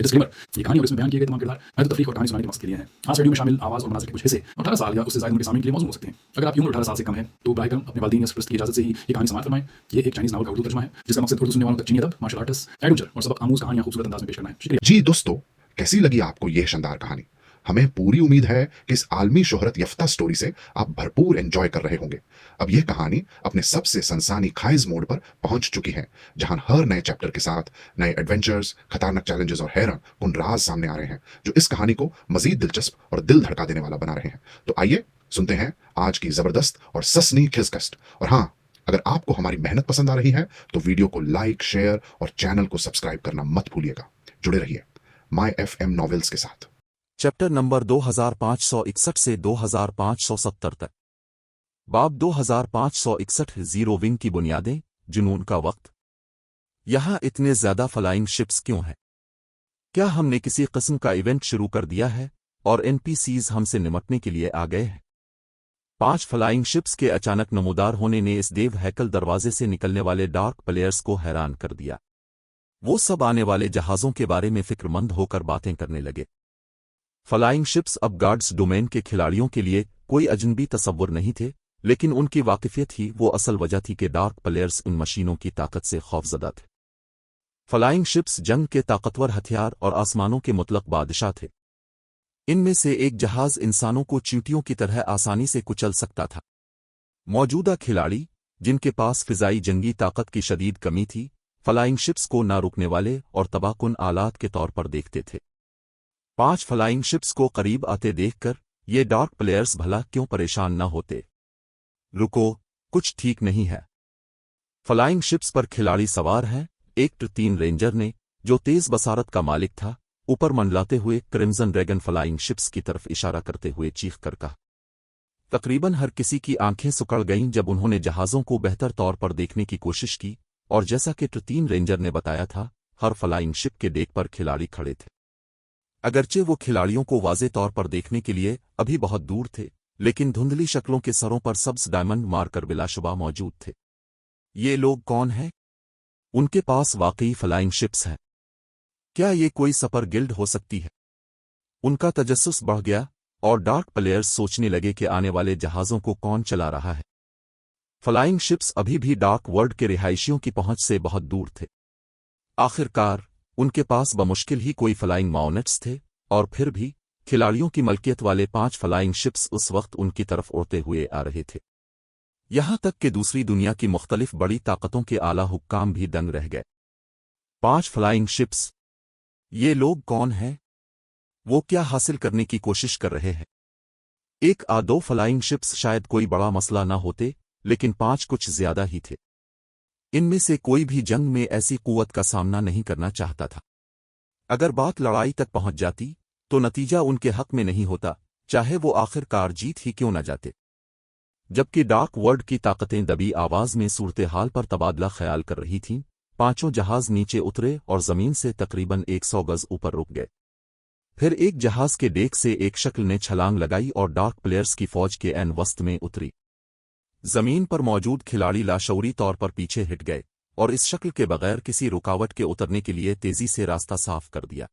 Disclaimer, ये कहानी और इसमें बयान किए गए तमाम किरदार महज तफरीक और कहानी सुनाने के मकसद के लिए हैं। आज वीडियो में शामिल आवाज़ और मनाज़िर के कुछ हिस्से 18 साल या उससे ज़्यादा उम्र के सामने के लिए मौजूद हो सकते हैं। अगर आपकी उम्र 18 साल से कम है तो बराए करम अपने वालिदैन या सरपरस्त की इजाज़त से ही ये कहानी समाअत फरमाएं। ये एक चाइनीज़ नावल का उर्दू तर्जुमा है जिसका मकसद उर्दू सुनने वालों तक चीनी अदब, मार्शल आर्ट्स, एडवेंचर और सबक आमूज़ कहानियां खूबसूरत अंदाज में पेश करना है। शुक्रिया जी दोस्तों, कैसी लगी आपको यह शानदार कहानी? हमें पूरी उम्मीद है कि इस आलमी शोहरत यफ्ता स्टोरी से आप भरपूर एंजॉय कर रहे होंगे। अब यह कहानी अपने सबसे सनसानी खाइज मोड पर पहुंच चुकी है, जहां हर नए चैप्टर के साथ नए एडवेंचर्स, खतरनाक चैलेंजेस और हैरान कुन राज सामने आ रहे हैं, जो इस कहानी को मजीद दिलचस्प और दिल धड़का देने वाला बना रहे हैं। तो आइए सुनते हैं आज की जबरदस्त और ससनी खिसकस्ट। और हाँ, अगर आपको हमारी मेहनत पसंद आ रही है तो वीडियो को लाइक, शेयर और चैनल को सब्सक्राइब करना मत भूलिएगा। जुड़े रहिए माय एफएम नॉवेल्स के साथ। चैप्टर नंबर 2561 से 2570 तक। बाब 2561 जीरो विंग की बुनियादें, जुनून का वक्त। यहां इतने ज्यादा फ्लाइंग शिप्स क्यों हैं? क्या हमने किसी किस्म का इवेंट शुरू कर दिया है और एनपीसीज हमसे निपटने के लिए आ गए हैं? 5 फ्लाइंग शिप्स के अचानक नमूदार होने ने इस देव हैकल दरवाजे से निकलने वाले डार्क प्लेयर्स को हैरान कर दिया। वो सब आने वाले जहाजों के बारे में फिक्रमंद होकर बातें करने लगे। फ्लाइंग शिप्स अब गार्ड्स डोमेन के खिलाड़ियों के लिए कोई अजनबी तसव्वुर नहीं थे, लेकिन उनकी वाकिफियत ही वो असल वजह थी कि डार्क प्लेयर्स इन मशीनों की ताकत से खौफजदा थे। फ्लाइंग शिप्स जंग के ताकतवर हथियार और आसमानों के मुतलक बादशाह थे। इनमें से एक जहाज इंसानों को चींटियों की तरह आसानी से कुचल सकता था। मौजूदा खिलाड़ी, जिनके पास फिजाई जंगी ताकत की शदीद कमी थी, फ्लाइंग शिप्स को ना रुकने वाले और तबाहकुन आलात के तौर पर देखते थे। 5 फ्लाइंग शिप्स को करीब आते देखकर ये डार्क प्लेयर्स भला क्यों परेशान न होते? रुको, कुछ ठीक नहीं है। फ्लाइंग शिप्स पर खिलाड़ी सवार हैं, एक ट्र-3 रेंजर ने, जो तेज बसारत का मालिक था, ऊपर मंडलाते हुए क्रिम्सन ड्रैगन फ्लाइंग शिप्स की तरफ इशारा करते हुए चीख कर कहा। तकरीबन हर किसी की आंखें सुकड़ गईं जब उन्होंने जहाजों को बेहतर तौर पर देखने की कोशिश की, और जैसा कि ट्र-3 रेंजर ने बताया था, हर फ्लाइंग शिप के डेक पर खिलाड़ी खड़े थे। अगरचे वो खिलाड़ियों को वाज़े तौर पर देखने के लिए अभी बहुत दूर थे, लेकिन धुंधली शक्लों के सरों पर सब्ज डायमंड मारकर बिलाशुबा मौजूद थे। ये लोग कौन हैं? उनके पास वाकई फ्लाइंग शिप्स हैं? क्या ये कोई सपर गिल्ड हो सकती है? उनका तजस्सुस बढ़ गया और डार्क प्लेयर्स सोचने लगे कि आने वाले जहाज़ों को कौन चला रहा है। फ्लाइंग शिप्स अभी भी डार्क वर्ल्ड के रिहायशियों की पहुंच से बहुत दूर थे। आखिरकार उनके पास बमुश्किल ही कोई फ्लाइंग माउनेट्स थे, और फिर भी खिलाड़ियों की मलकियत वाले 5 फ्लाइंग शिप्स उस वक्त उनकी तरफ उड़ते हुए आ रहे थे। यहां तक कि दूसरी दुनिया की मुख्तलिफ बड़ी ताकतों के आला हुक्काम भी दंग रह गए। 5 फ्लाइंग शिप्स? ये लोग कौन हैं? वो क्या हासिल करने की कोशिश कर रहे हैं? 1-2 फ्लाइंग शिप्स शायद कोई बड़ा मसला ना होते, लेकिन 5 कुछ ज्यादा ही थे। इनमें से कोई भी जंग में ऐसी कुव्वत का सामना नहीं करना चाहता था। अगर बात लड़ाई तक पहुंच जाती तो नतीजा उनके हक में नहीं होता, चाहे वो आखिरकार जीत ही क्यों न जाते। जबकि डार्क वर्ल्ड की ताकतें दबी आवाज में सूरत हाल पर तबादला ख्याल कर रही थीं, 5 जहाज नीचे उतरे और जमीन से तकरीबन 100 गज ऊपर रुक गए। फिर एक जहाज के डेक से एक शक्ल ने छलांग लगाई और डार्क प्लेयर्स की फौज के एन वस्त में उतरी। जमीन पर मौजूद खिलाड़ी लाशऊरी तौर पर पीछे हट गए और इस शक्ल के बगैर किसी रुकावट के उतरने के लिए तेजी से रास्ता साफ कर दिया।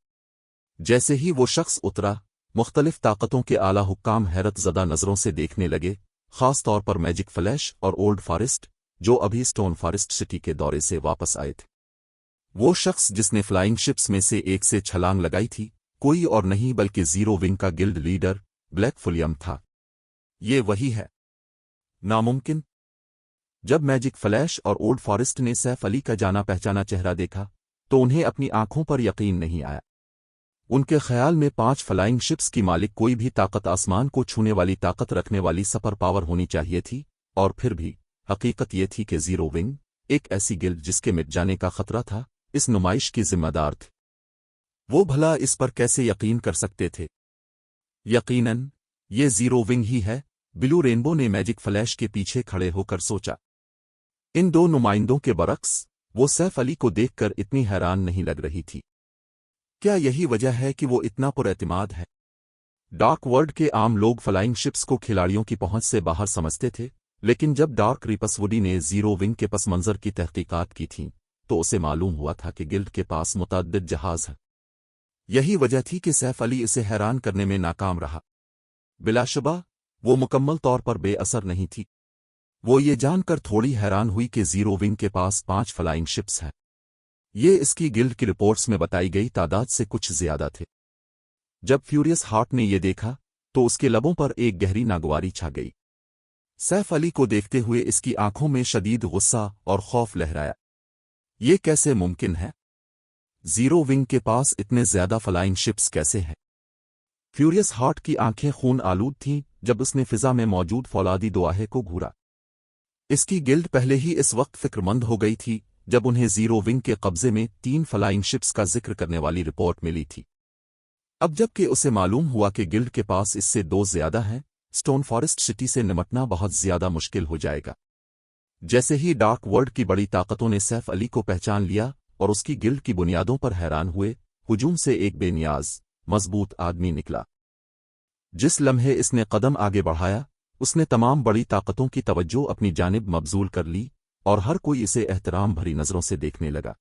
जैसे ही वो शख्स उतरा, मुख्तलिफ ताकतों के आला हुक्काम हैरत ज़दा नजरों से देखने लगे, खास तौर पर मैजिक फ्लैश और ओल्ड फॉरेस्ट, जो अभी स्टोन फॉरेस्ट सिटी के दौरे से वापस आए थे। वो शख्स जिसने फ्लाइंग शिप्स में से एक से छलांग लगाई थी, कोई और नहीं बल्कि जीरो विंग का गिल्ड लीडर ब्लैक फुलियम था। ये वही है? नामुमकिन। जब मैजिक फ्लैश और ओल्ड फॉरेस्ट ने सैफ अली का जाना पहचाना चेहरा देखा तो उन्हें अपनी आंखों पर यकीन नहीं आया। उनके ख्याल में 5 फ्लाइंग शिप्स की मालिक कोई भी ताकत आसमान को छूने वाली ताकत रखने वाली सुपर पावर होनी चाहिए थी, और फिर भी हकीकत ये थी कि जीरो विंग, एक ऐसी गिल्ड जिसके मिट जाने का खतरा था, इस नुमाइश की जिम्मेदार थी। वो भला इस पर कैसे यकीन कर सकते थे? यकीनन ये जीरो विंग ही है, ब्लू रेनबो ने मैजिक फ्लैश के पीछे खड़े होकर सोचा। इन 2 नुमाइंदों के बरक्स वो सैफ अली को देखकर इतनी हैरान नहीं लग रही थी। क्या यही वजह है कि वो इतना पुरएतिमाद है? डार्क वर्ल्ड के आम लोग फ्लाइंग शिप्स को खिलाड़ियों की पहुंच से बाहर समझते थे, लेकिन जब डार्क रिपसवुडी ने जीरो विंग के पस मंजर की तहकीकात की थी तो उसे मालूम हुआ था कि गिल्ड के पास मुतअद्दिद जहाज हैं। यही वजह थी कि सैफ अली इसे हैरान करने में नाकाम रहा। बिलाशुबा वो मुकम्मल तौर पर बेअसर नहीं थी। वो ये जानकर थोड़ी हैरान हुई कि जीरो विंग के पास 5 फ्लाइंग शिप्स हैं। ये इसकी गिल्ड की रिपोर्ट्स में बताई गई तादाद से कुछ ज्यादा थे। जब फ्यूरियस हार्ट ने यह देखा तो उसके लबों पर एक गहरी नागवारी छा गई। सैफ अली को देखते हुए इसकी आंखों में शदीद गुस्सा और खौफ लहराया। ये कैसे मुमकिन है? जीरो विंग के पास इतने ज्यादा फ्लाइंग शिप्स कैसे हैं? फ्यूरियस हार्ट की आंखें खून आलूद थीं जब उसने फिजा में मौजूद फौलादी दुआहे को घूरा। इसकी गिल्ड पहले ही इस वक्त फिक्रमंद हो गई थी जब उन्हें जीरो विंग के कब्जे में 3 फ्लाइंग शिप्स का जिक्र करने वाली रिपोर्ट मिली थी। अब जबकि उसे मालूम हुआ कि गिल्ड के पास इससे 2 ज्यादा हैं, स्टोन फॉरेस्ट सिटी से निपटना बहुत ज्यादा मुश्किल हो जाएगा। जैसे ही डार्क वर्ल्ड की बड़ी ताकतों ने सैफ अली को पहचान लिया और उसकी गिल्ड की बुनियादों पर हैरान हुए, हुजूम से एक बेनियाज मजबूत आदमी निकला। जिस लम्हे इसने कदम आगे बढ़ाया, उसने तमाम बड़ी ताकतों की तवज्जो अपनी जानिब मबजूल कर ली और हर कोई इसे एहतराम भरी नजरों से देखने लगा।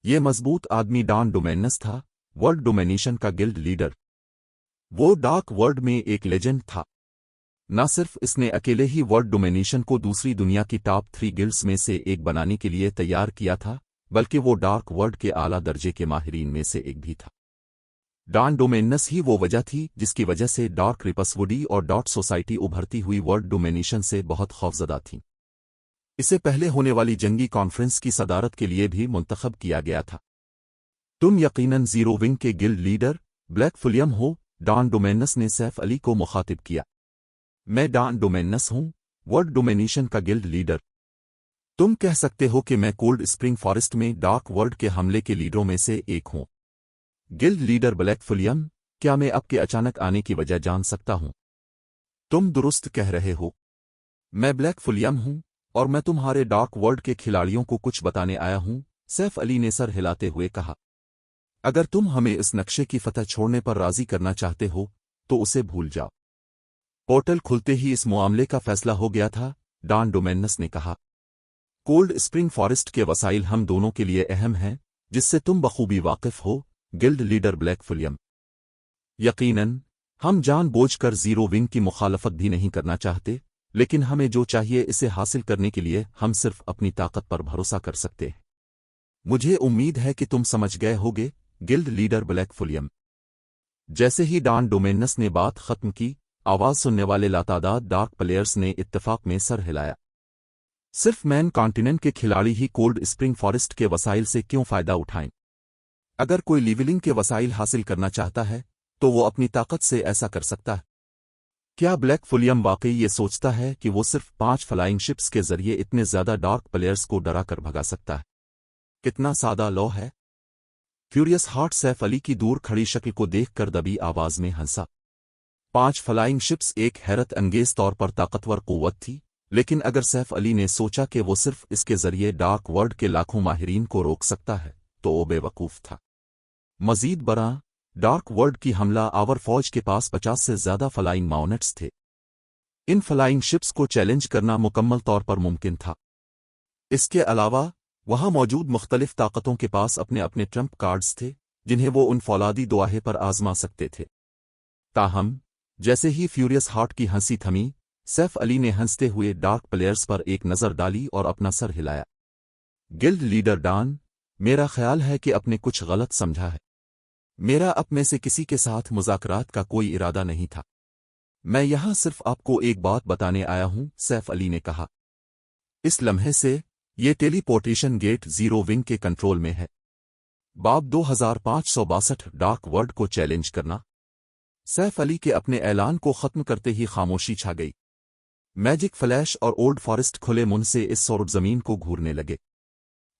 ये मजबूत आदमी डॉन डोमेनस था, वर्ल्ड डोमिनेशन का गिल्ड लीडर। वो डार्क वर्ल्ड में एक लेजेंड था। न सिर्फ इसने अकेले ही वर्ल्ड डोमिनेशन को दूसरी दुनिया की टॉप 3 गिल्ड्स में से एक बनाने के लिए तैयार किया था, बल्कि वो डार्क वर्ल्ड के आला दर्जे के माहिरीन में से एक भी था। डॉन डोमेनस ही वो वजह थी जिसकी वजह से डार्क रिपसवुडी और डॉट सोसाइटी उभरती हुई वर्ल्ड डोमिनेशन से बहुत खौफजदा थी। इसे पहले होने वाली जंगी कॉन्फ्रेंस की सदारत के लिए भी मुंतखब किया गया था। तुम यकीनन जीरो विंग के गिल्ड लीडर ब्लैक फुलियम हो, डॉन डोमेनस ने सैफ अली को मुखातिब किया। मैं डॉन डोमेनस हूं, वर्ल्ड डोमिनेशन का गिल्ड लीडर। तुम कह सकते हो कि मैं कोल्ड स्प्रिंग फॉरेस्ट में डार्क वर्ल्ड के हमले के लीडरों में से एक हूं। गिल्ड लीडर ब्लैक फुलियम, क्या मैं आपके अचानक आने की वजह जान सकता हूं? तुम दुरुस्त कह रहे हो। मैं ब्लैक फुलियम हूं और मैं तुम्हारे डार्क वर्ल्ड के खिलाड़ियों को कुछ बताने आया हूं, सैफ अली ने सर हिलाते हुए कहा। अगर तुम हमें इस नक्शे की फतह छोड़ने पर राजी करना चाहते हो तो उसे भूल जाओ। पोर्टल खुलते ही इस मामले का फैसला हो गया था, डॉन डोमेनस ने कहा। कोल्ड स्प्रिंग फॉरेस्ट के वसाइल हम दोनों के लिए अहम हैं, जिससे तुम बखूबी वाकिफ हो, गिल्ड लीडर ब्लैक फुलियम। यकीनन हम जानबूझकर जीरो विंग की मुखालफत भी नहीं करना चाहते, लेकिन हमें जो चाहिए इसे हासिल करने के लिए हम सिर्फ अपनी ताकत पर भरोसा कर सकते हैं। मुझे उम्मीद है कि तुम समझ गए होगे, गिल्ड लीडर ब्लैक फुलियम। जैसे ही डॉन डोमेनस ने बात खत्म की, आवाज सुनने वाले लातादाद डार्क प्लेयर्स ने इत्तेफाक में सर हिलाया। सिर्फ मैन कॉन्टिनेंट के खिलाड़ी ही कोल्ड स्प्रिंग फॉरेस्ट के वसाइल से क्यों फायदा उठाएं? अगर कोई लीवलिंग के वसाइल हासिल करना चाहता है तो वो अपनी ताकत से ऐसा कर सकता है। क्या ब्लैक फुलियम वाकई ये सोचता है कि वो सिर्फ 5 फ्लाइंग शिप्स के जरिए इतने ज्यादा डार्क प्लेयर्स को डरा कर भगा सकता है? कितना सादा लॉ है। फ्यूरियस हार्ट सैफ अली की दूर खड़ी शक्ल को देखकर दबी आवाज में हंसा। 5 फ्लाइंग शिप्स एक हैरत अंगेज तौर पर ताकतवर कुव्वत थी, लेकिन अगर सैफ अली ने सोचा कि वो सिर्फ इसके जरिए डार्क वर्ल्ड के लाखों माहिरीन को रोक सकता है तो वो बेवकूफ था। मजीद बरा, डार्क वर्ल्ड की हमला आवर फौज के पास 50 से ज्यादा फ्लाइंग माउनेट्स थे। इन फ्लाइंग शिप्स को चैलेंज करना मुकम्मल तौर पर मुमकिन था। इसके अलावा वहां मौजूद मुख्तलिफ ताकतों के पास अपने अपने ट्रम्प कार्ड्स थे, जिन्हें वो उन फौलादी दुआहे पर आजमा सकते थे। ताहम जैसे ही फ्यूरियस हार्ट की हंसी थमी, सैफ अली ने हंसते हुए डार्क प्लेयर्स पर एक नजर डाली और अपना सर हिलाया। गिल्ड लीडर डॉन, मेरा ख्याल है कि आपने कुछ गलत समझा है। मेरा आप में से किसी के साथ मुज़ाकरात का कोई इरादा नहीं था। मैं यहां सिर्फ आपको एक बात बताने आया हूं, सैफ अली ने कहा। इस लम्हे से ये टेलीपोर्टेशन गेट जीरो विंग के कंट्रोल में है। बाब 2562 डार्क वर्ल्ड को चैलेंज करना। सैफ अली के अपने ऐलान को खत्म करते ही खामोशी छा गई। मैजिक फ्लैश और ओल्ड फॉरेस्ट खुले मुंह से इस सौरभ जमीन को घूरने लगे।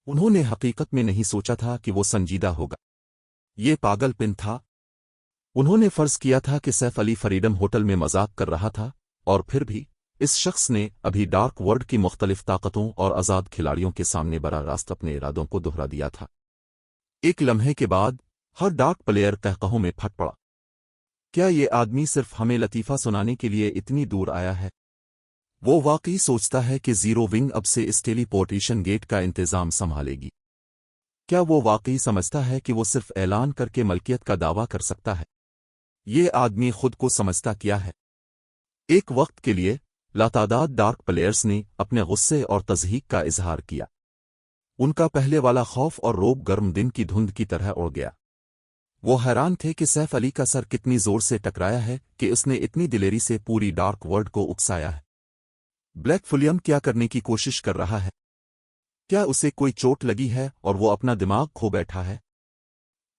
उन्होंने हकीकत में नहीं सोचा था कि वो संजीदा होगा। ये पागलपन था। उन्होंने फर्ज किया था कि सैफ अली फ्रीडम होटल में मजाक कर रहा था, और फिर भी इस शख्स ने अभी डार्क वर्ल्ड की मुख्तलिफ ताकतों और आज़ाद खिलाड़ियों के सामने बराह रास्त अपने इरादों को दोहरा दिया था। एक लम्हे के बाद हर डार्क प्लेयर कहकहों में फट पड़ा। क्या ये आदमी सिर्फ हमें लतीफ़ा सुनाने के लिए इतनी दूर आया है? वो वाकई सोचता है कि जीरो विंग अब से इस टेलीपोर्टेशन गेट का इंतज़ाम संभालेगी। کیا وہ واقعی سمجھتا ہے کہ وہ صرف اعلان کر کے ملکیت کا دعویٰ کر سکتا ہے؟ یہ آدمی خود کو سمجھتا کیا ہے؟ ایک وقت کے لیے لاتعداد ڈارک پلیئرز نے اپنے غصے اور تضحیک کا اظہار کیا۔ ان کا پہلے والا خوف اور روب گرم دن کی دھند کی طرح اڑ گیا۔ وہ حیران تھے کہ سیف علی کا سر کتنی زور سے ٹکرایا ہے کہ اس نے اتنی دلیری سے پوری ڈارک ورلڈ کو اکسایا ہے۔ بلیک فلیم کیا کرنے کی کوشش کر رہا ہے؟ کیا اسے کوئی چوٹ لگی ہے اور وہ اپنا دماغ کھو بیٹھا ہے؟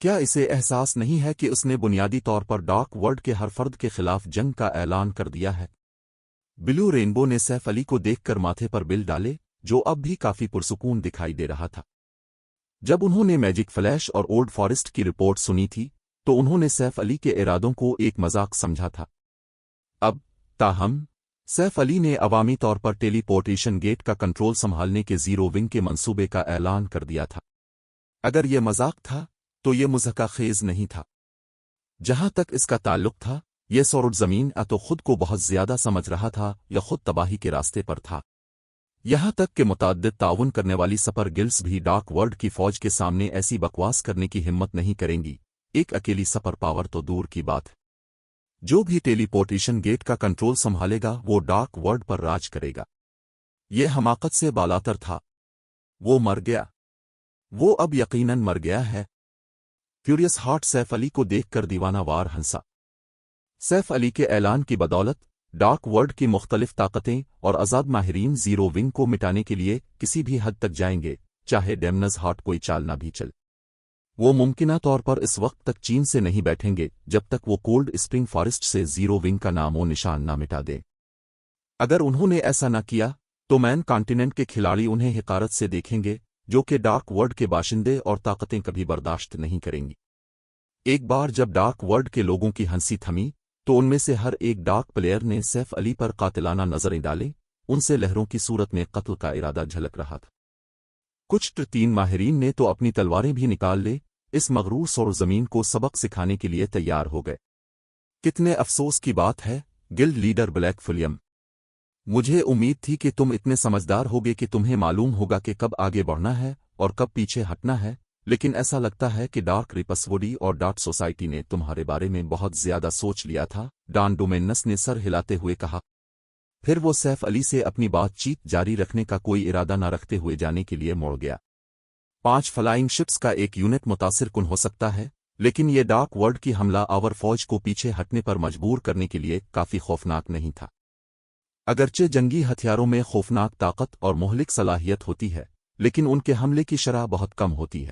کیا اسے احساس نہیں ہے کہ اس نے بنیادی طور پر ڈارک ورلڈ کے ہر فرد کے خلاف جنگ کا اعلان کر دیا ہے؟ بلو رینبو نے سیف علی کو دیکھ کر ماتھے پر بل ڈالے، جو اب بھی کافی پرسکون دکھائی دے رہا تھا۔ جب انہوں نے میجک فلیش اور اولڈ فارسٹ کی رپورٹ سنی تھی تو انہوں نے سیف علی کے ارادوں کو ایک مذاق سمجھا تھا۔ اب تاہم سیف علی نے عوامی طور پر ٹیلی پورٹیشن گیٹ کا کنٹرول سنبھالنے کے زیرو ونگ کے منصوبے کا اعلان کر دیا تھا۔ اگر یہ مذاق تھا تو یہ مضحکہ خیز نہیں تھا۔ جہاں تک اس کا تعلق تھا، یہ سورج زمین تو خود کو بہت زیادہ سمجھ رہا تھا یا خود تباہی کے راستے پر تھا۔ یہاں تک کہ متعدد تعاون کرنے والی سپر گلڈز بھی ڈارک ورلڈ کی فوج کے سامنے ایسی بکواس کرنے کی ہمت نہیں کریں گی، ایک اکیلی سپر پاور تو دور کی بات۔ جو بھی ٹیلی پورٹیشن گیٹ کا کنٹرول سنبھالے گا وہ ڈارک ورلڈ پر راج کرے گا۔ یہ حماقت سے بالاتر تھا۔ وہ مر گیا۔ وہ اب یقیناً مر گیا ہے۔ کیوریس ہارٹ سیف علی کو دیکھ کر دیوانہ وار ہنسا۔ سیف علی کے اعلان کی بدولت ڈارک ورلڈ کی مختلف طاقتیں اور آزاد ماہرین زیرو ونگ کو مٹانے کے لیے کسی بھی حد تک جائیں گے، چاہے ڈیمنز ہارٹ کوئی چال نہ بھی چل۔ وہ ممکنہ طور پر اس وقت تک چین سے نہیں بیٹھیں گے جب تک وہ کولڈ اسپرنگ فارسٹ سے زیرو ونگ کا نام و نشان نہ مٹا دیں۔ اگر انہوں نے ایسا نہ کیا تو مین کانٹیننٹ کے کھلاڑی انہیں حقارت سے دیکھیں گے، جو کہ ڈارک ورلڈ کے باشندے اور طاقتیں کبھی برداشت نہیں کریں گی۔ ایک بار جب ڈارک ورلڈ کے لوگوں کی ہنسی تھمی تو ان میں سے ہر ایک ڈارک پلیئر نے سیف علی پر قاتلانہ نظریں ڈالیں، ان سے لہروں کی صورت میں قتل کا ارادہ جھلک رہا تھا۔ کچھ تین ماہرین نے تو اپنی تلواریں بھی نکال لے، اس مغرور سرزمین کو سبق سکھانے کے لیے تیار ہو گئے۔ کتنے افسوس کی بات ہے گلڈ لیڈر بلیک فلیم، مجھے امید تھی کہ تم اتنے سمجھدار ہوگے کہ تمہیں معلوم ہوگا کہ کب آگے بڑھنا ہے اور کب پیچھے ہٹنا ہے، لیکن ایسا لگتا ہے کہ ڈارک ریپسوڈی اور ڈارک سوسائٹی نے تمہارے بارے میں بہت زیادہ سوچ لیا تھا، ڈان ڈومینس نے سر ہلاتے ہوئے کہا۔ پھر وہ سیف علی سے اپنی بات چیت جاری رکھنے کا کوئی ارادہ نہ رکھتے ہوئے جانے کے لیے مڑ گیا۔ 5 فلائنگ شپس کا ایک یونٹ متاثر کن ہو سکتا ہے، لیکن یہ ڈارک ورلڈ کی حملہ آور فوج کو پیچھے ہٹنے پر مجبور کرنے کے لیے کافی خوفناک نہیں تھا۔ اگرچہ جنگی ہتھیاروں میں خوفناک طاقت اور مہلک صلاحیت ہوتی ہے، لیکن ان کے حملے کی شرح بہت کم ہوتی ہے۔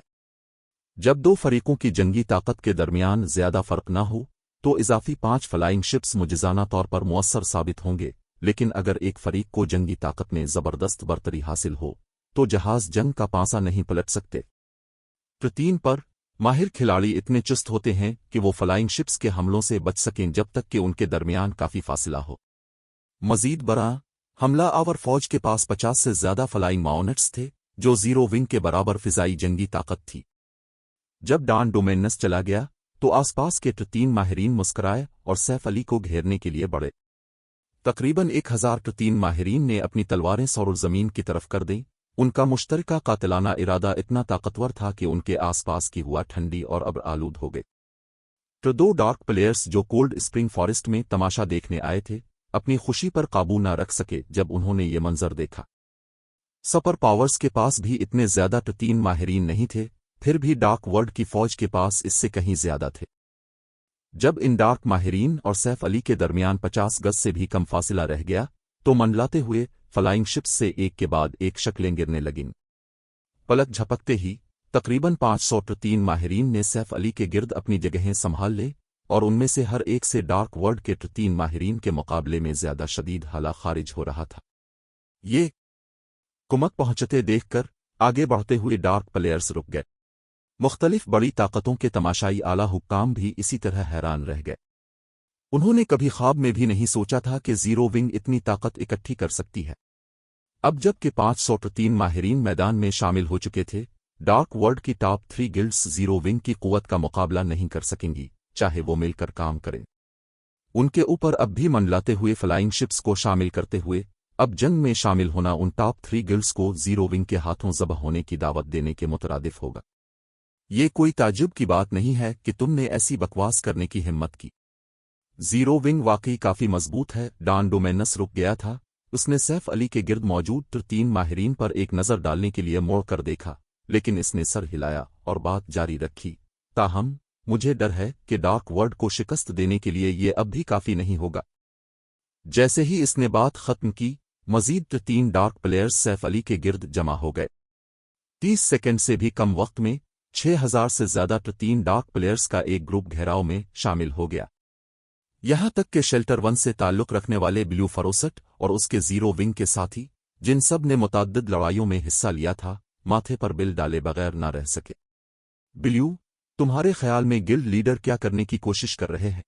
جب 2 فریقوں کی جنگی طاقت کے درمیان زیادہ فرق نہ ہو تو اضافی 5 فلائنگ شپس معجزانہ طور پر مؤثر ثابت ہوں گے، لیکن اگر ایک فریق کو جنگی طاقت میں زبردست برتری حاصل ہو تو جہاز جنگ کا پانسا نہیں پلٹ سکتے۔ تین پر ماہر کھلاڑی اتنے چست ہوتے ہیں کہ وہ فلائنگ شپس کے حملوں سے بچ سکیں جب تک کہ ان کے درمیان کافی فاصلہ ہو۔ مزید برآں، حملہ آور فوج کے پاس 50 سے زیادہ فلائنگ ماؤنٹس تھے، جو زیرو ونگ کے برابر فضائی جنگی طاقت تھی۔ جب ڈان ڈومینس چلا گیا تو آس پاس کے 3 ماہرین مسکرائے اور سیف علی کو گھیرنے کے لیے بڑھے۔ تقریباً 1000 3 ماہرین نے اپنی تلواریں سرزمین کی طرف کر دیں۔ ان کا مشترکہ قاتلانہ ارادہ اتنا طاقتور تھا کہ ان کے آس پاس کی ہوا ٹھنڈی اور ابر آلود ہو گئے۔ 2 ڈارک پلیئرز جو کولڈ اسپرنگ فارسٹ میں تماشا دیکھنے آئے تھے، اپنی خوشی پر قابو نہ رکھ سکے جب انہوں نے یہ منظر دیکھا۔ سپر پاورز کے پاس بھی اتنے زیادہ 3 ماہرین نہیں تھے، پھر بھی ڈارک ورلڈ کی فوج کے پاس اس سے کہیں زیادہ تھے۔ جب ان ڈارک ماہرین اور سیف علی کے درمیان 50 گز سے بھی کم فاصلہ رہ گیا تو منڈلاتے ہوئے فلائنگ شپس سے ایک کے بعد ایک شکلیں گرنے لگیں۔ پلک جھپکتے ہی تقریباً 503 ماہرین نے سیف علی کے گرد اپنی جگہیں سنبھال لے، اور ان میں سے ہر ایک سے ڈارک ورلڈ کے 3 ماہرین کے مقابلے میں زیادہ شدید حالہ خارج ہو رہا تھا۔ یہ کمک پہنچتے دیکھ کر آگے بڑھتے ہوئے ڈارک پلیئرز رک گئے۔ مختلف بڑی طاقتوں کے تماشائی اعلیٰ حکام بھی اسی طرح حیران رہ گئے۔ انہوں نے کبھی خواب میں بھی نہیں سوچا تھا کہ زیرو ونگ اتنی طاقت اکٹھی کر سکتی ہے۔ اب جب کہ 503 ماہرین میدان میں شامل ہو چکے تھے، ڈارک ورلڈ کی ٹاپ 3 گلڈز زیرو ونگ کی قوت کا مقابلہ نہیں کر سکیں گی، چاہے وہ مل کر کام کریں۔ ان کے اوپر اب بھی منڈلاتے ہوئے فلائنگ شپس کو شامل کرتے ہوئے اب جنگ میں شامل ہونا ان ٹاپ 3 گلڈز کو زیرو ونگ کے ہاتھوں ذبح ہونے کی دعوت دینے کے مترادف ہوگا۔ یہ کوئی تعجب کی بات نہیں ہے کہ تم نے ایسی بکواس کرنے کی ہمت کی۔ زیرو ونگ واقعی کافی مضبوط ہے۔ ڈان ڈومینس رک گیا تھا، اس نے سیف علی کے گرد موجود 3 ماہرین پر ایک نظر ڈالنے کے لیے موڑ کر دیکھا، لیکن اس نے سر ہلایا اور بات جاری رکھی۔ تاہم مجھے ڈر ہے کہ ڈارک ورلڈ کو شکست دینے کے لیے یہ اب بھی کافی نہیں ہوگا۔ جیسے ہی اس نے بات ختم کی، مزید 3 ڈارک پلیئرز سیف علی کے گرد جمع ہو گئے۔ 30 سیکنڈ سے بھی کم وقت میں 6000 سے زیادہ 3 ڈارک پلیئرز کا ایک گروپ گھیراؤ میں شامل ہو گیا۔ یہاں تک کہ شیلٹر 1 سے تعلق رکھنے والے بلیو فروسٹ اور اس کے زیرو ونگ کے ساتھی، جن سب نے متعدد لڑائیوں میں حصہ لیا تھا، ماتھے پر بل ڈالے بغیر نہ رہ سکے۔ بلیو، تمہارے خیال میں گلڈ لیڈر کیا کرنے کی کوشش کر رہے ہیں؟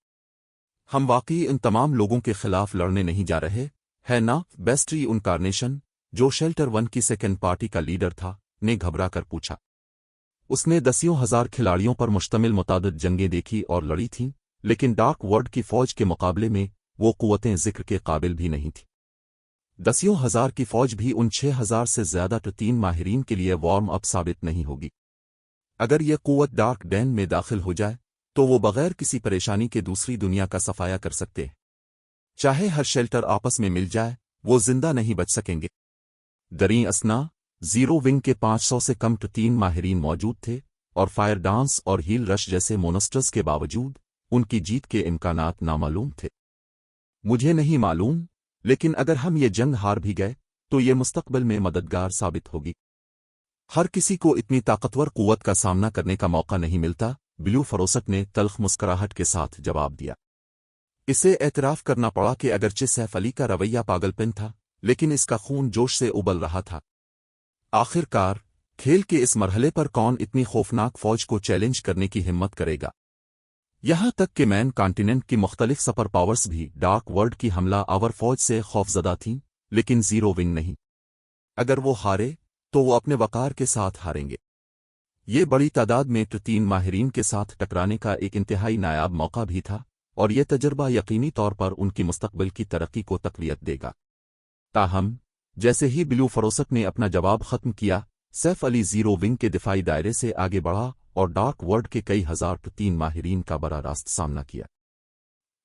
ہم واقعی ان تمام لوگوں کے خلاف لڑنے نہیں جا رہے، ہے نا؟ بیسٹری انکارنیشن، جو شیلٹر 1 کی سیکنڈ پارٹی کا لیڈر تھا، نے گھبرا کر پوچھا۔ اس نے 10,000 کھلاڑیوں پر مشتمل متعدد جنگیں دیکھی اور لڑی تھیں، لیکن ڈارک ورلڈ کی فوج کے مقابلے میں وہ قوتیں ذکر کے قابل بھی نہیں تھیں۔ 10,000 کی فوج بھی ان 6,000 سے زیادہ 3 ماہرین کے لیے وارم اپ ثابت نہیں ہوگی۔ اگر یہ قوت ڈارک ڈین میں داخل ہو جائے تو وہ بغیر کسی پریشانی کے دوسری دنیا کا صفایا کر سکتے ہیں۔ چاہے ہر شیلٹر آپس میں مل جائے، وہ زندہ نہیں بچ سکیں گے۔ دریں اسنا، زیرو ونگ کے 500 سے کم 3 ماہرین موجود تھے، اور فائر ڈانس اور ہیل رش جیسے مونسٹرز کے باوجود ان کی جیت کے امکانات نامعلوم تھے۔ مجھے نہیں معلوم، لیکن اگر ہم یہ جنگ ہار بھی گئے تو یہ مستقبل میں مددگار ثابت ہوگی۔ ہر کسی کو اتنی طاقتور قوت کا سامنا کرنے کا موقع نہیں ملتا، بلیو فروسٹ نے تلخ مسکراہٹ کے ساتھ جواب دیا۔ اسے اعتراف کرنا پڑا کہ اگرچہ سیف علی کا رویہ پاگل پن تھا، لیکن اس کا خون جوش سے ابل رہا تھا۔ آخر کار، کھیل کے اس مرحلے پر کون اتنی خوفناک فوج کو چیلنج کرنے کی ہمت کرے گا؟ یہاں تک کہ مین کانٹیننٹ کی مختلف سپر پاورز بھی ڈارک ورلڈ کی حملہ آور فوج سے خوفزدہ تھیں، لیکن زیرو ونگ نہیں۔ اگر وہ ہارے تو وہ اپنے وقار کے ساتھ ہاریں گے۔ یہ بڑی تعداد میں 3 ماہرین کے ساتھ ٹکرانے کا ایک انتہائی نایاب موقع بھی تھا، اور یہ تجربہ یقینی طور پر ان کی مستقبل کی ترقی کو تقویت دے گا۔ تاہم، جیسے ہی بلیو فروسٹ نے اپنا جواب ختم کیا، سیف علی زیرو ونگ کے دفاعی دائرے سے آگے بڑھا اور ڈارک ورلڈ کے کئی ہزار 3 ماہرین کا براہ راست سامنا کیا۔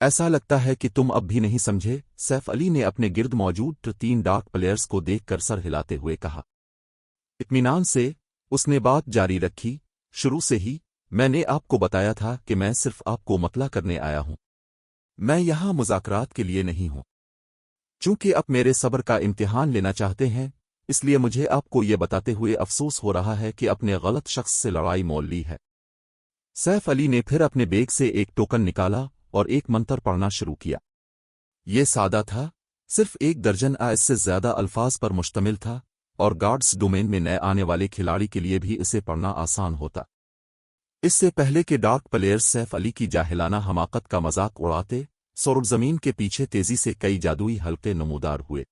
ایسا لگتا ہے کہ تم اب بھی نہیں سمجھے، سیف علی نے اپنے گرد موجود 3 ڈارک پلیئرز کو دیکھ کر سر ہلاتے ہوئے کہا۔ اطمینان سے اس نے بات جاری رکھی، شروع سے ہی میں نے آپ کو بتایا تھا کہ میں صرف آپ کو مطلع کرنے آیا ہوں، میں یہاں مذاکرات کے لیے نہیں ہوں۔ چونکہ اب میرے صبر کا امتحان لینا چاہتے ہیں، اس لیے مجھے آپ کو یہ بتاتے ہوئے افسوس ہو رہا ہے کہ اپنے غلط شخص سے لڑائی مول لی ہے۔ سیف علی نے پھر اپنے بیگ سے ایک ٹوکن نکالا اور ایک منتر پڑھنا شروع کیا۔ یہ سادہ تھا، صرف 1 درجن اس سے زیادہ الفاظ پر مشتمل تھا، اور گارڈز ڈومین میں نئے آنے والے کھلاڑی کے لیے بھی اسے پڑھنا آسان ہوتا۔ اس سے پہلے کہ ڈارک پلیئرز سیف علی کی جاہلانہ حماقت کا مذاق اڑاتے، سرزمین کے پیچھے تیزی سے کئی جادوئی حلقے نمودار ہوئے۔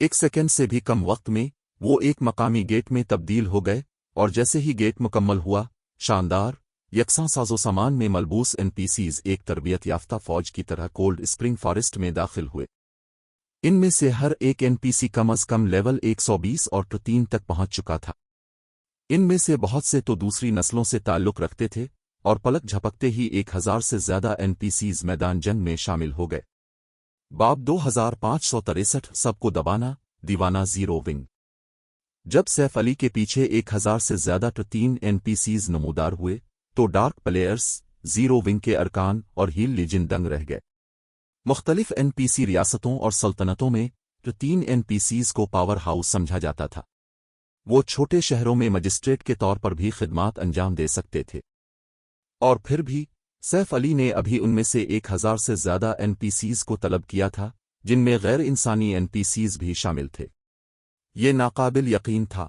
1 سیکنڈ سے بھی کم وقت میں وہ ایک مقامی گیٹ میں تبدیل ہو گئے، اور جیسے ہی گیٹ مکمل ہوا، شاندار، یکساں ساز و سامان میں ملبوس NPCs ایک تربیت یافتہ فوج کی طرح کولڈ اسپرنگ فارسٹ میں داخل ہوئے۔ ان میں سے ہر ایک NPC کم از کم لیول 120 اور 3 تک پہنچ چکا تھا۔ ان میں سے بہت سے تو دوسری نسلوں سے تعلق رکھتے تھے، اور پلک جھپکتے ہی 1000 سے زیادہ NPCs میدان جنگ میں شامل ہو گئے۔ باب 2563 سب کو دبانا، دیوانہ زیرو ونگ۔ جب سیف علی کے پیچھے 1000 سے زیادہ 3 NPCs نمودار ہوئے تو ڈارک پلیئرز، زیرو ونگ کے ارکان اور ہیل لیجن دنگ رہ گئے۔ مختلف NPC ریاستوں اور سلطنتوں میں 3 NPCs کو پاور ہاؤس سمجھا جاتا تھا۔ وہ چھوٹے شہروں میں مجسٹریٹ کے طور پر بھی خدمات انجام دے سکتے تھے۔ اور پھر بھی سیف علی نے ابھی ان میں سے 1000 سے زیادہ NPCs کو طلب کیا تھا، جن میں غیر انسانی NPCs بھی شامل تھے۔ یہ ناقابل یقین تھا۔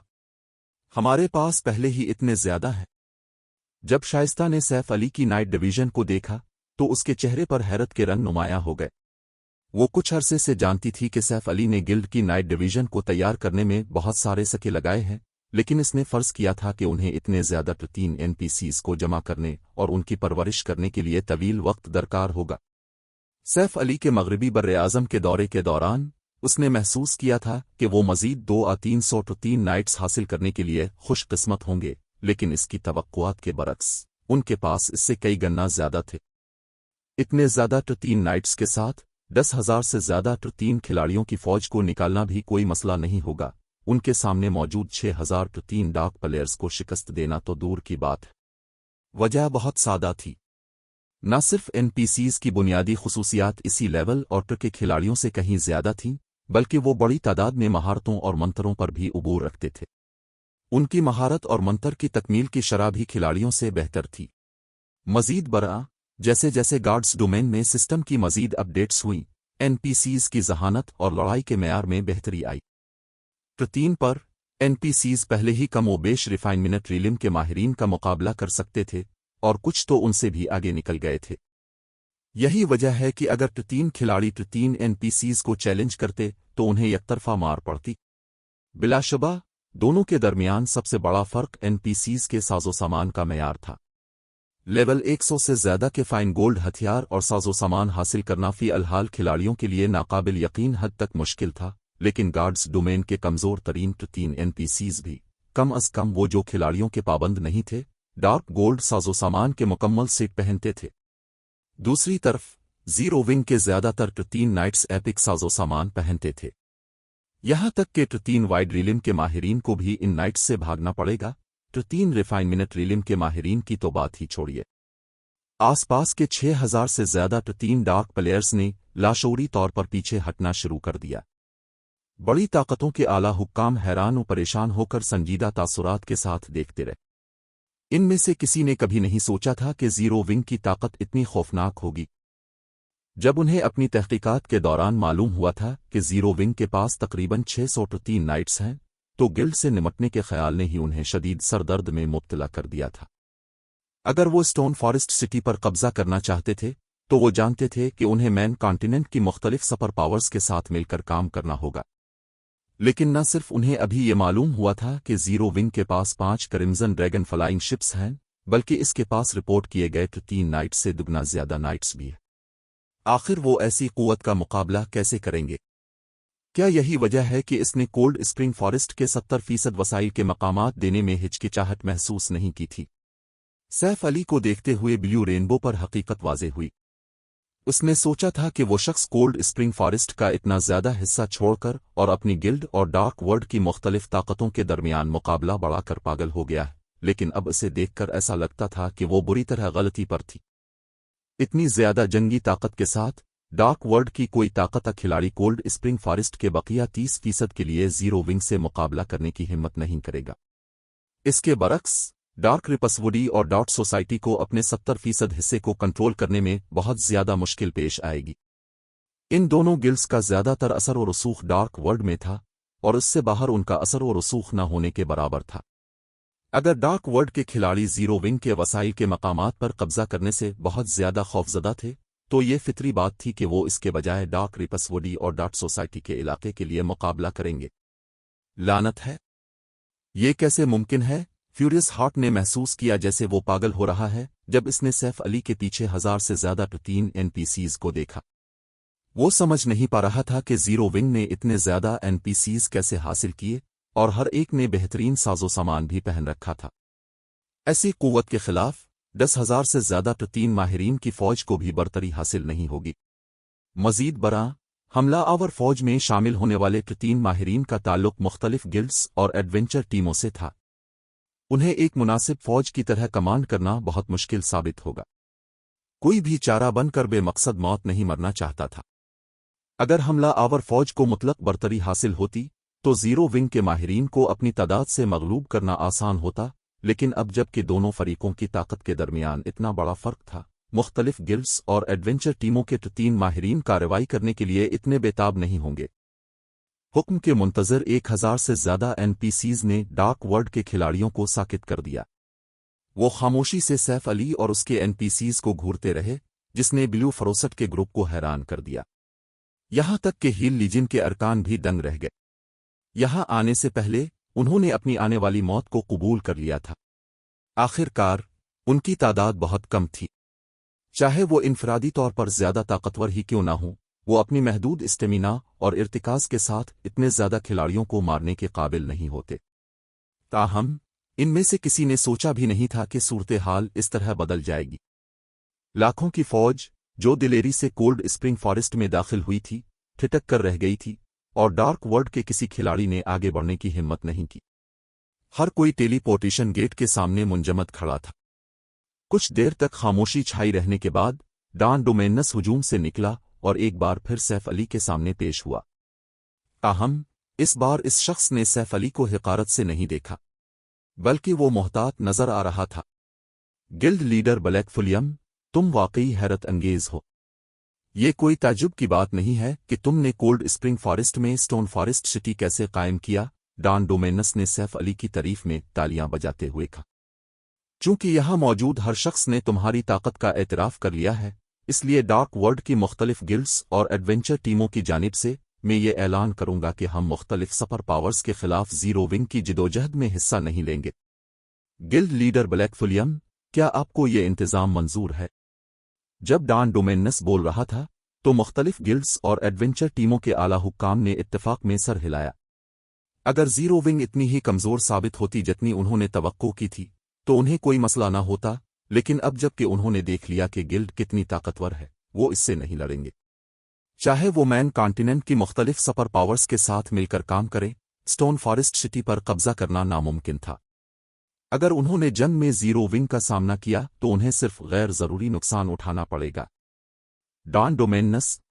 ہمارے پاس پہلے ہی اتنے زیادہ ہیں۔ جب شائستہ نے سیف علی کی نائٹ ڈویژن کو دیکھا تو اس کے چہرے پر حیرت کے رنگ نمایاں ہو گئے۔ وہ کچھ عرصے سے جانتی تھی کہ سیف علی نے گلڈ کی نائٹ ڈویژن کو تیار کرنے میں بہت سارے سکے لگائے ہیں، لیکن اس نے فرض کیا تھا کہ انہیں اتنے زیادہ 3 NPCs کو جمع کرنے اور ان کی پرورش کرنے کے لیے طویل وقت درکار ہوگا۔ سیف علی کے مغربی براعظم کے دورے کے دوران اس نے محسوس کیا تھا کہ وہ مزید 2 یا 303 نائٹس حاصل کرنے کے لیے خوش قسمت ہوں گے، लेकिन इसकी तवक्कुआत के बरक्स उनके पास इससे कई गना ज्यादा थे। इतने ज्यादा T3 नाइट्स के साथ 10,000 से ज्यादा T3 खिलाड़ियों की फौज को निकालना भी कोई मसला नहीं होगा। उनके सामने मौजूद 6,000 T3 डार्क प्लेयर्स को शिकस्त देना तो दूर की बात है। वजह बहुत सादा थी। न सिर्फ NPCs की बुनियादी खुसूसियात इसी लेवल और ट के खिलाड़ियों से कहीं ज्यादा थीं, बल्कि वो बड़ी तादाद में महारतों और मंत्रों पर भी उबूर रखते थे। उनकी महारत और मंत्र की तकमील की शरह भी खिलाड़ियों से बेहतर थी। मजीद बरा, जैसे जैसे गार्ड्स डोमेन में सिस्टम की मजीद अपडेट्स हुई, NPCs की जहानत और लड़ाई के मेयार में बेहतरी आई। T3 पर NPCs पहले ही कम व बेश रिफाइनमेंट रिलिम के माहिरीन का मुकाबला कर सकते थे, और कुछ तो उनसे भी आगे निकल गए थे। यही वजह है कि अगर T3 खिलाड़ी T3 NPCs को चैलेंज करते तो उन्हें एकतरफा मार पड़ती। बिलाशुबा दोनों के दरमियान सबसे बड़ा फर्क NPCs के साजो सामान का मेयार था। लेवल 100 से ज्यादा के फाइन गोल्ड हथियार और साजो सामान हासिल करना फी अलहाल खिलाड़ियों के लिए नाकाबिल यकीन हद तक मुश्किल था, लेकिन गार्ड्स डोमेन के कमजोर तरीन T3 NPCs भी, कम अज कम वो जो खिलाड़ियों के पाबंद नहीं थे, डार्क गोल्ड साजो सामान के मुकम्मल सेट पहनते थे। दूसरी तरफ जीरो विंग के ज्यादातर T3 नाइट्स एपिक साजो सामान पहनते थे। यहां तक कि T3 वाइड रिलिम के माहिरीन को भी इन नाइट्स से भागना पड़ेगा। T3 रिफाइनमेंट रिलिम के माहिरीन की तो बात ही छोड़िए। आसपास के 6,000 से ज्यादा T3 डार्क प्लेयर्स ने लाशऊरी तौर पर पीछे हटना शुरू कर दिया। बड़ी ताकतों के आला हुक्काम हैरान और परेशान होकर संजीदा तासुरात के साथ देखते रहे। इनमें से किसी ने कभी नहीं सोचा था कि जीरो विंग की ताकत इतनी खौफनाक होगी। जब उन्हें अपनी तहकीकात के दौरान मालूम हुआ था कि जीरो विंग के पास तकरीबन 600 T3 नाइट्स हैं, तो गिल्ड से निमटने के ख्याल ने ही उन्हें शदीद सरदर्द में मुब्तला कर दिया था। अगर वो स्टोन फॉरेस्ट सिटी पर कब्जा करना चाहते थे, तो वो जानते थे कि उन्हें मैन कॉन्टिनेंट की मुख्तलिफ सुपर पावर्स के साथ मिलकर काम करना होगा। लेकिन न सिर्फ उन्हें अभी ये मालूम हुआ था कि जीरो विंग के पास 5 क्रिम्सन ड्रैगन फ्लाइंग शिप्स हैं, बल्कि इसके पास रिपोर्ट किए गए T3 नाइट्स से दुगना ज्यादा नाइट्स भी हैं। आखिर वो ऐसी कुव्वत का मुकाबला कैसे करेंगे? क्या यही वजह है कि इसने कोल्ड स्प्रिंग फॉरेस्ट के 70% वसाइल के मकामात देने में हिचकिचाहट महसूस नहीं की थी? सैफ अली को देखते हुए ब्लू रेनबो पर हकीकत वाज़ेह हुई। उसने सोचा था कि वो शख्स कोल्ड स्प्रिंग फॉरेस्ट का इतना ज्यादा हिस्सा छोड़कर और अपनी गिल्ड और डार्क वर्ल्ड की मुख्तलिफ ताकतों के दरमियान मुकाबला बढ़ाकर पागल हो गया है, लेकिन अब इसे देखकर ऐसा लगता था कि वो बुरी तरह गलती पर थी। इतनी ज्यादा जंगी ताकत के साथ डार्क वर्ल्ड की कोई ताकत खिलाड़ी कोल्ड स्प्रिंग फॉरेस्ट के बकिया 30% के लिए जीरो विंग से मुकाबला करने की हिम्मत नहीं करेगा। इसके बरक्स डार्क रिपसवुडी और डॉट सोसाइटी को अपने 70% हिस्से को कंट्रोल करने में बहुत ज्यादा मुश्किल पेश आएगी। इन दोनों गिल्ड्स का ज्यादातर असर और रसूख डार्क वर्ल्ड में था, और इससे बाहर उनका असर और रसूख न होने के बराबर था। अगर डार्क वर्ल्ड के खिलाड़ी जीरो विंग के वसाइल के मकामात पर कब्जा करने से बहुत ज्यादा खौफजदा थे, तो ये फितरी बात थी कि वो इसके बजाय डार्क रिपसवुडी और डॉट सोसाइटी के इलाके के लिए मुकाबला करेंगे। लानत है, ये कैसे मुमकिन है? फ्यूरियस हार्ट ने महसूस किया जैसे वो पागल हो रहा है जब इसने सैफ अली के पीछे 1000 से ज्यादा T3 NPCs को देखा। वो समझ नहीं पा रहा था कि जीरो विंग ने इतने ज्यादा NPCs कैसे हासिल किए, और हर एक ने बेहतरीन साजो सामान भी पहन रखा था। ऐसी कुव्वत के खिलाफ 10,000 से ज्यादा T3 माहिरीन की फौज को भी बरतरी हासिल नहीं होगी। मजीद बरा, हमला आवर फौज में शामिल होने वाले T3 माहिरीन का ताल्लुक मुख्तलिफ गिल्ड्स और एडवेंचर टीमों से था। उन्हें एक मुनासिब फौज की तरह कमांड करना बहुत मुश्किल साबित होगा। कोई भी चारा बनकर बेमकसद मौत नहीं मरना चाहता था। अगर हमला आवर फौज को मुतलक बरतरी हासिल होती, तो जीरो विंग के माहिरीन को अपनी तादाद से मगलूब करना आसान होता, लेकिन अब जबकि दोनों फरीकों की ताकत के दरमियान इतना बड़ा फर्क था, मुख्तलिफ गिल्ड्स और एडवेंचर टीमों के T3 माहिरीन कार्रवाई करने के लिए इतने बेताब नहीं होंगे। हुक्म के मुंतजर 1000 से ज्यादा NPCs ने डार्क वर्ल्ड के खिलाड़ियों को साकित कर दिया। वो खामोशी से सैफ अली और उसके NPCs को घूरते रहे, जिसने ब्लू फरोसट के ग्रुप को हैरान कर दिया। यहां तक कि हील लीजन के अरकान भी दंग रह गए। यहां आने से पहले उन्होंने अपनी आने वाली मौत को कबूल कर लिया था। आखिरकार उनकी तादाद बहुत कम थी। चाहे वो इनफरादी तौर पर ज्यादा ताकतवर ही क्यों ना हो, वो अपनी महदूद स्टेमिना और इर्तिकाज के साथ इतने ज्यादा खिलाड़ियों को मारने के काबिल नहीं होते। ताहम इनमें से किसी ने सोचा भी नहीं था कि सूरत-ए-हाल इस तरह बदल जाएगी। लाखों की फौज, जो दिलेरी से कोल्ड स्प्रिंग फॉरेस्ट में दाखिल हुई थी, ठिठक कर रह गई थी, और डार्क वर्ल्ड के किसी खिलाड़ी ने आगे बढ़ने की हिम्मत नहीं की। हर कोई टेलीपोर्टेशन गेट के सामने मुंजमद खड़ा था। कुछ देर तक खामोशी छाई रहने के बाद डॉन डोमेनस हुजूम से निकला और एक बार फिर सैफ अली के सामने पेश हुआ। ताहम इस बार इस शख्स ने सैफ अली को हिकारत से नहीं देखा, बल्कि वो मोहतात नजर आ रहा था। गिल्ड लीडर ब्लैक फुलियम, तुम वाकई हैरत अंगेज हो। ये कोई ताज्जुब की बात नहीं है कि तुमने कोल्ड स्प्रिंग फॉरेस्ट में स्टोन फॉरेस्ट सिटी कैसे कायम किया। डॉन डोमेनस ने सैफ अली की तारीफ में तालियां बजाते हुए कहा। चूंकि यहां मौजूद हर शख्स ने तुम्हारी ताकत का एतराफ कर लिया है, इसलिए डार्क वर्ल्ड की मुख्तलिफ गिल्ड्स और एडवेंचर टीमों की जानिब से मैं ये ऐलान करूंगा कि हम मुख्तलिफ सुपर पावर्स के खिलाफ जीरो विंग की जिदोजहद में हिस्सा नहीं लेंगे। गिल्ड लीडर ब्लैक फुलियम, क्या आपको ये इंतजाम मंजूर है? जब डॉन डोमेनस बोल रहा था तो मुख्तलिफ गिल्ड्स और एडवेंचर टीमों के आला हुक्काम ने इत्तेफाक में सर हिलाया। अगर जीरो विंग इतनी ही कमजोर साबित होती जितनी उन्होंने तवक्को की थी तो उन्हें कोई मसला ना होता, लेकिन अब जबकि उन्होंने देख लिया कि गिल्ड कितनी ताकतवर है, वो इससे नहीं लड़ेंगे। चाहे वो मैन कॉन्टिनेंट की मुख्तलिफ सुपर पावर्स के साथ मिलकर काम करे, स्टोन फॉरेस्ट सिटी पर कब्जा करना नामुमकिन था। अगर उन्होंने जंग में जीरो विंग का सामना किया तो उन्हें सिर्फ गैर जरूरी नुकसान उठाना पड़ेगा। डॉन डोमेनस,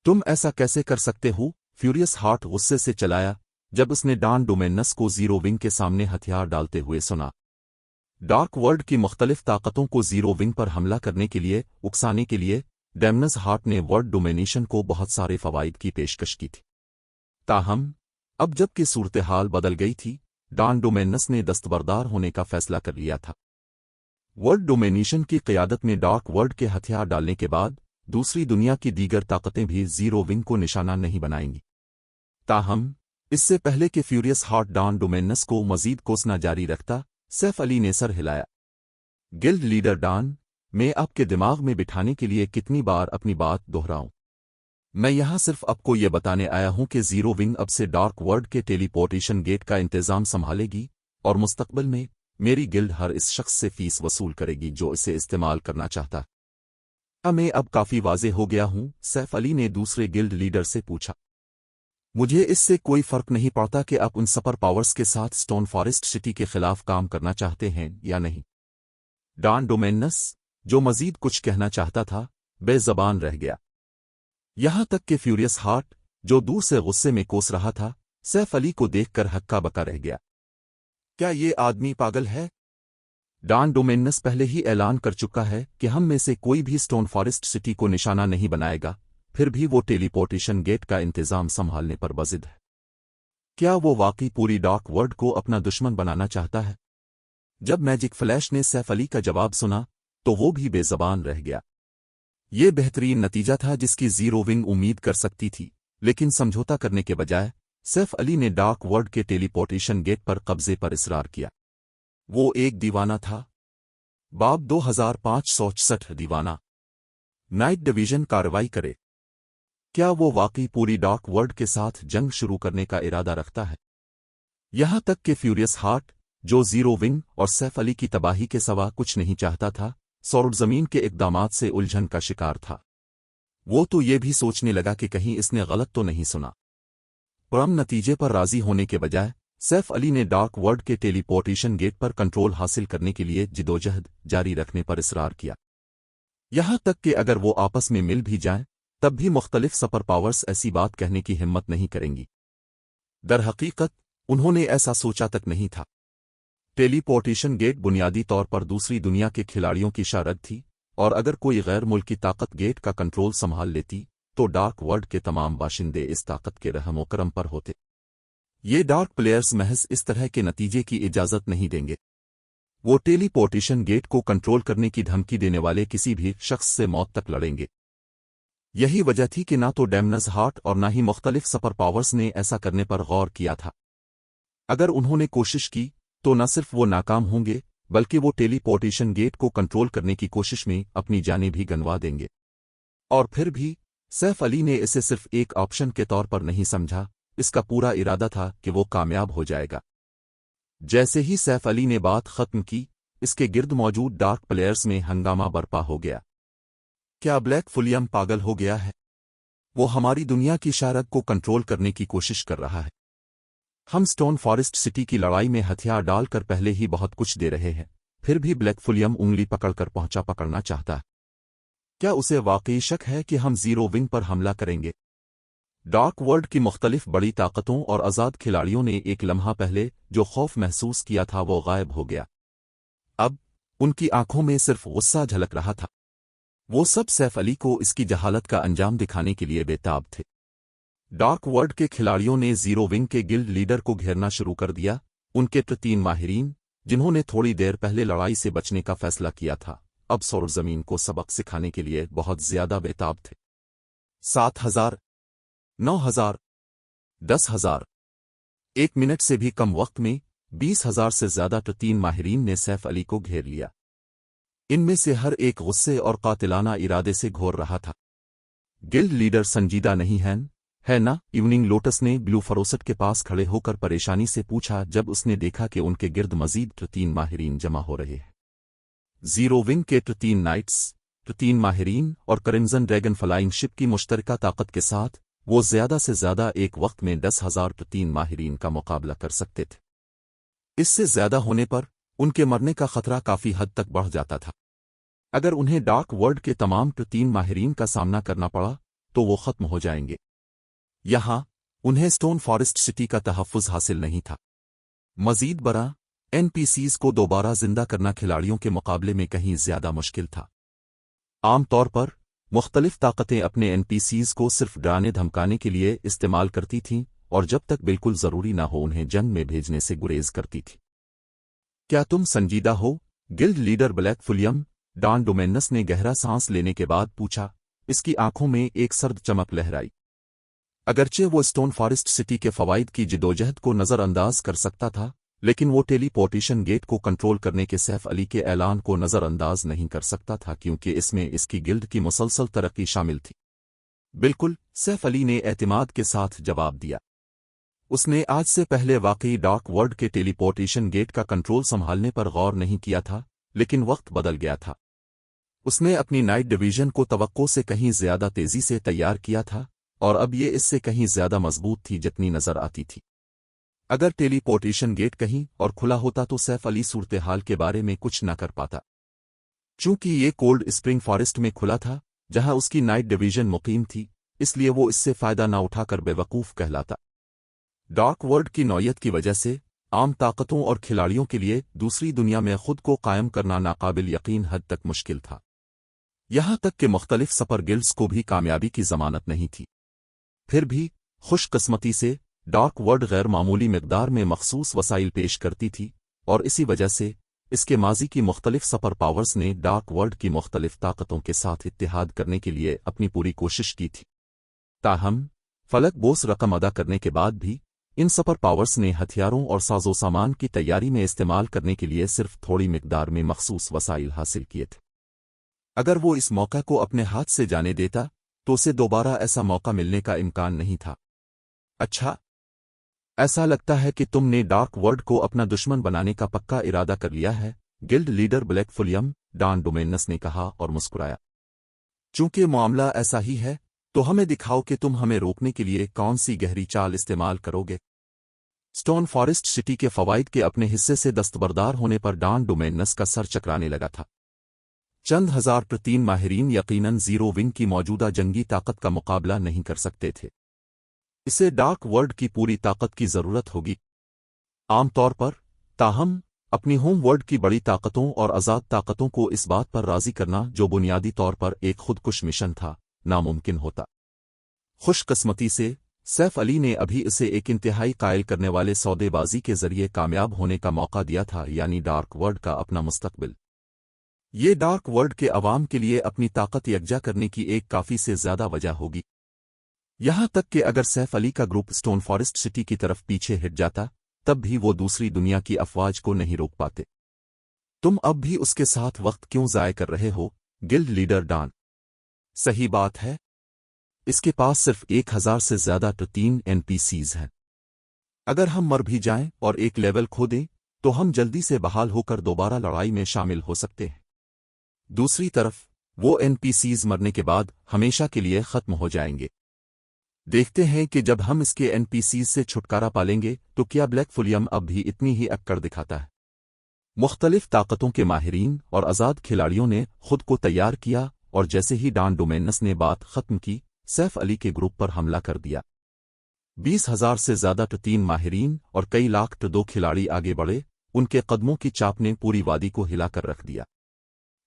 तुम ऐसा कैसे कर सकते हो? फ्यूरियस हार्ट गुस्से से चलाया जब उसने डॉन डोमेनस को जीरो विंग के सामने हथियार डालते हुए सुना। डार्क वर्ल्ड की मुख्तलिफ ताकतों को जीरो विंग पर हमला करने के लिए उकसाने के लिए डैमनस हार्ट ने वर्ल्ड डोमिनेशन को बहुत सारे फवाइद की पेशकश की थी। ताहम अब जबकि सूरत-ए-हाल बदल गई थी, डॉन डोमेनस ने दस्तबरदार होने का फैसला कर लिया था। वर्ल्ड डोमिनेशन की क़यादत में डार्क वर्ल्ड के हथियार डालने के बाद दूसरी दुनिया की दीगर ताकतें भी जीरो विंग को निशाना नहीं बनाएंगी। ताहम इससे पहले कि फ्यूरियस हार्ट डॉन डोमेनस को मजीद कोसना जारी रखता, सैफ अली ने सर हिलाया। गिल्ड लीडर डॉन, मैं आपके दिमाग में बिठाने के लिए कितनी बार अपनी बात दोहराऊं? मैं यहां सिर्फ आपको यह बताने आया हूं कि जीरो विंग अब से डार्क वर्ल्ड के टेलीपोर्टेशन गेट का इंतजाम संभालेगी और मुस्तकबिल में मेरी गिल्ड हर इस शख्स से फीस वसूल करेगी जो इसे इस्तेमाल करना चाहता। मैं अब काफी वाजे हो गया हूं? सैफ अली ने दूसरे गिल्ड लीडर से पूछा। मुझे इससे कोई फर्क नहीं पड़ता कि आप उन सुपर पावर्स के साथ स्टोन फॉरेस्ट सिटी के खिलाफ काम करना चाहते हैं या नहीं। डॉन डोमेनस, जो मजीद कुछ कहना चाहता था, बेज़बान रह गया। यहां तक कि फ्यूरियस हार्ट, जो दूर से गुस्से में कोस रहा था, सैफ अली को देखकर हक्का बक्का रह गया। क्या ये आदमी पागल है? डॉन डोमेनस पहले ही ऐलान कर चुका है कि हम में से कोई भी स्टोन फॉरेस्ट सिटी को निशाना नहीं बनाएगा, फिर भी वो टेलीपोर्टेशन गेट का इंतजाम संभालने पर बजिद है। क्या वो वाकई पूरी डार्क वर्ल्ड को अपना दुश्मन बनाना चाहता है? जब मैजिक फ्लैश ने सैफ अली का जवाब सुना तो वो भी बेज़बान रह गया। ये बेहतरीन नतीजा था जिसकी जीरो विंग उम्मीद कर सकती थी, लेकिन समझौता करने के बजाय सैफ अली ने डार्क वर्ल्ड के टेलीपोर्टेशन गेट पर कब्जे पर इसरार किया। वो एक दीवाना था। बाब 2564 दीवाना। नाइट डिवीजन कार्रवाई करे। क्या वो वाकई पूरी डार्क वर्ल्ड के साथ जंग शुरू करने का इरादा रखता है? यहां तक कि फ्यूरियस हार्ट, जो जीरो विंग और सैफ अली की तबाही के सवा कुछ नहीं चाहता था, सौरज़मीन के इक़दामात से उलझन का शिकार था। वो तो ये भी सोचने लगा कि कहीं इसने गलत तो नहीं सुना। परम नतीजे पर राजी होने के बजाय सैफ अली ने डार्क वर्ल्ड के टेलीपोर्टेशन गेट पर कंट्रोल हासिल करने के लिए जिदोजहद जारी रखने पर इसरार किया। यहां तक कि अगर वो आपस में मिल भी जाएं, तब भी मुख्तलिफ सुपर पावर्स ऐसी बात कहने की हिम्मत नहीं करेंगी। दरहकीकत उन्होंने ऐसा सोचा तक नहीं था। टेलीपोर्टेशन गेट बुनियादी तौर पर दूसरी दुनिया के खिलाड़ियों की शारद थी, और अगर कोई गैर मुल्की ताकत गेट का कंट्रोल संभाल लेती तो डार्क वर्ल्ड के तमाम बाशिंदे इस ताकत के रहमो करम पर होते। ये डार्क प्लेयर्स महज इस तरह के नतीजे की इजाजत नहीं देंगे। वो टेलीपोर्टेशन गेट को कंट्रोल करने की धमकी देने वाले किसी भी शख्स से मौत तक लड़ेंगे। यही वजह थी कि ना तो डैमनस हार्ट और ना ही मुख्तलिफ सुपर पावर्स ने ऐसा करने पर गौर किया था। अगर उन्होंने कोशिश की तो न सिर्फ वो नाकाम होंगे, बल्कि वो टेलीपोर्टेशन गेट को कंट्रोल करने की कोशिश में अपनी जानें भी गंवा देंगे। और फिर भी सैफ अली ने इसे सिर्फ एक ऑप्शन के तौर पर नहीं समझा, इसका पूरा इरादा था कि वो कामयाब हो जाएगा। जैसे ही सैफ अली ने बात खत्म की, इसके गिर्द मौजूद डार्क प्लेयर्स में हंगामा बरपा हो गया। क्या ब्लैक फुलियम पागल हो गया है? वो हमारी दुनिया की शारद को कंट्रोल करने की कोशिश कर रहा है। हम स्टोन फॉरेस्ट सिटी की लड़ाई में हथियार डालकर पहले ही बहुत कुछ दे रहे हैं, फिर भी ब्लैक फुलियम उंगली पकड़कर पकड़ना चाहता है। क्या उसे वाकई शक है कि हम जीरो विंग पर हमला करेंगे? डार्क वर्ल्ड की मुख्तलिफ बड़ी ताकतों और आज़ाद खिलाड़ियों ने एक लम्हा पहले जो खौफ महसूस किया था वो गायब हो गया। अब उनकी आंखों में सिर्फ गुस्सा झलक रहा था। वो सब सैफ अली को इसकी जहालत का अंजाम दिखाने के लिए बेताब थे। डार्क वर्ल्ड के खिलाड़ियों ने जीरो विंग के गिल्ड लीडर को घेरना शुरू कर दिया। उनके 3 माहिरीन, जिन्होंने थोड़ी देर पहले लड़ाई से बचने का फैसला किया था, अब सरजमीन को सबक सिखाने के लिए बहुत ज्यादा बेताब थे। 7,000, 9,000, 10,000। 1 मिनट से भी कम वक्त में 20,000 से ज्यादा 3 माहिरीन ने सैफ अली को घेर लिया। इनमें से हर एक गुस्से और कातिलाना इरादे से घोर रहा था। गिल्ड लीडर संजीदा नहीं है ना? इवनिंग लोटस ने ब्लू फरोसट के पास खड़े होकर परेशानी से पूछा जब उसने देखा कि उनके गिर्द मजीद 3 माहिरीन जमा हो रहे हैं। जीरो विंग के 3 नाइट्स, 3 माहिरीन और क्रिम्सन ड्रैगन फ्लाइंग शिप की मुश्तरका ताकत के साथ वो ज्यादा से ज्यादा एक वक्त में 10,000 3 माहिरीन का मुकाबला कर सकते थे। इससे ज्यादा होने पर उनके मरने का खतरा काफी हद तक बढ़ जाता था। अगर उन्हें डार्क वर्ल्ड के तमाम 3 माहिरीन का सामना करना पड़ा तो वो खत्म हो जाएंगे। यहां उन्हें स्टोन फॉरेस्ट सिटी का तहफ़्फ़ुज़ हासिल नहीं था। मजीद बरा एनपीसीज को दोबारा जिंदा करना खिलाड़ियों के मुकाबले में कहीं ज्यादा मुश्किल था। आम तौर पर मुख्तलिफ ताकतें अपने एनपीसीज को सिर्फ डराने धमकाने के लिए इस्तेमाल करती थीं और जब तक बिल्कुल जरूरी ना हो उन्हें जंग में भेजने से गुरेज करती थी। क्या तुम संजीदा हो? गिल्ड लीडर ब्लैक फुलियम डॉन डोमेनस ने गहरा सांस लेने के बाद पूछा। इसकी आंखों में एक सर्द चमक लहराई। अगरचे वो स्टोन फॉरेस्ट सिटी के फवाइद की जिदोजहद को नज़रअंदाज कर सकता था, लेकिन वो टेलीपोर्टेशन गेट को कंट्रोल करने के सैफ अली के ऐलान को नज़रअंदाज नहीं कर सकता था, क्योंकि इसमें इसकी गिल्ड की मुसलसल तरक्की शामिल थी। बिल्कुल, सैफ अली ने एतमाद के साथ जवाब दिया। उसने आज से पहले वाकई डार्क वर्ल्ड के टेलीपोर्टेशन गेट का कंट्रोल संभालने पर गौर नहीं किया था, लेकिन वक्त बदल गया था। उसने अपनी नाइट डिवीजन को तवक्को से कहीं ज्यादा तेजी से तैयार किया था और अब ये इससे कहीं ज्यादा मजबूत थी जितनी नजर आती थी। अगर टेलीपोर्टेशन गेट कहीं और खुला होता तो सैफ अली सूरत हाल के बारे में कुछ न कर पाता। चूंकि ये कोल्ड स्प्रिंग फॉरेस्ट में खुला था जहां उसकी नाइट डिवीजन मुकीम थी, इसलिए वो इससे फायदा न उठाकर बेवकूफ कहलाता। डार्क वर्ल्ड की नौयत की वजह से आम ताकतों और खिलाड़ियों के लिए दूसरी दुनिया में खुद को कायम करना नाकाबिल यकीन हद तक मुश्किल था। यहां तक कि मुख्तलिफ सपर गिल्ड्स को भी कामयाबी की जमानत नहीं थी। फिर भी खुशकिस्मती से डार्क वर्ल्ड गैर मामूली मिकदार में मखसूस वसाइल पेश करती थी और इसी वजह से इसके माजी की मुख्तलिफ सपर पावर्स ने डार्क वर्ल्ड की मुख्तलिफ ताकतों के साथ इत्तेहाद करने के लिए अपनी पूरी कोशिश की थी। ताहम फलक बोस रकम अदा करने के बाद भी इन सपर पावर्स ने हथियारों और साजो सामान की तैयारी में इस्तेमाल करने के लिए सिर्फ थोड़ी मिकदार में मखसूस वसाइल हासिल किए थे। अगर वो इस मौका को अपने हाथ से जाने देता तो उसे दोबारा ऐसा मौका मिलने का इम्कान नहीं था। अच्छा, ऐसा लगता है कि तुमने डार्क वर्ल्ड को अपना दुश्मन बनाने का पक्का इरादा कर लिया है, गिल्ड लीडर ब्लैक फुलियम डॉन डोमेनस ने कहा और मुस्कुराया। चूंकि मामला ऐसा ही है तो हमें दिखाओ कि तुम हमें रोकने के लिए कौन सी गहरी चाल इस्तेमाल करोगे। स्टोन फॉरेस्ट सिटी के फवाइद के अपने हिस्से से दस्तबरदार होने पर डॉन डोमेनस का सर चकराने लगा था। चंद हजार 3 माहिरीन यकीनन जीरो विंग की मौजूदा जंगी ताकत का मुकाबला नहीं कर सकते थे। इसे डार्क वर्ल्ड की पूरी ताकत की जरूरत होगी। आमतौर पर ताहम अपनी होम वर्ल्ड की बड़ी ताकतों और आज़ाद ताकतों को इस बात पर राजी करना, जो बुनियादी तौर पर एक खुदकुश मिशन था, नामुमकिन होता। खुशकिस्मती से सैफ अली ने अभी इसे एक इंतहाई कायल करने वाले सौदेबाजी के जरिए कामयाब होने का मौका दिया था, यानी डार्क वर्ल्ड का अपना मुस्तकबिल। ये डार्क वर्ल्ड के अवाम के लिए अपनी ताकत यकजा करने की एक काफी से ज्यादा वजह होगी। यहां तक कि अगर सैफ अली का ग्रुप स्टोन फॉरेस्ट सिटी की तरफ पीछे हट जाता तब भी वो दूसरी दुनिया की अफवाज को नहीं रोक पाते। तुम अब भी उसके साथ वक्त क्यों ज़ाय कर रहे हो, गिल्ड लीडर डॉन? सही बात है, इसके पास सिर्फ 1000 से ज्यादा 3 एनपीसीज हैं। अगर हम मर भी जाएं और एक लेवल खो दें تو ہم جلدی سے بحال ہو کر دوبارہ لڑائی میں شامل ہو سکتے ہیں۔ دوسری طرف وہ این پی سیز مرنے کے بعد ہمیشہ کے لیے ختم ہو جائیں گے۔ دیکھتے ہیں کہ جب ہم اس کے این پی سیز سے چھٹکارا پالیں گے تو کیا بلیک فولیم اب بھی اتنی ہی اکڑ دکھاتا ہے۔ مختلف طاقتوں کے ماہرین اور آزاد کھلاڑیوں نے خود کو تیار کیا، اور جیسے ہی ڈان ڈومینس نے بات ختم کی، سیف علی کے گروپ پر حملہ کر دیا۔ 20,000 سے زیادہ T3 ماہرین اور کئی لاکھ T2 کھلاڑی آگے بڑھے، ان کے قدموں کی چاپ نے پوری وادی کو ہلا کر رکھ دیا۔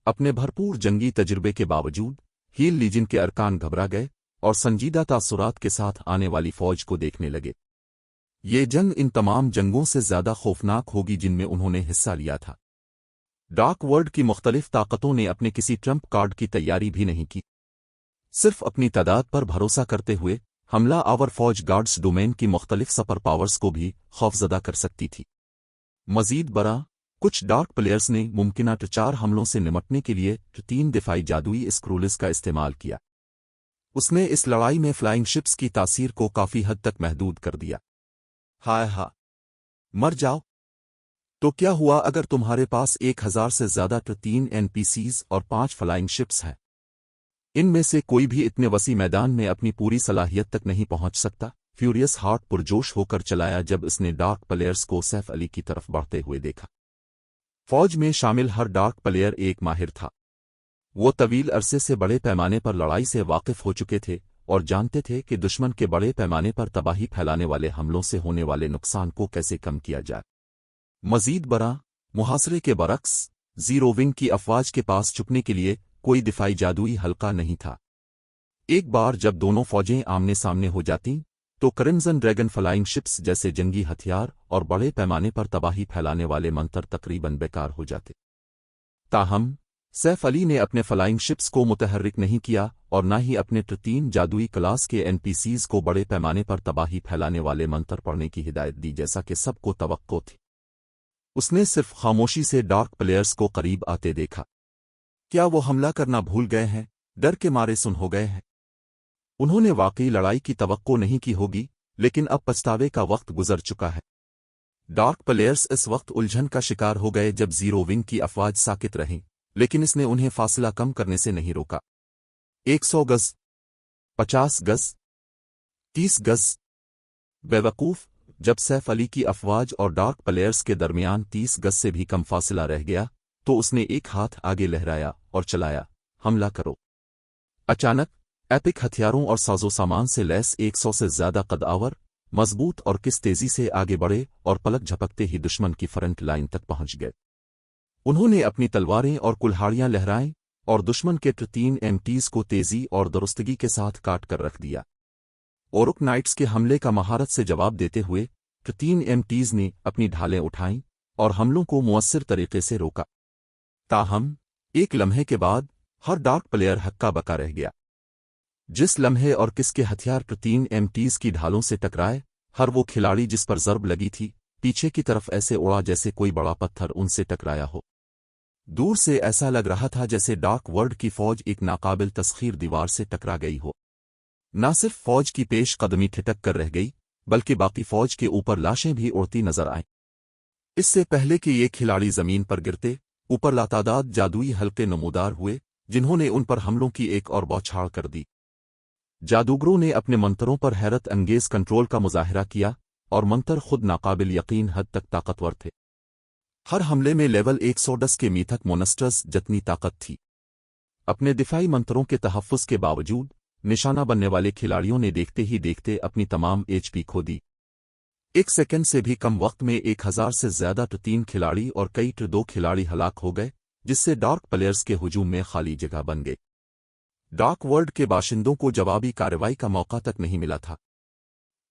اپنے بھرپور جنگی تجربے کے باوجود ہیل لیجن کے ارکان گھبرا گئے اور سنجیدہ تاثرات کے ساتھ آنے والی فوج کو دیکھنے لگے۔ یہ جنگ ان تمام جنگوں سے زیادہ خوفناک ہوگی جن میں انہوں نے حصہ لیا تھا۔ ڈارک ورلڈ کی مختلف طاقتوں نے اپنے کسی ٹرمپ کارڈ کی تیاری بھی نہیں کی، صرف اپنی تعداد پر بھروسہ کرتے ہوئے حملہ آور فوج گارڈز ڈومین کی مختلف سپر پاورز کو بھی خوفزدہ کر سکتی تھی۔ مزید برآں، کچھ ڈارک پلیئرز نے ممکنہ T4 حملوں سے نمٹنے کے لیے T3 دفاعی جادوئی اسکرولز کا استعمال کیا۔ اس نے اس لڑائی میں فلائنگ شپس کی تاثیر کو کافی حد تک محدود کر دیا۔ ہائے ہاں، مر جاؤ۔ تو کیا ہوا اگر تمہارے پاس 1,000 سے زیادہ T3 NPCs اور 5 فلائنگ شپس ہیں؟ ان میں سے کوئی بھی اتنے وسیع میدان میں اپنی پوری صلاحیت تک نہیں پہنچ سکتا۔ فیوریس ہارٹ پرجوش ہو کر چلایا جب اس نے ڈارک پلیئرز کو سیف علی کی طرف بڑھتے ہوئے دیکھا۔ فوج میں شامل ہر ڈارک پلیئر ایک ماہر تھا۔ وہ طویل عرصے سے بڑے پیمانے پر لڑائی سے واقف ہو چکے تھے اور جانتے تھے کہ دشمن کے بڑے پیمانے پر تباہی پھیلانے والے حملوں سے ہونے والے نقصان کو کیسے کم کیا جائے۔ مزید برآں، محاصرے کے برعکس، زیرو ونگ کی افواج کے پاس چھپنے کے لیے کوئی دفاعی جادوئی حلقہ نہیں تھا۔ ایک بار جب دونوں فوجیں آمنے سامنے ہو جاتیں تو کرمزن ڈریگن فلائنگ شپس جیسے جنگی ہتھیار اور بڑے پیمانے پر تباہی پھیلانے والے منتر تقریباً بیکار ہو جاتے۔ تاہم سیف علی نے اپنے فلائنگ شپس کو متحرک نہیں کیا اور نہ ہی اپنے T3 جادوئی کلاس کے NPCs کو بڑے پیمانے پر تباہی پھیلانے والے منتر پڑھنے کی ہدایت دی جیسا کہ سب کو توقع تھی۔ اس نے صرف خاموشی سے ڈارک پلیئرز کو قریب آتے دیکھا۔ کیا وہ حملہ کرنا بھول گئے ہیں؟ ڈر کے مارے سن ہو گئے ہیں؟ انہوں نے واقعی لڑائی کی توقع نہیں کی ہوگی، لیکن اب پچھتاوے کا وقت گزر چکا ہے۔ ڈارک پلیئرز اس وقت الجھن کا شکار ہو گئے جب زیرو ونگ کی افواج ساکت رہیں، لیکن اس نے انہیں فاصلہ کم کرنے سے نہیں روکا۔ 100 گز، 50 گز، 30 گز۔ بیوقوف، جب سیف علی کی افواج اور ڈارک پلیئرز کے درمیان 30 گز سے بھی کم فاصلہ رہ گیا تو اس نے ایک ہاتھ آگے لہرایا اور چلایا، حملہ کرو۔ اچانک ایپک ہتھیاروں اور سازو سامان سے لیس 100 سے زیادہ قد آور، مضبوط اور کس تیزی سے آگے بڑھے اور پلک جھپکتے ہی دشمن کی فرنٹ لائن تک پہنچ گئے۔ انہوں نے اپنی تلواریں اور کلہاڑیاں لہرائیں اور دشمن کے T3 MTs کو تیزی اور درستگی کے ساتھ کاٹ کر رکھ دیا۔ اورک نائٹس کے حملے کا مہارت سے جواب دیتے ہوئے T3 MTs نے اپنی ڈھالیں اٹھائیں اور حملوں کو مؤثر طریقے سے روکا۔ تاہم ایک لمحے کے بعد ہر ڈارک پلیئر ہکا بکا رہ گیا۔ جس لمحے اور کس کے ہتھیار T3 MTs کی ڈھالوں سے ٹکرائے، ہر وہ کھلاڑی جس پر ضرب لگی تھی پیچھے کی طرف ایسے اڑا جیسے کوئی بڑا پتھر ان سے ٹکرایا ہو۔ دور سے ایسا لگ رہا تھا جیسے ڈارک ورلڈ کی فوج ایک ناقابل تسخیر دیوار سے ٹکرا گئی ہو۔ نہ صرف فوج کی پیش قدمی ٹھٹک کر رہ گئی، بلکہ باقی فوج کے اوپر لاشیں بھی اڑتی نظر آئیں۔ اس سے پہلے کہ یہ کھلاڑی زمین پر گرتے، اوپر لاتعداد جادوئی حلقے نمودار ہوئے جنہوں نے ان پر حملوں کی ایک اور بوچھاڑ کر دی۔ جادوگروں نے اپنے منتروں پر حیرت انگیز کنٹرول کا مظاہرہ کیا اور منتر خود ناقابل یقین حد تک طاقتور تھے۔ ہر حملے میں لیول 110 کے میتھک مونسٹرز جتنی طاقت تھی۔ اپنے دفاعی منتروں کے تحفظ کے باوجود نشانہ بننے والے کھلاڑیوں نے دیکھتے ہی دیکھتے اپنی تمام HP کھو دی۔ ایک سیکنڈ سے بھی کم وقت میں 1000 سے زیادہ T3 کھلاڑی اور کئی T2 کھلاڑی ہلاک ہو گئے، جس سے ڈارک پلیئرز کے ہجوم میں خالی جگہ بن گئی۔ ڈارک ورلڈ کے باشندوں کو جوابی کارروائی کا موقع تک نہیں ملا تھا۔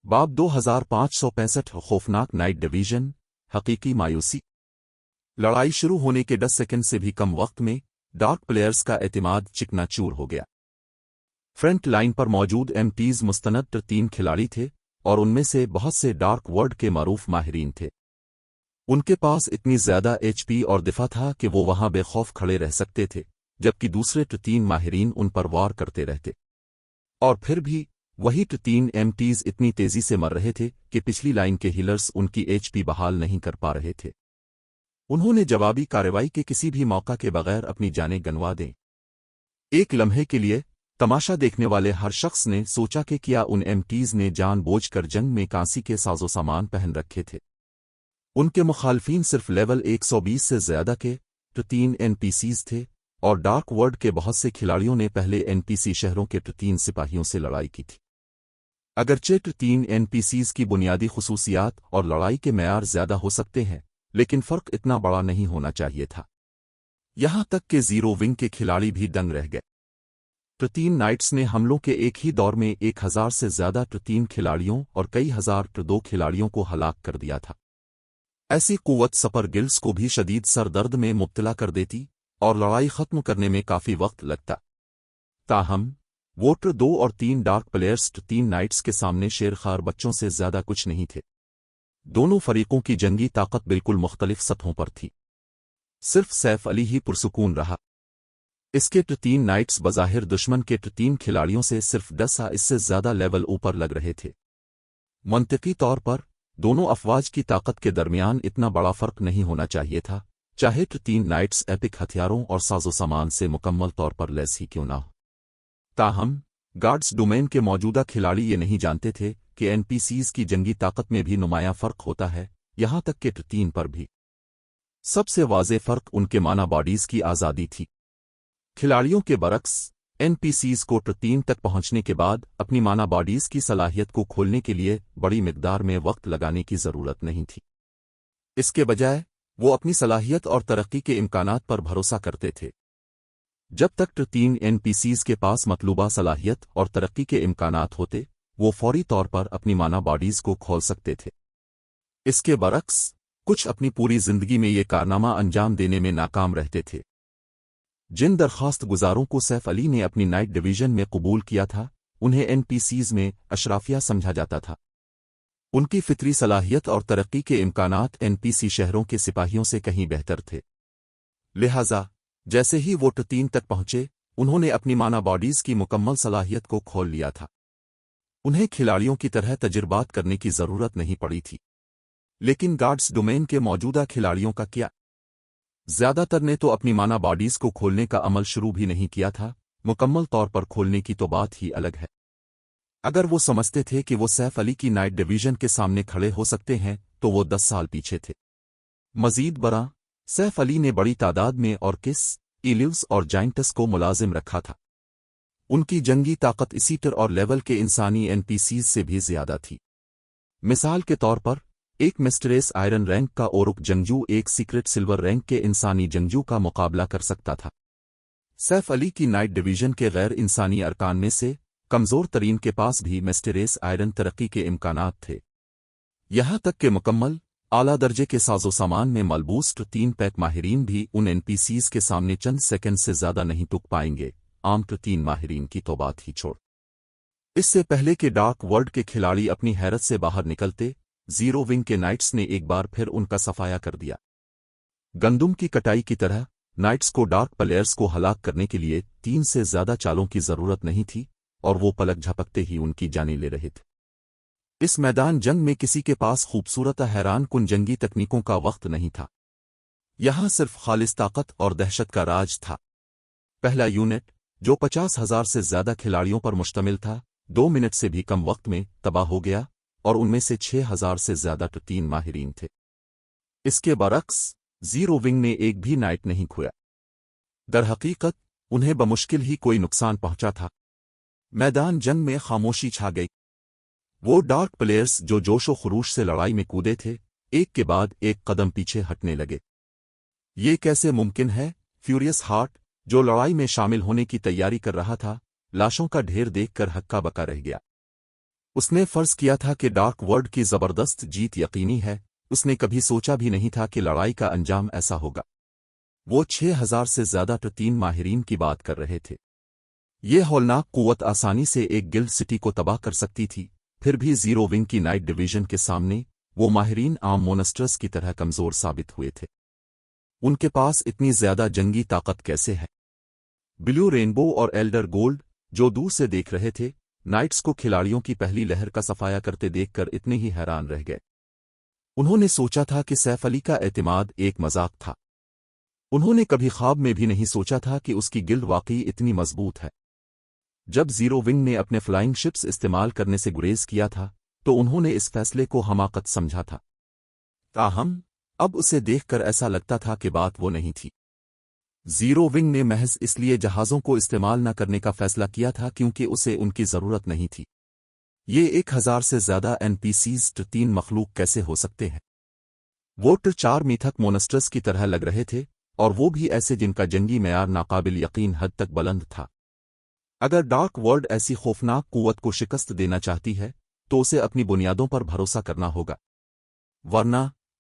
باب 2565 خوفناک نائٹ ڈویژن، حقیقی مایوسی۔ لڑائی شروع ہونے کے 10 سیکنڈ سے بھی کم وقت میں ڈارک پلیئرز کا اعتماد چکنا چور ہو گیا۔ فرنٹ لائن پر موجود MTs مستند T3 کھلاڑی تھے اور ان میں سے بہت سے ڈارک ورلڈ کے معروف ماہرین تھے۔ ان کے پاس اتنی زیادہ HP اور دفاع تھا کہ وہ وہاں بے خوف کھڑے رہ سکتے تھے، جبکہ دوسرے T3 ماہرین ان پر وار کرتے رہتے۔ اور پھر بھی وہی T3 MTs اتنی تیزی سے مر رہے تھے کہ پچھلی لائن کے ہیلرز ان کی HP بحال نہیں کر پا رہے تھے۔ उन्होंने जवाबी कार्रवाई के किसी भी मौका के बगैर अपनी जानें गंवा दें। एक लम्हे के लिए तमाशा देखने वाले हर शख्स ने सोचा कि क्या उन एमटीज ने जानबूझकर जंग में कांसी के साजो सामान पहन रखे थे। उनके मुखालफीन सिर्फ लेवल 120 से ज्यादा के 3 एनपीसीज थे और डार्क वर्ल्ड के बहुत से खिलाड़ियों ने पहले एनपीसी शहरों के 3 सिपाहियों से लड़ाई की थी। अगरचे 3 एनपीसीज की बुनियादी खुसूसियात और लड़ाई के मेयार ज्यादा हो सकते हैं, लेकिन फर्क इतना बड़ा नहीं होना चाहिए था। यहां तक कि जीरो विंग के खिलाड़ी भी दंग रह गए। 3 नाइट्स ने हमलों के एक ही दौर में 1000 से ज्यादा 3 खिलाड़ियों और कई हजार 2 खिलाड़ियों को हलाक कर दिया था। ऐसी कुव्वत सपर गिल्ड्स को भी शदीद सरदर्द में मुब्तला कर देती और लड़ाई खत्म करने में काफी वक्त लगता। ताहम वोटर 2 और 3 डार्क प्लेयर्स 3 नाइट्स के सामने शेरखार बच्चों से ज्यादा कुछ नहीं थे। दोनों फरीकों की जंगी ताकत बिल्कुल मुख्तलिफ सतहों पर थी। सिर्फ सैफ अली ही पुरसुकून रहा। इसके 3 नाइट्स बज़ाहिर दुश्मन के 3 खिलाड़ियों से सिर्फ 10 इससे ज्यादा लेवल ऊपर लग रहे थे। मंतिकी तौर पर दोनों अफवाज की ताकत के दरमियान इतना बड़ा फर्क नहीं होना चाहिए था, चाहे 3 नाइट्स एपिक हथियारों और साजो सामान से मुकम्मल तौर पर लैस ही क्यों ना हो। ताहम गार्ड्स डोमेन के मौजूदा खिलाड़ी ये नहीं जानते थे कि एनपीसीज की जंगी ताकत में भी नुमायां फर्क होता है, यहां तक कि 3 पर भी। सबसे वाज़ेह फर्क उनके माना बॉडीज की आज़ादी थी। खिलाड़ियों के बरक्स एनपीसीज को 3 तक पहुंचने के बाद अपनी माना बॉडीज की सलाहियत को खोलने के लिए बड़ी मिकदार में वक्त लगाने की जरूरत नहीं थी। इसके बजाय वो अपनी सलाहियत और तरक्की के इम्कानात पर भरोसा करते थे। जब तक 3 एनपीसीज के पास मतलूबा सलाहियत और तरक्की के इम्कानात होते, वो फौरी तौर पर अपनी माना बॉडीज को खोल सकते थे। इसके बरक्स कुछ अपनी पूरी जिंदगी में ये कारनामा अंजाम देने में नाकाम रहते थे। जिन दरख्वास्त गुजारों को सैफ अली ने अपनी नाइट डिवीजन में कबूल किया था, उन्हें एनपीसीज में अशराफिया समझा जाता था। उनकी फितरी सलाहियत और तरक्की के इम्कानात एनपीसी शहरों के सिपाहियों से कहीं बेहतर थे। लिहाजा जैसे ही वो 3 तक पहुंचे, उन्होंने अपनी माना बॉडीज की मुकम्मल सलाहियत को खोल लिया था। उन्हें खिलाड़ियों की तरह तजुर्बात करने की जरूरत नहीं पड़ी थी। लेकिन गार्ड्स डोमेन के मौजूदा खिलाड़ियों का क्या? ज्यादातर ने तो अपनी माना बॉडीज को खोलने का अमल शुरू भी नहीं किया था, मुकम्मल तौर पर खोलने की तो बात ही अलग है। अगर वो समझते थे कि वो सैफ अली की नाइट डिवीजन के सामने खड़े हो सकते हैं, तो वो 10 साल पीछे थे। मजीद बरा सैफ अली ने बड़ी तादाद में ऑर्किस, इलिव्स और जाइंटस को मुलाजिम रखा था। उनकी जंगी ताकत इसी टर और लेवल के इंसानी एनपीसीज से भी ज्यादा थी। मिसाल के तौर पर एक मिस्टरेस आयरन रैंक का ओरुक जंगजू एक सीक्रेट सिल्वर रैंक के इंसानी जंगजू का मुकाबला कर सकता था। सैफ अली की नाइट डिवीजन के गैर इंसानी अरकान में से कमजोर तरीन के पास भी मिस्टरेस आयरन तरक्की के इम्कानात थे। यहां तक कि मुकम्मल आला दर्जे के साजो सामान में मलबूस 3 पैक माहिरीन भी उन एनपीसीज के सामने चंद सेकंड से ज्यादा नहीं टुक पाएंगे, आम 3 माहिरीन की तो बात ही छोड़। इससे पहले कि डार्क वर्ल्ड के खिलाड़ी अपनी हैरत से बाहर निकलते, जीरो विंग के नाइट्स ने एक बार फिर उनका सफाया कर दिया। गंदुम की कटाई की तरह नाइट्स को डार्क प्लेयर्स को हलाक करने के लिए 3 से ज्यादा चालों की जरूरत नहीं थी और वो पलक झपकते ही उनकी जानें ले रहे थे। इस मैदान जंग में किसी के पास खूबसूरत हैरान कुन जंगी तकनीकों का वक्त नहीं था। यहां सिर्फ खालिस ताकत और दहशत का राज था। पहला यूनिट, जो 50,000 से ज्यादा खिलाड़ियों पर मुश्तमिल था, 2 मिनट से भी कम वक्त में तबाह हो गया और उनमें से 6,000 से ज्यादा 3 माहिरीन थे। इसके बरक्स जीरो विंग ने एक भी नाइट नहीं खोया। दरहकीकत उन्हें बमुश्किल ही कोई नुकसान पहुंचा था। मैदान जंग में खामोशी छा गई। वो डार्क प्लेयर्स जो जोशो खरूश से लड़ाई में कूदे थे, एक के बाद एक कदम पीछे हटने लगे। ये कैसे मुमकिन है? फ्यूरियस हार्ट, जो लड़ाई में शामिल होने की तैयारी कर रहा था, लाशों का ढेर देखकर हक्का बका रह गया। उसने फर्ज किया था कि डार्क वर्ल्ड की जबरदस्त जीत यकीनी है। उसने कभी सोचा भी नहीं था कि लड़ाई का अंजाम ऐसा होगा। वो 6,000 से ज्यादा 3 माहिरीन की बात कर रहे थे। ये हौलनाक कुव्वत आसानी से एक गिल्ड सिटी को तबाह कर सकती थी। फिर भी जीरो विंग की नाइट डिवीजन के सामने वो माहिरीन आम मोनस्टर्स की तरह कमजोर साबित हुए थे। उनके पास इतनी ज्यादा जंगी ताकत कैसे है? ब्लू रेनबो और एल्डर गोल्ड, जो दूर से देख रहे थे, नाइट्स को खिलाड़ियों की पहली लहर का सफाया करते देखकर इतने ही हैरान रह गए। انہوں نے سوچا تھا کہ سیف علی کا اعتماد ایک مذاق تھا۔ انہوں نے کبھی خواب میں بھی نہیں سوچا تھا کہ اس کی گلڈ واقعی اتنی مضبوط ہے۔ جب زیرو ونگ نے اپنے فلائنگ شپس استعمال کرنے سے گریز کیا تھا تو انہوں نے اس فیصلے کو حماقت سمجھا تھا۔ تاہم اب اسے دیکھ کر ایسا لگتا تھا کہ بات وہ نہیں تھی۔ زیرو ونگ نے محض اس لیے جہازوں کو استعمال نہ کرنے کا فیصلہ کیا تھا کیونکہ اسے ان کی ضرورت نہیں تھی۔ یہ 1000 سے زیادہ NPCs 3 مخلوق کیسے ہو سکتے ہیں؟ وہ 4 میتھک مونسٹرز کی طرح لگ رہے تھے، اور وہ بھی ایسے جن کا جنگی معیار ناقابل یقین حد تک بلند تھا۔ اگر ڈارک ورلڈ ایسی خوفناک قوت کو شکست دینا چاہتی ہے تو اسے اپنی بنیادوں پر بھروسہ کرنا ہوگا، ورنہ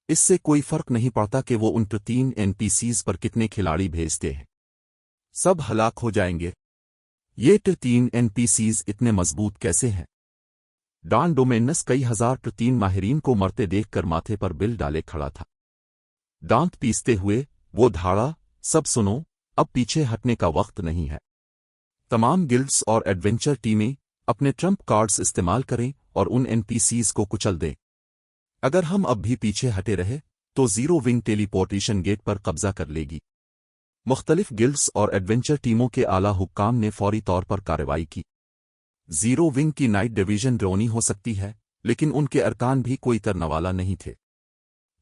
اس سے کوئی فرق نہیں پڑتا کہ وہ ان 3 NPCs پر کتنے کھلاڑی بھیجتے ہیں، سب ہلاک ہو جائیں گے۔ یہ 3 NPCs اتنے مضبوط کیسے ہیں؟ ڈان ڈومینس کئی ہزار 3 ماہرین کو مرتے دیکھ کر ماتھے پر بل ڈالے کھڑا تھا۔ دانت پیستے ہوئے وہ دھاڑا، سب سنو، اب پیچھے ہٹنے کا وقت نہیں ہے۔ تمام گلڈز اور ایڈونچر ٹیمیں اپنے ٹرمپ کارڈز استعمال کریں اور ان NPCs کو کچل دیں۔ اگر ہم اب بھی پیچھے ہٹے رہے تو زیرو ونگ ٹیلی پورٹیشن گیٹ پر قبضہ کر لے گی۔ مختلف گلڈز اور ایڈونچر ٹیموں کے اعلیٰ حکام نے فوری طور پر کارروائی کی۔ زیرو ونگ کی نائٹ ڈویژن ڈرونی ہو سکتی ہے، لیکن ان کے ارکان بھی کوئی کرنے والا نہیں تھے۔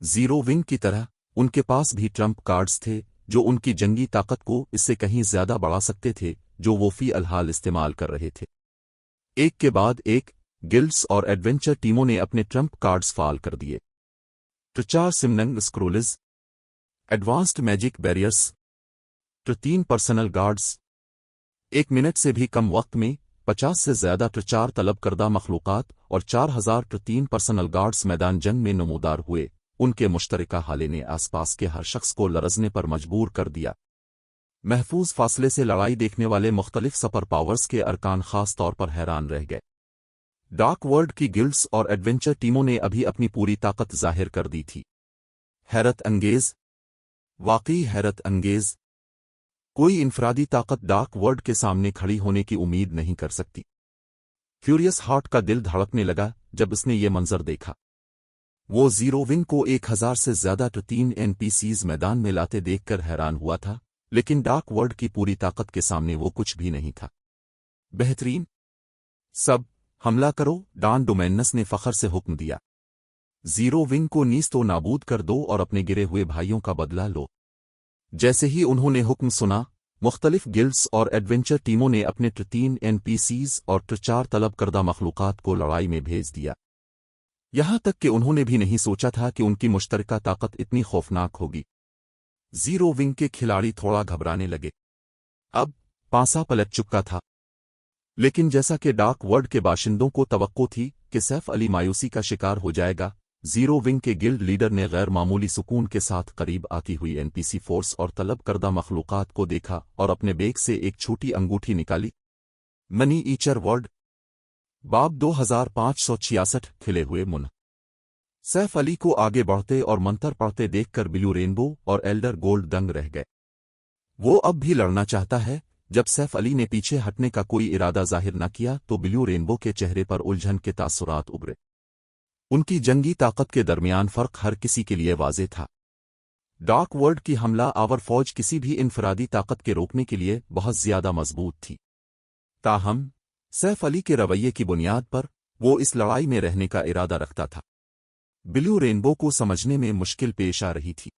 زیرو ونگ کی طرح ان کے پاس بھی ٹرمپ کارڈز تھے جو ان کی جنگی طاقت کو اس سے کہیں زیادہ بڑھا سکتے تھے جو وہ فی الحال استعمال کر رہے تھے۔ ایک کے بعد ایک گلڈز اور ایڈونچر ٹیموں نے اپنے ٹرمپ کارڈز فعال کر دیے۔ 4 summoning scrolls, advanced magic barriers, 3 personal guards. 1 minute سے بھی کم وقت میں 50 سے زیادہ 4 طلب کردہ مخلوقات اور 4000 3 پرسنل گارڈز میدان جنگ میں نمودار ہوئے۔ ان کے مشترکہ حالے نے آس پاس کے ہر شخص کو لرزنے پر مجبور کر دیا۔ محفوظ فاصلے سے لڑائی دیکھنے والے مختلف سپر پاورز کے ارکان خاص طور پر حیران رہ گئے۔ ڈارک ورلڈ کی گلڈز اور ایڈونچر ٹیموں نے ابھی اپنی پوری طاقت ظاہر کر دی تھی۔ حیرت انگیز، واقعی حیرت انگیز۔ کوئی انفرادی طاقت ڈارک ورلڈ کے سامنے کھڑی ہونے کی امید نہیں کر سکتی۔ فیوریس ہارٹ کا دل دھڑکنے لگا جب اس نے یہ منظر دیکھا۔ وہ زیرو ونگ کو 1000 سے زیادہ 3 NPCs میدان میں لاتے دیکھ کر حیران ہوا تھا، لیکن ڈارک ورلڈ کی پوری طاقت کے سامنے وہ کچھ بھی نہیں تھا۔ بہترین، سب حملہ کرو، ڈان ڈومینس نے فخر سے حکم دیا۔ زیرو ونگ کو نیست و نابود کر دو اور اپنے گرے ہوئے بھائیوں کا بدلہ لو۔ جیسے ہی انہوں نے حکم سنا، مختلف گلڈز اور ایڈونچر ٹیموں نے اپنے 3 NPCs اور 4 طلب کردہ مخلوقات کو لڑائی میں بھیج دیا۔ یہاں تک کہ انہوں نے بھی نہیں سوچا تھا کہ ان کی مشترکہ طاقت اتنی خوفناک ہوگی۔ زیرو ونگ کے کھلاڑی تھوڑا گھبرانے لگے۔ اب پانسا پلٹ چکا تھا، لیکن جیسا کہ ڈارک ورلڈ کے باشندوں کو توقع تھی کہ سیف علی مایوسی کا شکار ہو جائے گا، زیرو ونگ کے گلڈ لیڈر نے غیر معمولی سکون کے ساتھ قریب آتی ہوئی NPC فورس اور طلب کردہ مخلوقات کو دیکھا اور اپنے بیگ سے ایک چھوٹی انگوٹھی نکالی۔ منی ایچر ورلڈ، باب 2566 کھلے ہوئے منہ۔ سیف علی کو آگے بڑھتے اور منتر پڑھتے دیکھ کر بلیو رینبو اور ایلڈر گولڈ دنگ رہ گئے۔ وہ اب بھی لڑنا چاہتا ہے۔ جب سیف علی نے پیچھے ہٹنے کا کوئی ارادہ ظاہر نہ کیا تو بلیو رینبو کے چہرے پر الجھن کے تاثرات ابھرے۔ ان کی جنگی طاقت کے درمیان فرق ہر کسی کے لیے واضح تھا۔ ڈارک ورلڈ کی حملہ آور فوج کسی بھی انفرادی طاقت کے روکنے کے لیے بہت زیادہ مضبوط تھی۔ تاہم سیف علی کے رویے کی بنیاد پر وہ اس لڑائی میں رہنے کا ارادہ رکھتا تھا۔ بلیو رینبو کو سمجھنے میں مشکل پیش آ رہی تھی۔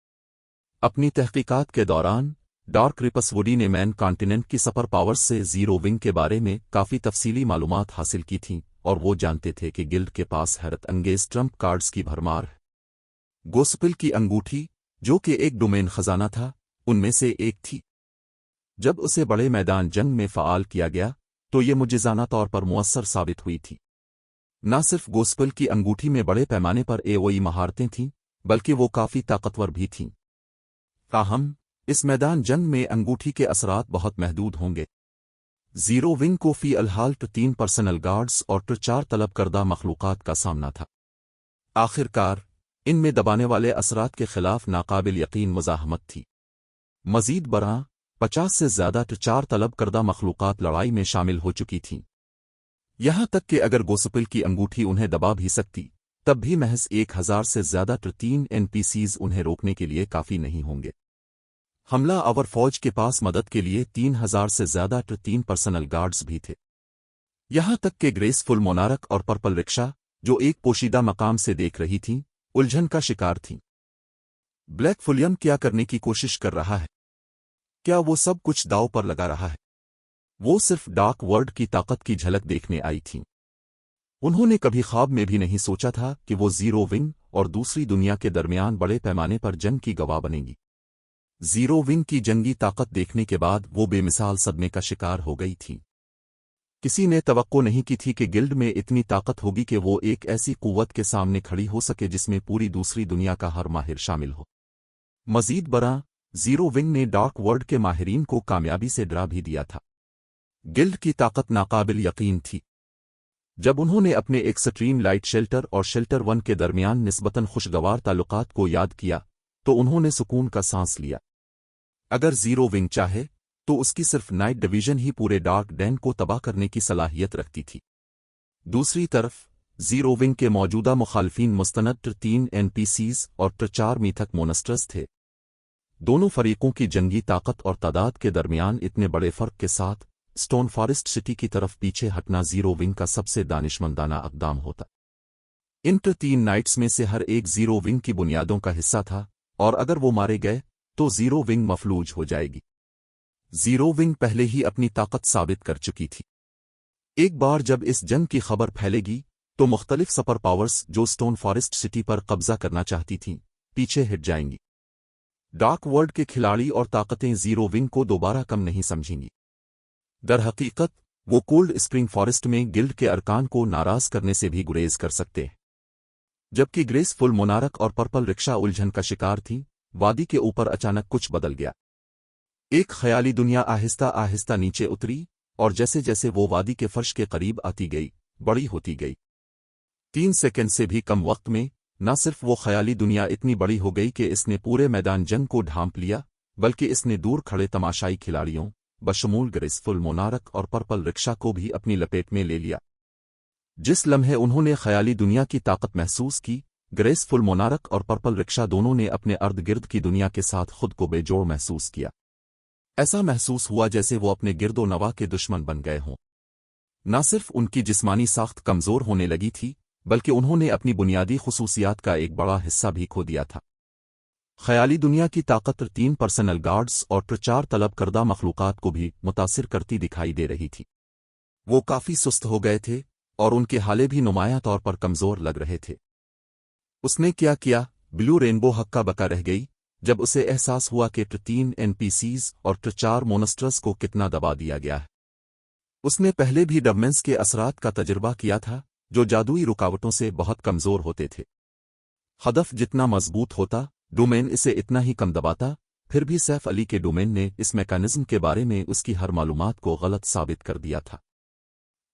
اپنی تحقیقات کے دوران ڈارک ریپس ووڈی نے مین کانٹیننٹ کی سپر پاورز سے زیرو ونگ کے بارے میں کافی تفصیلی معلومات حاصل کی تھیں، اور وہ جانتے تھے کہ گلڈ کے پاس حیرت انگیز ٹرمپ کارڈز کی بھرمار ہے۔ گوسپل کی انگوٹھی، جو کہ ایک ڈومین خزانہ تھا، ان میں سے ایک تھی۔ جب اسے بڑے میدان جنگ میں فعال کیا گیا تو یہ معجزانہ طور پر مؤثر ثابت ہوئی تھی۔ نہ صرف گوسپل کی انگوٹھی میں بڑے پیمانے پر AOE مہارتیں تھیں، بلکہ وہ کافی طاقتور بھی تھیں۔ تاہم اس میدان جنگ میں انگوٹھی کے اثرات بہت محدود ہوں گے۔ زیرو ونگ کو فی الحال 3 پرسنل گارڈز اور 4 طلب کردہ مخلوقات کا سامنا تھا۔ آخر کار ان میں دبانے والے اثرات کے خلاف ناقابل یقین مزاحمت تھی۔ مزید برآں 50 سے زیادہ 4 طلب کردہ مخلوقات لڑائی میں شامل ہو چکی تھیں۔ یہاں تک کہ اگر گوسپل کی انگوٹھی انہیں دبا بھی سکتی तब भी महज 1000 से ज्यादा T3 NPCs उन्हें रोकने के लिए काफी नहीं होंगे। हमला आवर फौज के पास मदद के लिए 3000 से ज्यादा T3 पर्सनल गार्ड्स भी थे। यहां तक कि ग्रेसफुल मोनारक और पर्पल रिक्शा, जो एक पोशीदा मकाम से देख रही थीं, उलझन का शिकार थीं। ब्लैक फुलियम क्या करने की कोशिश कर रहा है? क्या वो सब कुछ दांव पर लगा रहा है? वो सिर्फ डार्क वर्ल्ड की ताकत की झलक देखने आई थीं। उन्होंने कभी ख्वाब में भी नहीं सोचा था कि वो जीरो विंग और दूसरी दुनिया के दरमियान बड़े पैमाने पर जंग की गवाह बनेंगी। जीरो विंग की जंगी ताकत देखने के बाद वो बेमिसाल सदमे का शिकार हो गई थी। किसी ने तवक्को नहीं की थी कि गिल्ड में इतनी ताकत होगी कि वो एक ऐसी कुव्वत के सामने खड़ी हो सके जिसमें पूरी दूसरी दुनिया का हर माहिर शामिल हो। मजीद बरा, जीरो विंग ने डार्क वर्ल्ड के माहिरीन को कामयाबी से डरा भी दिया था। गिल्ड की ताकत नाकाबिल यकीन थी। जब उन्होंने अपने एक्सट्रीम लाइट शेल्टर और शेल्टर 1 के दरमियान निस्बतन खुशगवार ताल्लुकात को याद किया तो उन्होंने सुकून का सांस लिया। अगर जीरो विंग चाहे तो उसकी सिर्फ नाइट डिवीजन ही पूरे डार्क डैन को तबाह करने की सलाहियत रखती थी। दूसरी तरफ जीरो विंग के मौजूदा मुखालफीन मुस्तनद T3 NPCs और T4 मीथक मोनस्टर्स थे। दोनों फरीकों की जंगी ताकत और तादाद के दरमियान इतने बड़े फर्क के साथ स्टोन फॉरेस्ट सिटी की तरफ पीछे हटना जीरो विंग का सबसे दानिशमंदाना इक़दाम होता। इन T3 नाइट्स में से हर एक जीरो विंग की बुनियादों का हिस्सा था, और अगर वो मारे गए तो जीरो विंग मफलूज हो जाएगी। जीरो विंग पहले ही अपनी ताकत साबित कर चुकी थी। एक बार जब इस जंग की खबर फैलेगी तो मुख्तलिफ सुपर पावर्स जो स्टोन फॉरेस्ट सिटी पर कब्जा करना चाहती थीं, पीछे हट जाएंगी। डार्क वर्ल्ड के खिलाड़ी और ताकतें जीरो विंग को दोबारा कम नहीं समझेंगी। दरहकीकत वो कोल्ड स्प्रिंग फॉरेस्ट में गिल्ड के अरकान को नाराज करने से भी गुरेज कर सकते हैं। जबकि ग्रेसफुल मोनारक और पर्पल रिक्शा उलझन का शिकार थी, वादी के ऊपर अचानक कुछ बदल गया। एक ख्याली दुनिया आहिस्ता आहिस्ता नीचे उतरी, और जैसे जैसे वो वादी के फर्श के करीब आती गई, बड़ी होती गई। 3 सेकंड से भी कम वक्त में न सिर्फ वो ख्याली दुनिया इतनी बड़ी हो गई कि इसने पूरे मैदान जंग को ढांप लिया, बल्कि इसने दूर खड़े तमाशाई खिलाड़ियों बशमूल ग्रेसफुल मोनारक और पर्पल रिक्शा को भी अपनी लपेट में ले लिया। जिस लम्हे उन्होंने ख्याली दुनिया की ताकत महसूस की, ग्रेसफुल मोनारक और पर्पल रिक्शा दोनों ने अपने अर्द गिर्द की दुनिया के साथ खुद को बेजोड़ महसूस किया। ऐसा महसूस हुआ जैसे वो अपने गिरदो नवा के दुश्मन बन गए हों। न सिर्फ उनकी जिस्मानी साख्त कमजोर होने लगी थी, बल्कि उन्होंने अपनी बुनियादी खुसूसियात का एक बड़ा हिस्सा भी खो दिया था। ख्याली दुनिया की ताकत T3 पर्सनल गार्ड्स और T4 तलब करदा मखलूकात को भी मुतासिर करती दिखाई दे रही थी। वो काफी सुस्त हो गए थे और उनके हाले भी नुमायां तौर पर कमजोर लग रहे थे। उसने क्या किया? ब्लू रेनबो हक्का बका रह गई जब उसे एहसास हुआ कि T3 NPCs और T4 मोनस्टर्स को कितना दबा दिया गया है। उसने पहले भी डबमेंस के असरात का तजुर्बा किया था, जो जादुई रुकावटों से बहुत कमजोर होते थे। हदफ जितना मजबूत होता, डोमेन इसे इतना ही कम दबाता। फिर भी सैफ अली के डोमेन ने इस मैकेनिज्म के बारे में उसकी हर मालूमात को गलत साबित कर दिया था।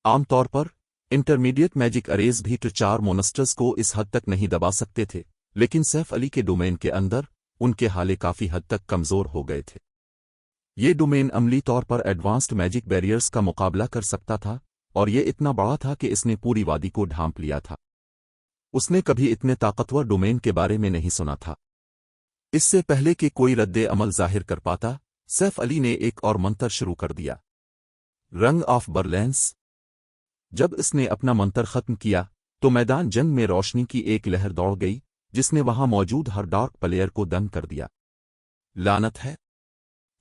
आमतौर पर इंटरमीडिएट मैजिक अरेज भी T4 मोनस्टर्स को इस हद तक नहीं दबा सकते थे, लेकिन सैफ अली के डोमेन के अंदर उनके हाले काफी हद तक कमजोर हो गए थे। ये डोमेन अमली तौर पर एडवांस्ड मैजिक बैरियर्स का मुकाबला कर सकता था, और ये इतना बड़ा था कि इसने पूरी वादी को ढांप लिया था। उसने कभी इतने ताकतवर डोमेन के बारे में नहीं सुना था। इससे पहले कि कोई रद्दे अमल जाहिर कर पाता, सैफ अली ने एक और मंत्र शुरू कर दिया, रंग ऑफ बरलेंस। जब इसने अपना मंत्र खत्म किया तो मैदान जंग में रोशनी की एक लहर दौड़ गई, जिसने वहां मौजूद हर डार्क प्लेयर को दंग कर दिया। लानत है,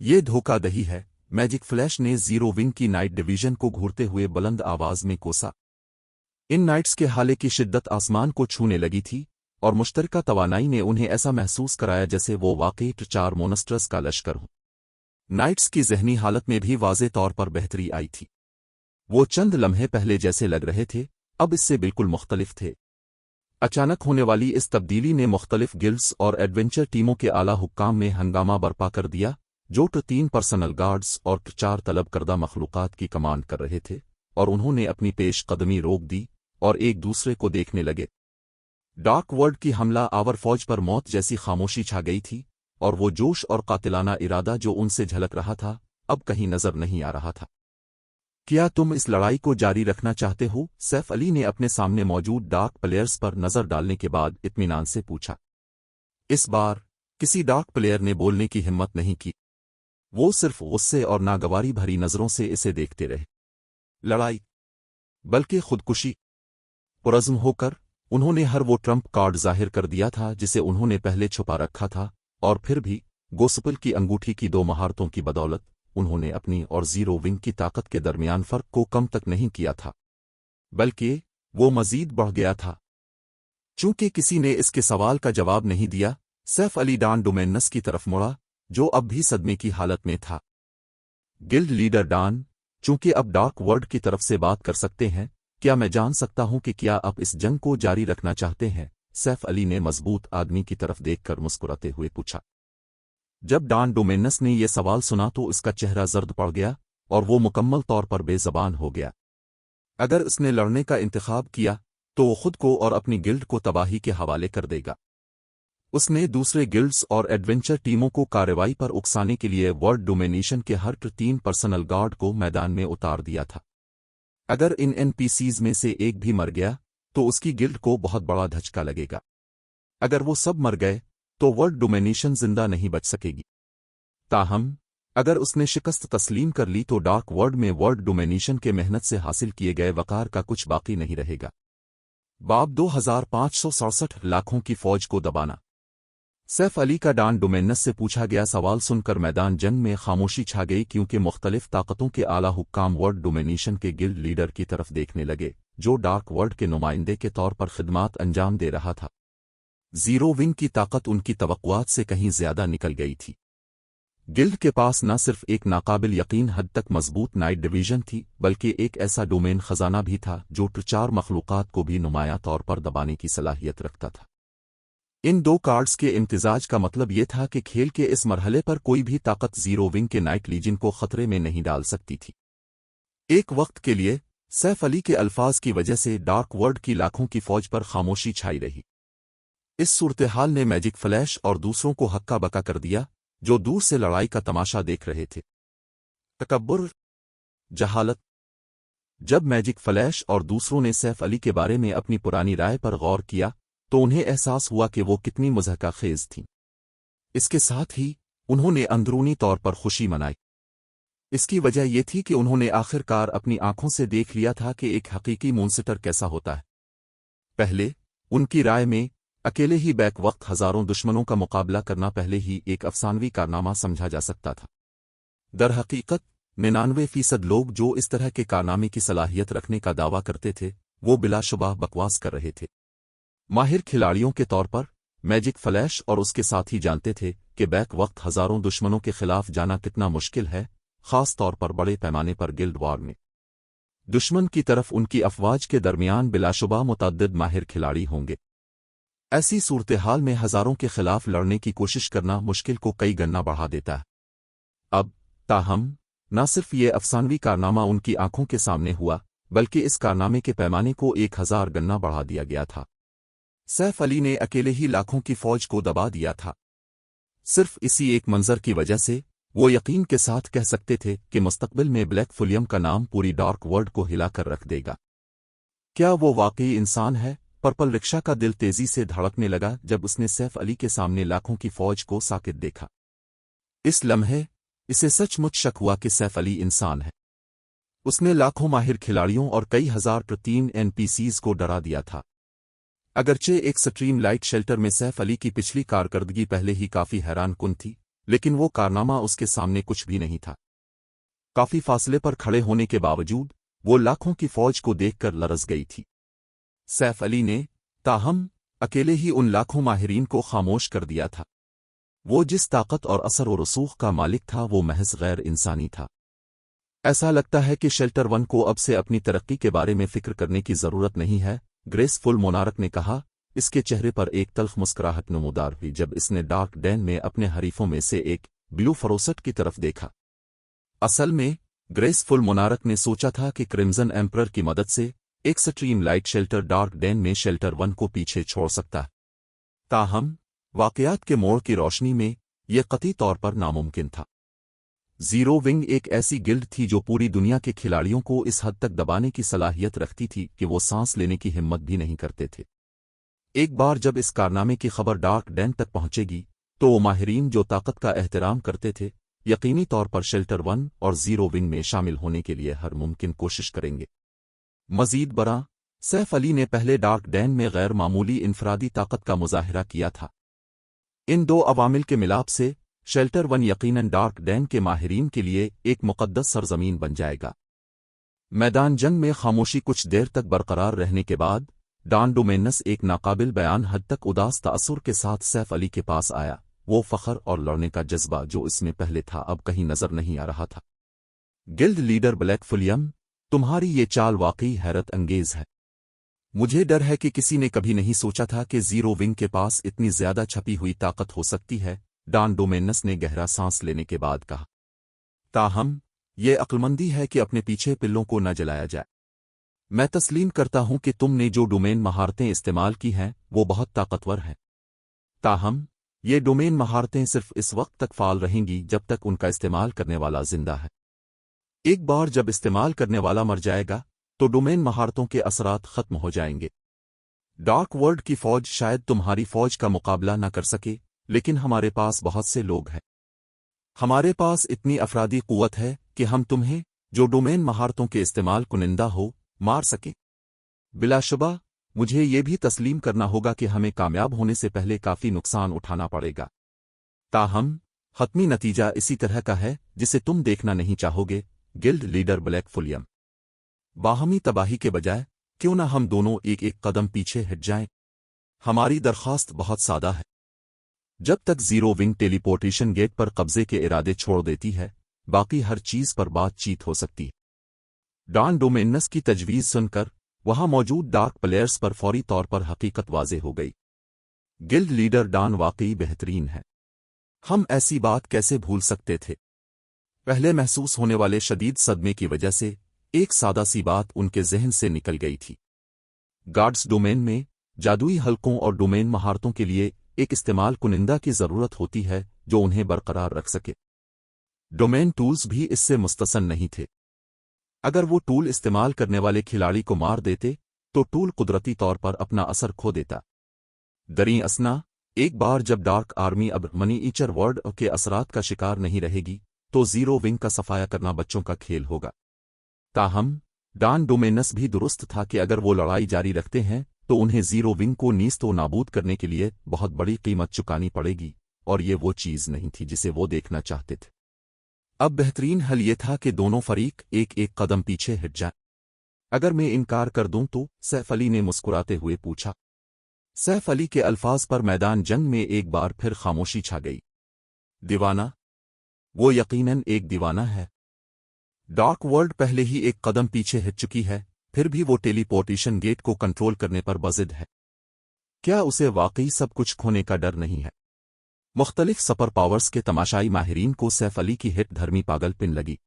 ये धोखाधड़ी है। मैजिक फ्लैश ने जीरो विंग की नाइट डिवीजन को घूरते हुए बुलंद आवाज में कोसा। इन नाइट्स के हाले की शिद्दत आसमान को छूने लगी थी, और मुश्तरका तवानाई ने उन्हें ऐसा महसूस कराया जैसे वो वाकई T4 मोनस्टर्स का लश्कर हो। नाइट्स की जहनी हालत में भी वाज़े तौर पर बेहतरी आई थी। वो चंद लम्हे पहले जैसे लग रहे थे, अब इससे बिल्कुल मुख्तलिफ थे। अचानक होने वाली इस तब्दीली ने मुख्तलिफ गिल्ड्स और एडवेंचर टीमों के आला हुक्काम में हंगामा बर्पा कर दिया, जो T3 पर्सनल गार्ड्स और T4 तलब करदा मखलूकात की कमांड कर रहे थे, और उन्होंने अपनी पेश कदमी रोक दी और एक दूसरे को देखने लगे। डार्क वर्ल्ड की हमला आवर फौज पर मौत जैसी खामोशी छा गई थी, और वो जोश और कातिलाना इरादा जो उनसे झलक रहा था, अब कहीं नजर नहीं आ रहा था। کیا تم اس لڑائی کو جاری رکھنا چاہتے ہو؟ سیف علی نے اپنے سامنے موجود ڈارک پلیئرز پر نظر ڈالنے کے بعد اطمینان سے پوچھا۔ اس بار کسی ڈارک پلیئر نے بولنے کی ہمت نہیں کی، وہ صرف غصے اور ناگواری بھری نظروں سے اسے دیکھتے رہے۔ لڑائی بلکہ خودکشی؟ پرعزم ہو کر انہوں نے ہر وہ ٹرمپ کارڈ ظاہر کر دیا تھا جسے انہوں نے پہلے چھپا رکھا تھا، اور پھر بھی گوسپل کی انگوٹھی کی 2 مہارتوں کی بدولت انہوں نے اپنی اور زیرو ونگ کی طاقت کے درمیان فرق کو کم تک نہیں کیا تھا، بلکہ وہ مزید بڑھ گیا تھا۔ چونکہ کسی نے اس کے سوال کا جواب نہیں دیا، سیف علی ڈان ڈومینس کی طرف مڑا، جو اب بھی صدمے کی حالت میں تھا۔ گلڈ لیڈر ڈان، چونکہ اب ڈارک ورلڈ کی طرف سے بات کر سکتے ہیں، کیا میں جان سکتا ہوں کہ کیا آپ اس جنگ کو جاری رکھنا چاہتے ہیں؟ سیف علی نے مضبوط آدمی کی طرف دیکھ کر مسکراتے ہوئے پوچھا۔ جب ڈان ڈومینس نے یہ سوال سنا تو اس کا چہرہ زرد پڑ گیا اور وہ مکمل طور پر بے زبان ہو گیا۔ اگر اس نے لڑنے کا انتخاب کیا تو وہ خود کو اور اپنی گلڈ کو تباہی کے حوالے کر دے گا۔ اس نے دوسرے گلڈز اور ایڈونچر ٹیموں کو کارروائی پر اکسانے کے لیے ورلڈ ڈومینیشن کے ہر 3 پرسنل گارڈ کو میدان میں اتار دیا تھا۔ اگر ان NPCs میں سے ایک بھی مر گیا تو اس کی گلڈ کو بہت بڑا دھچکا لگے گا۔ اگر وہ سب مر گئے تو ورلڈ ڈومینیشن زندہ نہیں بچ سکے گی۔ تاہم اگر اس نے شکست تسلیم کر لی تو ڈارک ورلڈ میں ورلڈ ڈومینیشن کے محنت سے حاصل کیے گئے وقار کا کچھ باقی نہیں رہے گا۔ باب 2567 لاکھوں کی فوج کو دبانا۔ سیف علی کا ڈان ڈومینس سے پوچھا گیا سوال سن کر میدان جنگ میں خاموشی چھا گئی، کیونکہ مختلف طاقتوں کے اعلیٰ حکام ورلڈ ڈومینیشن کے گلڈ لیڈر کی طرف دیکھنے لگے، جو ڈارک ورلڈ کے نمائندے کے طور پر خدمات انجام دے رہا تھا۔ زیرو ونگ کی طاقت ان کی توقعات سے کہیں زیادہ نکل گئی تھی۔ گلڈ کے پاس نہ صرف ایک ناقابل یقین حد تک مضبوط نائٹ ڈویژن تھی، بلکہ ایک ایسا ڈومین خزانہ بھی تھا جو 4 مخلوقات کو بھی نمایاں طور پر دبانے کی صلاحیت رکھتا تھا۔ ان 2 کارڈز کے امتزاج کا مطلب یہ تھا کہ کھیل کے اس مرحلے پر کوئی بھی طاقت زیرو ونگ کے نائٹ لیجن کو خطرے میں نہیں ڈال سکتی تھی۔ ایک وقت کے لیے سیف علی کے الفاظ کی وجہ سے ڈارک ورلڈ کی لاکھوں کی فوج پر خاموشی چھائی رہی۔ اس صورتحال نے میجک فلیش اور دوسروں کو ہکا بکا کر دیا جو دور سے لڑائی کا تماشا دیکھ رہے تھے۔ تکبر، جہالت۔ جب میجک فلیش اور دوسروں نے سیف علی کے بارے میں اپنی پرانی رائے پر غور کیا تو انہیں احساس ہوا کہ وہ کتنی مضحکہ خیز تھیں۔ اس کے ساتھ ہی انہوں نے اندرونی طور پر خوشی منائی۔ اس کی وجہ یہ تھی کہ انہوں نے آخر کار اپنی آنکھوں سے دیکھ لیا تھا کہ ایک حقیقی مونسٹر کیسا ہوتا ہے۔ پہلے ان کی رائے میں اکیلے ہی بیک وقت ہزاروں دشمنوں کا مقابلہ کرنا پہلے ہی ایک افسانوی کارنامہ سمجھا جا سکتا تھا۔ در حقیقت 99% لوگ جو اس طرح کے کارنامے کی صلاحیت رکھنے کا دعویٰ کرتے تھے وہ بلا شبہ بکواس کر رہے تھے۔ ماہر کھلاڑیوں کے طور پر میجک فلیش اور اس کے ساتھی جانتے تھے کہ بیک وقت ہزاروں دشمنوں کے خلاف جانا کتنا مشکل ہے، خاص طور پر بڑے پیمانے پر گلڈ وار میں۔ دشمن کی طرف ان کی افواج کے درمیان بلا شبہ متعدد ماہر کھلاڑی ہوں گے۔ ایسی صورتحال میں ہزاروں کے خلاف لڑنے کی کوشش کرنا مشکل کو کئی گنا بڑھا دیتا ہے۔ اب تاہم نہ صرف یہ افسانوی کارنامہ ان کی آنکھوں کے سامنے ہوا، بلکہ اس کارنامے کے پیمانے کو 1000 گنا بڑھا دیا گیا تھا۔ سیف علی نے اکیلے ہی لاکھوں کی فوج کو دبا دیا تھا۔ صرف اسی ایک منظر کی وجہ سے وہ یقین کے ساتھ کہہ سکتے تھے کہ مستقبل میں بلیک فولیم کا نام پوری ڈارک ورلڈ کو ہلا کر رکھ دے گا۔ کیا وہ واقعی انسان ہے؟ پرپل رکشا کا دل تیزی سے دھڑکنے لگا جب اس نے سیف علی کے سامنے لاکھوں کی فوج کو ساکت دیکھا۔ اس لمحے اسے سچ مچ شک ہوا کہ سیف علی انسان ہے۔ اس نے لاکھوں ماہر کھلاڑیوں اور کئی ہزار پرتین NPCs کو ڈرا دیا تھا۔ اگرچہ ایک سٹریم لائٹ شیلٹر میں سیف علی کی پچھلی کارکردگی پہلے ہی کافی حیران کن تھی، لیکن وہ کارنامہ اس کے سامنے کچھ بھی نہیں تھا۔ کافی فاصلے پر کھڑے ہونے کے باوجود وہ لاکھوں کی فوج کو دیکھ کر لرز گئی تھی۔ سیف علی نے تاہم اکیلے ہی ان لاکھوں ماہرین کو خاموش کر دیا تھا۔ وہ جس طاقت اور اثر و رسوخ کا مالک تھا وہ محض غیر انسانی تھا۔ ایسا لگتا ہے کہ شیلٹر 1 کو اب سے اپنی ترقی کے بارے میں فکر کرنے کی ضرورت نہیں ہے، گریس فل مونارک نے کہا۔ اس کے چہرے پر ایک تلخ مسکراہٹ نمودار ہوئی جب اس نے ڈارک ڈین میں اپنے حریفوں میں سے ایک بلو فروسٹ کی طرف دیکھا۔ اصل میں گریس فل مونارک نے سوچا تھا کہ کرمزن ایمپرر کی مدد سے ایک سٹریم لائٹ شیلٹر ڈارک ڈین میں شیلٹر 1 کو پیچھے چھوڑ سکتا ہے۔ تاہم واقعات کے موڑ کی روشنی میں یہ قطعی طور پر ناممکن تھا۔ जीरो विंग एक ऐसी गिल्ड थी जो पूरी दुनिया के खिलाड़ियों को इस हद तक दबाने की सलाहियत रखती थी कि वो सांस लेने की हिम्मत भी नहीं करते थे। एक बार जब इस कारनामे की खबर डार्क डैन तक पहुंचेगी तो वो माहिरीन जो ताकत का एहतराम करते थे यकीनी तौर पर शेल्टर 1 और जीरो विंग में शामिल होने के लिए हर मुमकिन कोशिश करेंगे। मजीद बरा, सैफ अली ने पहले डार्क डैन में गैर मामूली इनफरादी ताकत का मुजाहिरा किया था। इन दो अवामिल के मिलाप से शेल्टर 1 यकीनन डार्क डैन के माहिरीन के लिए एक मुक़द्दस सरजमीन बन जाएगा। मैदान जंग में खामोशी कुछ देर तक बरकरार रहने के बाद डॉन डोमेनस एक नाकाबिल बयान हद तक उदास तासुर के साथ सैफ अली के पास आया। वो फख्र और लड़ने का जज्बा जो इसमें पहले था अब कहीं नजर नहीं आ रहा था। गिल्ड लीडर ब्लैक फुलियम, तुम्हारी ये चाल वाकई हैरत अंगेज है। मुझे डर है कि किसी ने कभी नहीं सोचा था कि जीरो विंग के पास इतनी ज्यादा छपी हुई ताकत हो सकती है, डॉन डोमेनस ने गहरा सांस लेने के बाद कहा। ताहम, ये अक्लमंदी है कि अपने पीछे पिल्लों को न जलाया जाए। मैं तस्लीम करता हूं कि तुमने जो डोमेन महारतें इस्तेमाल की हैं वो बहुत ताकतवर हैं। ताहम, ये डोमेन महारतें सिर्फ इस वक्त तक फाल रहेंगी जब तक उनका इस्तेमाल करने वाला जिंदा है। एक बार जब इस्तेमाल करने वाला मर जाएगा तो डोमेन महारतों के असरात खत्म हो जाएंगे। डार्क वर्ल्ड की फौज शायद तुम्हारी फौज का मुकाबला न कर सके, लेकिन हमारे पास बहुत से लोग हैं। हमारे पास इतनी अफरादी कुव्वत है कि हम तुम्हें, जो डोमेन महारतों के इस्तेमाल कुनिंदा हो, मार सके। बिलाशुबा, मुझे ये भी तस्लीम करना होगा कि हमें कामयाब होने से पहले काफी नुकसान उठाना पड़ेगा। ताहम, हतमी नतीजा इसी तरह का है जिसे तुम देखना नहीं चाहोगे। गिल्ड लीडर ब्लैक फुलियम, बाहमी तबाही के बजाय क्यों ना हम दोनों एक एक कदम पीछे हट जाएं। हमारी दरख्वास्त बहुत सादा है। जब तक जीरो विंग टेलीपोर्टेशन गेट पर कब्जे के इरादे छोड़ देती है, बाकी हर चीज पर बातचीत हो सकती है। डॉन डोमेनस की तजवीज सुनकर वहां मौजूद डार्क प्लेयर्स पर फौरी तौर पर हकीकत वाज़ेह हो गई। गिल्ड लीडर डॉन वाकई बेहतरीन है। हम ऐसी बात कैसे भूल सकते थे। पहले महसूस होने वाले शदीद सदमे की वजह से एक सादा सी बात उनके जहन से निकल गई थी। गार्ड्स डोमेन में जादुई हलकों और डोमेन महारतों के लिए एक इस्तेमाल कुनिंदा की जरूरत होती है जो उन्हें बरकरार रख सके। डोमेन टूल्स भी इससे मुस्तसन नहीं थे। अगर वो टूल इस्तेमाल करने वाले खिलाड़ी को मार देते तो टूल कुदरती तौर पर अपना असर खो देता। दरी असना, एक बार जब डार्क आर्मी अब मनीईचर वर्ड के असरात का शिकार नहीं रहेगी तो जीरो विंग का सफाया करना बच्चों का खेल होगा। ताहम, डॉन डोमेनस भी दुरुस्त था कि अगर वो लड़ाई जारी रखते हैं तो उन्हें जीरो विंग को नीस्तो नाबूद करने के लिए बहुत बड़ी कीमत चुकानी पड़ेगी, और ये वो चीज नहीं थी जिसे वो देखना चाहते थे। अब बेहतरीन हल ये था कि दोनों फरीक एक एक कदम पीछे हट जाएं। अगर मैं इनकार कर दूं तो, सैफ अली ने मुस्कुराते हुए पूछा। सैफ अली के अल्फाज पर मैदान जंग में एक बार फिर खामोशी छा गई। दीवाना? वो यकीनन एक दीवाना है। डार्क वर्ल्ड पहले ही एक कदम पीछे हट चुकी है, फिर भी वो टेलीपोर्टेशन गेट को कंट्रोल करने पर बज़िद है। क्या उसे वाकई सब कुछ खोने का डर नहीं है? मुख्तलिफ सुपर पावर्स के तमाशाई माहिरीन को सैफ अली की हिट धर्मी पागलपिन लगी।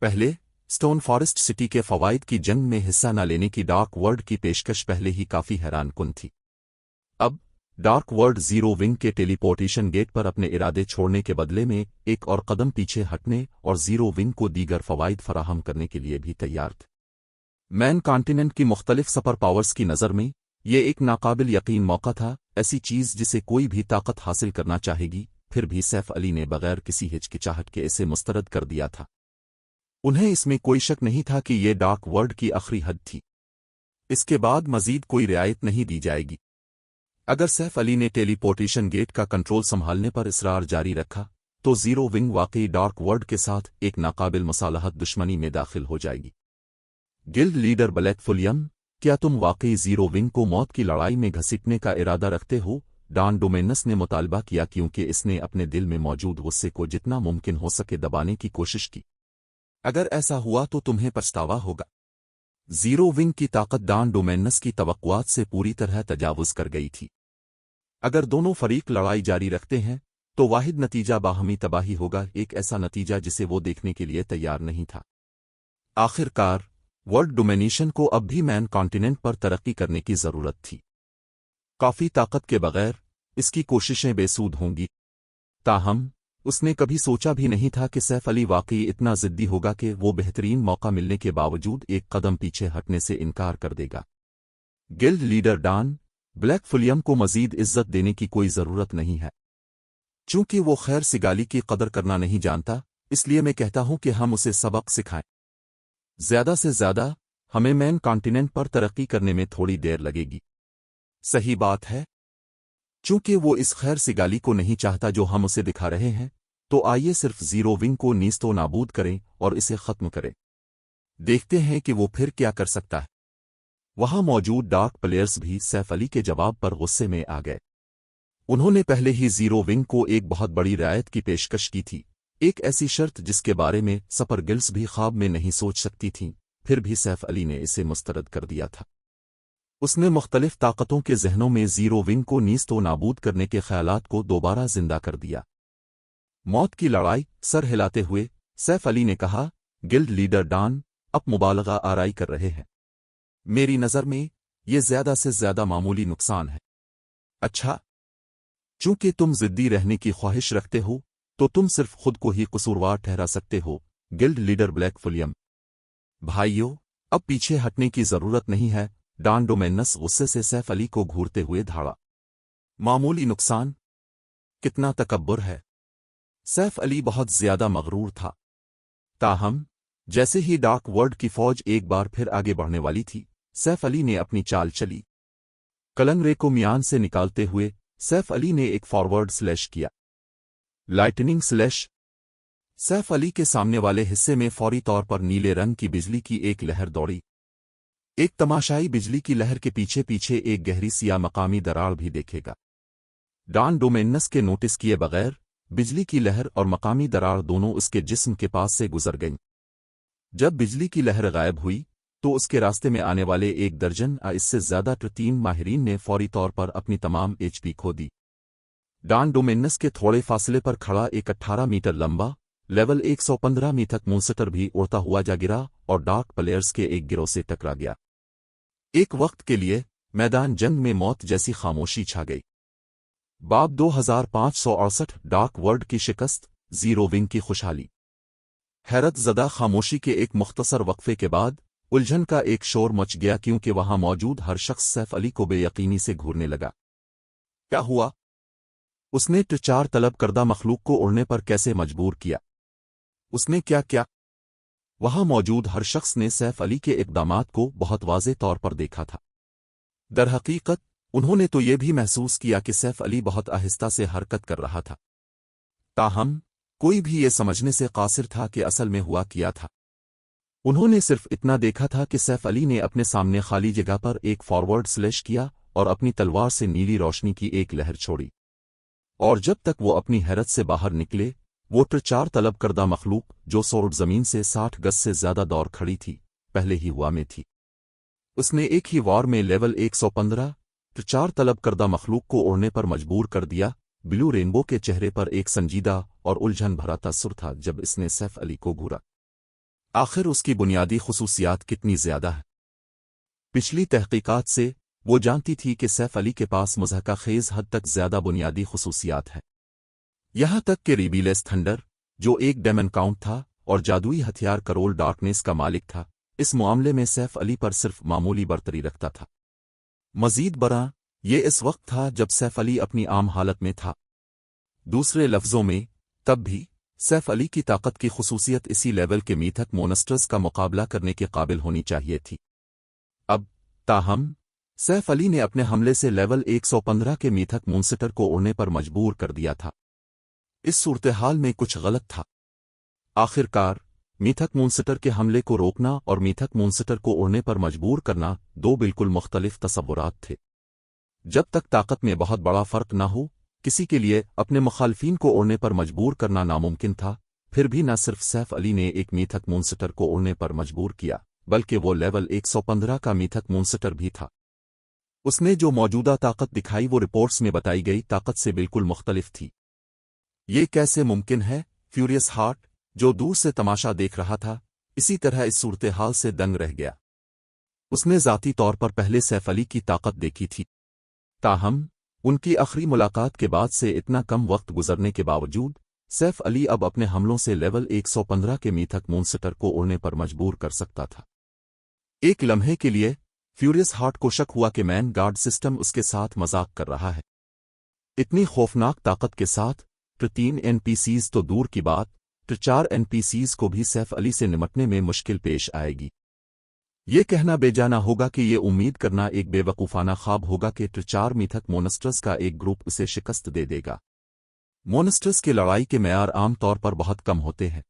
पहले स्टोन फॉरेस्ट सिटी के फवाइद की जंग में हिस्सा न लेने की डार्क वर्ल्ड की पेशकश पहले ही काफी हैरानकुन थी। अब डार्क वर्ल्ड जीरो विंग के टेलीपोर्टेशन गेट पर अपने इरादे छोड़ने के बदले में एक और कदम पीछे हटने और जीरो विंग को दीगर फवाइद फराहम करने के लिए भी तैयार थे। मैन कॉन्टिनेंट की मुख्तलिफ सुपर पावर्स की नज़र में ये एक नाकाबिल यकीन मौका था, ऐसी चीज जिसे कोई भी ताकत हासिल करना चाहेगी। फिर भी सैफ अली ने बगैर किसी हिचकिचाहट के इसे मुस्तरद कर दिया था। उन्हें इसमें कोई शक नहीं था कि ये डार्क वर्ल्ड की आखिरी हद थी। इसके बाद मजीद कोई रियायत नहीं दी जाएगी। अगर सैफ अली ने टेलीपोर्टेशन गेट का कंट्रोल संभालने पर इसरार जारी रखा तो जीरो विंग वाकई डार्क वर्ल्ड के साथ एक नाकाबिल मुसालहत दुश्मनी में दाखिल हो जाएगी। गिल्ड लीडर ब्लैक फुलियम, क्या तुम वाकई जीरो विंग को मौत की लड़ाई में घसीटने का इरादा रखते हो? डॉन डोमेनस ने मुतालबा किया, क्योंकि इसने अपने दिल में मौजूद गुस्से को जितना मुमकिन हो सके दबाने की कोशिश की। अगर ऐसा हुआ तो तुम्हें पछतावा होगा। जीरो विंग की ताकत डॉन डोमेनस की तवक्कुआत से पूरी तरह तजावुज कर गई थी। अगर दोनों फरीक लड़ाई जारी रखते हैं तो वाहिद नतीजा बाहमी तबाही होगा, एक ऐसा नतीजा जिसे वो देखने के लिए तैयार नहीं था। आखिरकार वर्ल्ड डोमिनेशन को अब भी मैन कॉन्टिनेंट पर तरक्की करने की जरूरत थी। काफी ताकत के बगैर इसकी कोशिशें बेसूद होंगी। ताहम اس نے کبھی سوچا بھی نہیں تھا کہ سیف علی واقعی اتنا ضدی ہوگا کہ وہ بہترین موقع ملنے کے باوجود ایک قدم پیچھے ہٹنے سے انکار کر دے گا۔ Guild leader Don Black Flame کو مزید عزت دینے کی کوئی ضرورت نہیں ہے۔ چونکہ وہ خیر سگالی کی قدر کرنا نہیں جانتا، اس لیے میں کہتا ہوں کہ ہم اسے سبق سکھائیں۔ زیادہ سے زیادہ ہمیں مین کانٹیننٹ پر ترقی کرنے میں تھوڑی دیر لگے گی۔ صحیح بات ہے۔ چونکہ وہ اس خیر سگالی کو نہیں چاہتا جو ہم اسے دکھا رہے ہیں، تو آئیے صرف زیرو ونگ کو نیست و نابود کریں اور اسے ختم کریں۔ دیکھتے ہیں کہ وہ پھر کیا کر سکتا ہے۔ وہاں موجود ڈارک پلیئرز بھی سیف علی کے جواب پر غصے میں آ گئے۔ انہوں نے پہلے ہی زیرو ونگ کو ایک بہت بڑی رعایت کی پیشکش کی تھی، ایک ایسی شرط جس کے بارے میں سپر گلز بھی خواب میں نہیں سوچ سکتی تھیں، پھر بھی سیف علی نے اسے مسترد کر دیا تھا۔ اس نے مختلف طاقتوں کے ذہنوں میں زیرو ونگ کو نیست و نابود کرنے کے خیالات کو دوبارہ زندہ کر دیا۔ موت کی لڑائی، سر ہلاتے ہوئے سیف علی نے کہا، گلڈ لیڈر ڈان اب مبالغہ آرائی کر رہے ہیں۔ میری نظر میں یہ زیادہ سے زیادہ معمولی نقصان ہے۔ اچھا، چونکہ تم ضدی رہنے کی خواہش رکھتے ہو تو تم صرف خود کو ہی قصوروار ٹھہرا سکتے ہو، گلڈ لیڈر بلیک فلیم۔ بھائیو، اب پیچھے ہٹنے کی ضرورت نہیں ہے۔ ڈان ڈومینس غصے سے سیف علی کو گھورتے ہوئے دھاڑا۔ معمولی نقصان؟ کتنا تکبر ہے! سیف علی بہت زیادہ مغرور تھا۔ تاہم جیسے ہی ڈارک ورلڈ کی فوج ایک بار پھر آگے بڑھنے والی تھی، سیف علی نے اپنی چال چلی۔ کلنگرے کو میان سے نکالتے ہوئے سیف علی نے ایک فارورڈ سلیش کیا۔ Lightning slash! سیف علی کے سامنے والے حصے میں فوری طور پر نیلے رنگ کی بجلی کی ایک لہر دوڑی۔ ایک تماشائی بجلی کی لہر کے پیچھے پیچھے ایک گہری سیاہ مقامی دراڑ بھی دیکھے گا۔ ڈان ڈومینس کے نوٹس کیے بغیر بجلی کی لہر اور مقامی دراڑ دونوں اس کے جسم کے پاس سے گزر گئیں۔ جب بجلی کی لہر غائب ہوئی تو اس کے راستے میں آنے والے ایک درجن اس سے زیادہ ٹیم ماہرین نے فوری طور پر اپنی تمام ایچ پی کھو دی۔ ڈان ڈومینس کے تھوڑے فاصلے پر کھڑا ایک 18 میٹر لمبا لیول 115 میٹر مونسٹر بھی اڑتا ہوا جا گرا اور ڈارک پلیئرز کے ایک گروہ سے ٹکرا گیا۔ ایک وقت کے لیے میدان جنگ میں موت جیسی خاموشی چھا گئی۔ باب 2568 ڈارک ورلڈ کی شکست، زیرو ونگ کی خوشحالی۔ حیرت زدہ خاموشی کے ایک مختصر وقفے کے بعد الجھن کا ایک شور مچ گیا، کیونکہ وہاں موجود ہر شخص سیف علی کو بے یقینی سے گھورنے لگا۔ کیا ہوا؟ اس نے چار طلب کردہ مخلوق کو اڑنے پر کیسے مجبور کیا؟ اس نے کیا کیا؟ وہاں موجود ہر شخص نے سیف علی کے اقدامات کو بہت واضح طور پر دیکھا تھا۔ در حقیقت انہوں نے تو یہ بھی محسوس کیا کہ سیف علی بہت آہستہ سے حرکت کر رہا تھا۔ تاہم کوئی بھی یہ سمجھنے سے قاصر تھا کہ اصل میں ہوا کیا تھا۔ انہوں نے صرف اتنا دیکھا تھا کہ سیف علی نے اپنے سامنے خالی جگہ پر ایک فارورڈ سلیش کیا اور اپنی تلوار سے نیلی روشنی کی ایک لہر چھوڑی، اور جب تک وہ اپنی حیرت سے باہر نکلے، وہ چار طلب کردہ مخلوق جو سورڈ زمین سے 60 گز سے زیادہ دور کھڑی تھی، پہلے ہی ہوا میں تھی۔ اس نے ایک ہی وار میں لیول 115 چار طلب کردہ مخلوق کو اڑنے پر مجبور کر دیا۔ بلو رینبو کے چہرے پر ایک سنجیدہ اور الجھن بھرا تاثر تھا جب اس نے سیف علی کو گھورا۔ آخر اس کی بنیادی خصوصیات کتنی زیادہ ہیں؟ پچھلی تحقیقات سے وہ جانتی تھی کہ سیف علی کے پاس مضحکہ خیز حد تک زیادہ بنیادی خصوصیات ہیں، یہاں تک کہ ریبیلیس تھنڈر، جو ایک ڈیمن کاؤنٹ تھا اور جادوئی ہتھیار کرول ڈارکنیس کا مالک تھا، اس معاملے میں سیف علی پر صرف معمولی برتری رکھتا تھا۔ مزید برآں، یہ اس وقت تھا جب سیف علی اپنی عام حالت میں تھا۔ دوسرے لفظوں میں، تب بھی سیف علی کی طاقت کی خصوصیت اسی لیول کے میتھک مونسٹرز کا مقابلہ کرنے کے قابل ہونی چاہیے تھی۔ اب تاہم سیف علی نے اپنے حملے سے لیول 115 کے میتھک مونسٹر کو اڑنے پر مجبور کر دیا تھا۔ اس صورتحال میں کچھ غلط تھا۔ آخر کار میتھک مونسٹر کے حملے کو روکنا اور میتھک مونسٹر کو اڑنے پر مجبور کرنا دو بالکل مختلف تصورات تھے۔ جب تک طاقت میں بہت بڑا فرق نہ ہو، کسی کے لیے اپنے مخالفین کو اڑنے پر مجبور کرنا ناممکن تھا۔ پھر بھی نہ صرف سیف علی نے ایک میتھک مونسٹر کو اڑنے پر مجبور کیا، بلکہ وہ لیول 115 کا میتھک مونسٹر بھی تھا۔ اس نے جو موجودہ طاقت دکھائی وہ رپورٹس میں بتائی گئی طاقت سے بالکل مختلف تھی۔ یہ کیسے ممکن ہے؟ فیوریس ہارٹ، جو دور سے تماشا دیکھ رہا تھا، اسی طرح اس صورتحال سے دنگ رہ گیا۔ اس نے ذاتی طور پر پہلے سیف علی کی طاقت دیکھی تھی، تاہم ان کی آخری ملاقات کے بعد سے اتنا کم وقت گزرنے کے باوجود सैफ अली अब अपने हमलों से लेवल 115 के मीथक मॉन्स्टर को उड़ने पर मजबूर कर सकता था। एक लम्हे के लिए फ्यूरियस हार्ट को शक हुआ कि मैन गार्ड सिस्टम उसके साथ मजाक कर रहा है। इतनी खौफनाक ताकत के साथ 3 एनपीसीज तो दूर की बात, 4 एनपीसीज को भी सैफ अली से निपटने में मुश्किल पेश आएगी। ये कहना बेजाना होगा कि ये उम्मीद करना एक बेवकूफाना ख्वाब होगा कि 4 मीथक मोनस्टर्स का एक ग्रुप उसे शिकस्त दे देगा। मोनस्टर्स के लड़ाई के मेयार आम तौर पर बहुत कम होते हैं।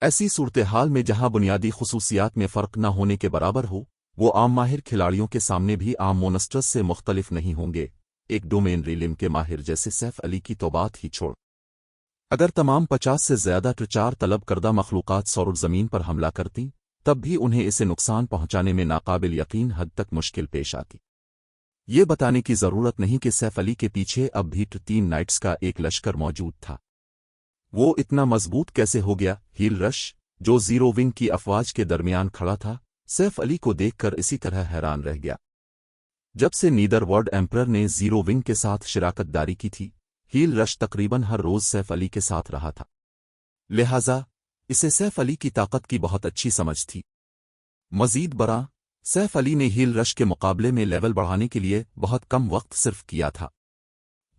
ऐसी सूरत-ए-हाल में जहां बुनियादी खुसूसियात में फ़र्क न होने के बराबर हो, वो आम माहिर खिलाड़ियों के सामने भी आम मोनस्टर्स से मुख्तलिफ नहीं होंगे। एक डोमेन रिलिम के माहिर जैसे सैफ अली की तो बात ही छोड़, अगर तमाम 50 से ज़्यादा 4 तलब करदा मखलूक़ात सौर ज़मीन पर हमला करती, तब भी उन्हें इसे नुकसान पहुंचाने में नाकाबिल यकीन हद तक मुश्किल पेश आती। ये बताने की ज़रूरत नहीं कि सैफ अली के पीछे अब भी 3 नाइट्स का एक लश्कर मौजूद था। वो इतना मजबूत कैसे हो गया? हील रश, जो ज़ीरो विंग की अफवाज के दरमियान खड़ा था, सैफ अली को देखकर इसी तरह हैरान रह गया। जब से नीदरवर्ल्ड एम्परर ने ज़ीरो विंग के साथ शिराकतदारी की थी, हील रश तकरीबन हर रोज़ सैफ अली के साथ रहा था। लिहाजा इसे सैफ अली की ताकत की बहुत अच्छी समझ थी। मज़ीद बरा, सैफ अली ने हील रश के मुकाबले में लेवल बढ़ाने के लिए बहुत कम वक्त सिर्फ किया था।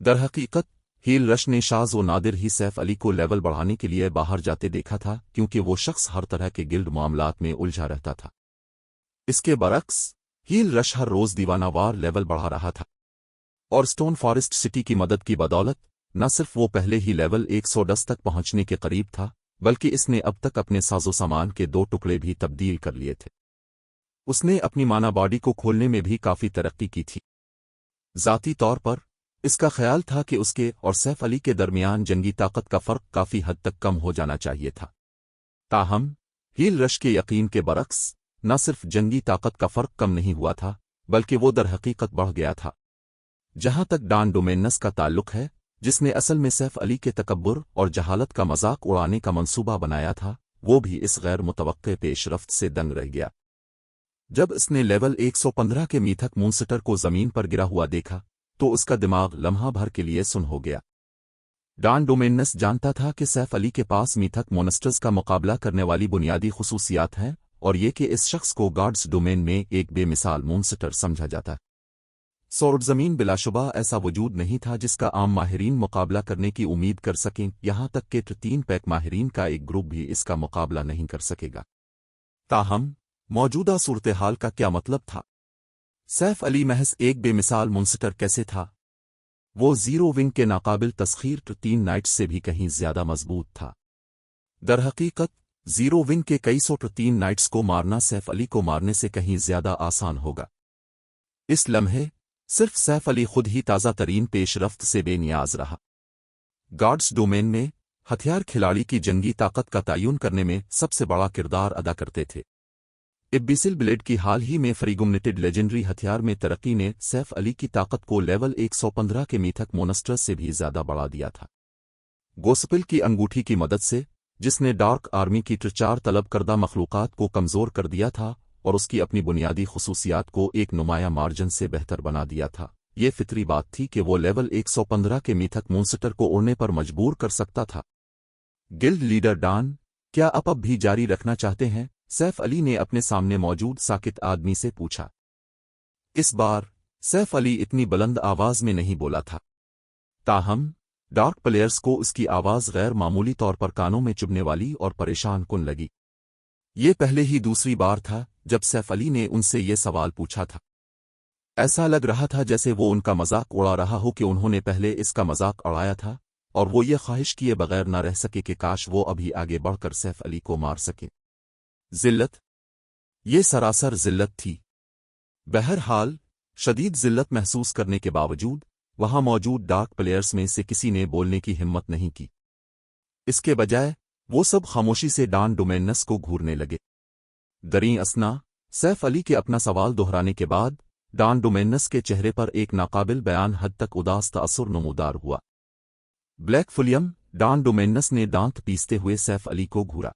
दरहकीकत हील रश ने शाज़ व नादिर ही सैफ अली को लेवल बढ़ाने के लिए बाहर जाते देखा था, क्योंकि वो शख्स हर तरह के गिल्ड मामलात में उलझा रहता था। इसके बरक्स हील रश हर रोज़ दीवानावार लेवल बढ़ा रहा था, और स्टोन फॉरेस्ट सिटी की मदद की बदौलत न सिर्फ वो पहले ही लेवल 110 तक पहुंचने के करीब था, बल्कि इसने अब तक अपने साजो सामान के 2 टुकड़े भी तब्दील कर लिए थे। उसने अपनी माना बॉडी को खोलने में भी काफ़ी तरक्की की थी। ज़ाती तौर पर इसका ख्याल था कि उसके और सैफ अली के दरमियान जंगी ताकत का फ़र्क काफ़ी हद तक कम हो जाना चाहिए था। ताहम हील रश के यकीन के बरक्स न सिर्फ जंगी ताकत का फ़र्क कम नहीं हुआ था, बल्कि वो दरहकीकत बढ़ गया था। जहां तक डॉन डोमेनस का ताल्लुक है, जिसने असल में सैफ अली के तकब्बुर और जहालत का मजाक उड़ाने का मंसूबा बनाया था, वो भी इस गैर मुतवक्के पेशरफ्त से दंग रह गया। जब इसने लेवल 115 के मीथक मॉन्स्टर को ज़मीन पर गिरा हुआ देखा, तो उसका दिमाग लम्हा भर के लिए सुन हो गया। डॉन डोमेनस जानता था कि सैफ अली के पास मीथक मॉन्स्टर्स का मुकाबला करने वाली बुनियादी खुसूसियात हैं, और ये कि इस शख्स को गार्ड्स डोमेन में एक बेमिसाल मॉन्स्टर समझा जाता। सौर ज़मीन बिलाशुबा ऐसा वजूद नहीं था जिसका आम माहिरीन मुकाबला करने की उम्मीद कर सकें, यहाँ तक कि 3 पैक माहिरीन का एक ग्रुप भी इसका मुकाबला नहीं कर सकेगा। ताहम मौजूदा सूरत-ए-हाल का क्या मतलब था? सैफ अली महज एक बेमिसाल मॉन्स्टर कैसे था? वो ज़ीरो विंग के नाकाबिल तस्खीर 3 नाइट्स से भी कहीं ज़्यादा मजबूत था। दरहकीकत ज़ीरो विंग के कई सौ 3 नाइट्स को मारना सैफ अली को मारने से कहीं ज़्यादा आसान होगा। इस लम्हे सिर्फ सैफ अली खुद ही ताज़ा तरीन पेशरफ्त से बेनियाज रहा। गार्ड्स डोमेन में हथियार खिलाड़ी की जंगी ताकत का तयन करने में सबसे बड़ा किरदार अदा करते थे। इब्बिसिल ब्लेड की हाल ही में फ्रीगुमनेटेड लेजेंडरी हथियार में तरक्की ने सैफ अली की ताकत को लेवल 115 के मीथक मॉन्स्टर से भी ज़्यादा बढ़ा दिया था। गोस्पिल की अंगूठी की मदद से, जिसने डार्क आर्मी की 4 तलब करदा मखलूक़ात को कमज़ोर कर दिया था और उसकी अपनी बुनियादी खुसूसियात को एक नुमाया मार्जिन से बेहतर बना दिया था, ये फितरी बात थी कि वो लेवल 115 के मीथक मॉन्स्टर को उड़ने पर मजबूर कर सकता था। गिल्ड लीडर डॉन, क्या आप अब भी जारी रखना चाहते हैं? सैफ अली ने अपने सामने मौजूद साकित आदमी से पूछा। इस बार सैफ अली इतनी बुलंद आवाज में नहीं बोला था, ताहम डार्क प्लेयर्स को उसकी आवाज गैर मामूली तौर पर कानों में चुभने वाली और परेशान कुन लगी। ये पहले ही दूसरी बार था जब सैफ अली ने उनसे ये सवाल पूछा था। ऐसा लग रहा था जैसे वो उनका मजाक उड़ा रहा हो कि उन्होंने पहले इसका मजाक उड़ाया था, और वो ये ख्वाहिश किए बगैर न रह सके कि काश वो अभी आगे बढ़कर सैफ अली को मार सके। जिल्लत, ये सरासर जिल्लत थी। बहरहाल शदीद जिल्लत महसूस करने के बावजूद वहां मौजूद डार्क प्लेयर्स में से किसी ने बोलने की हिम्मत नहीं की। इसके बजाय वो सब खामोशी से डॉन डोमेनस को घूरने लगे। दरीं असना सैफ अली के अपना सवाल दोहराने के बाद डॉन डोमेनस के चेहरे पर एक नाकाबिल बयान हद तक उदास तासुर नमूदार हुआ। ब्लैक फुलियम, डॉन डोमेनस ने दांत पीसते हुए सैफ अली को घूरा।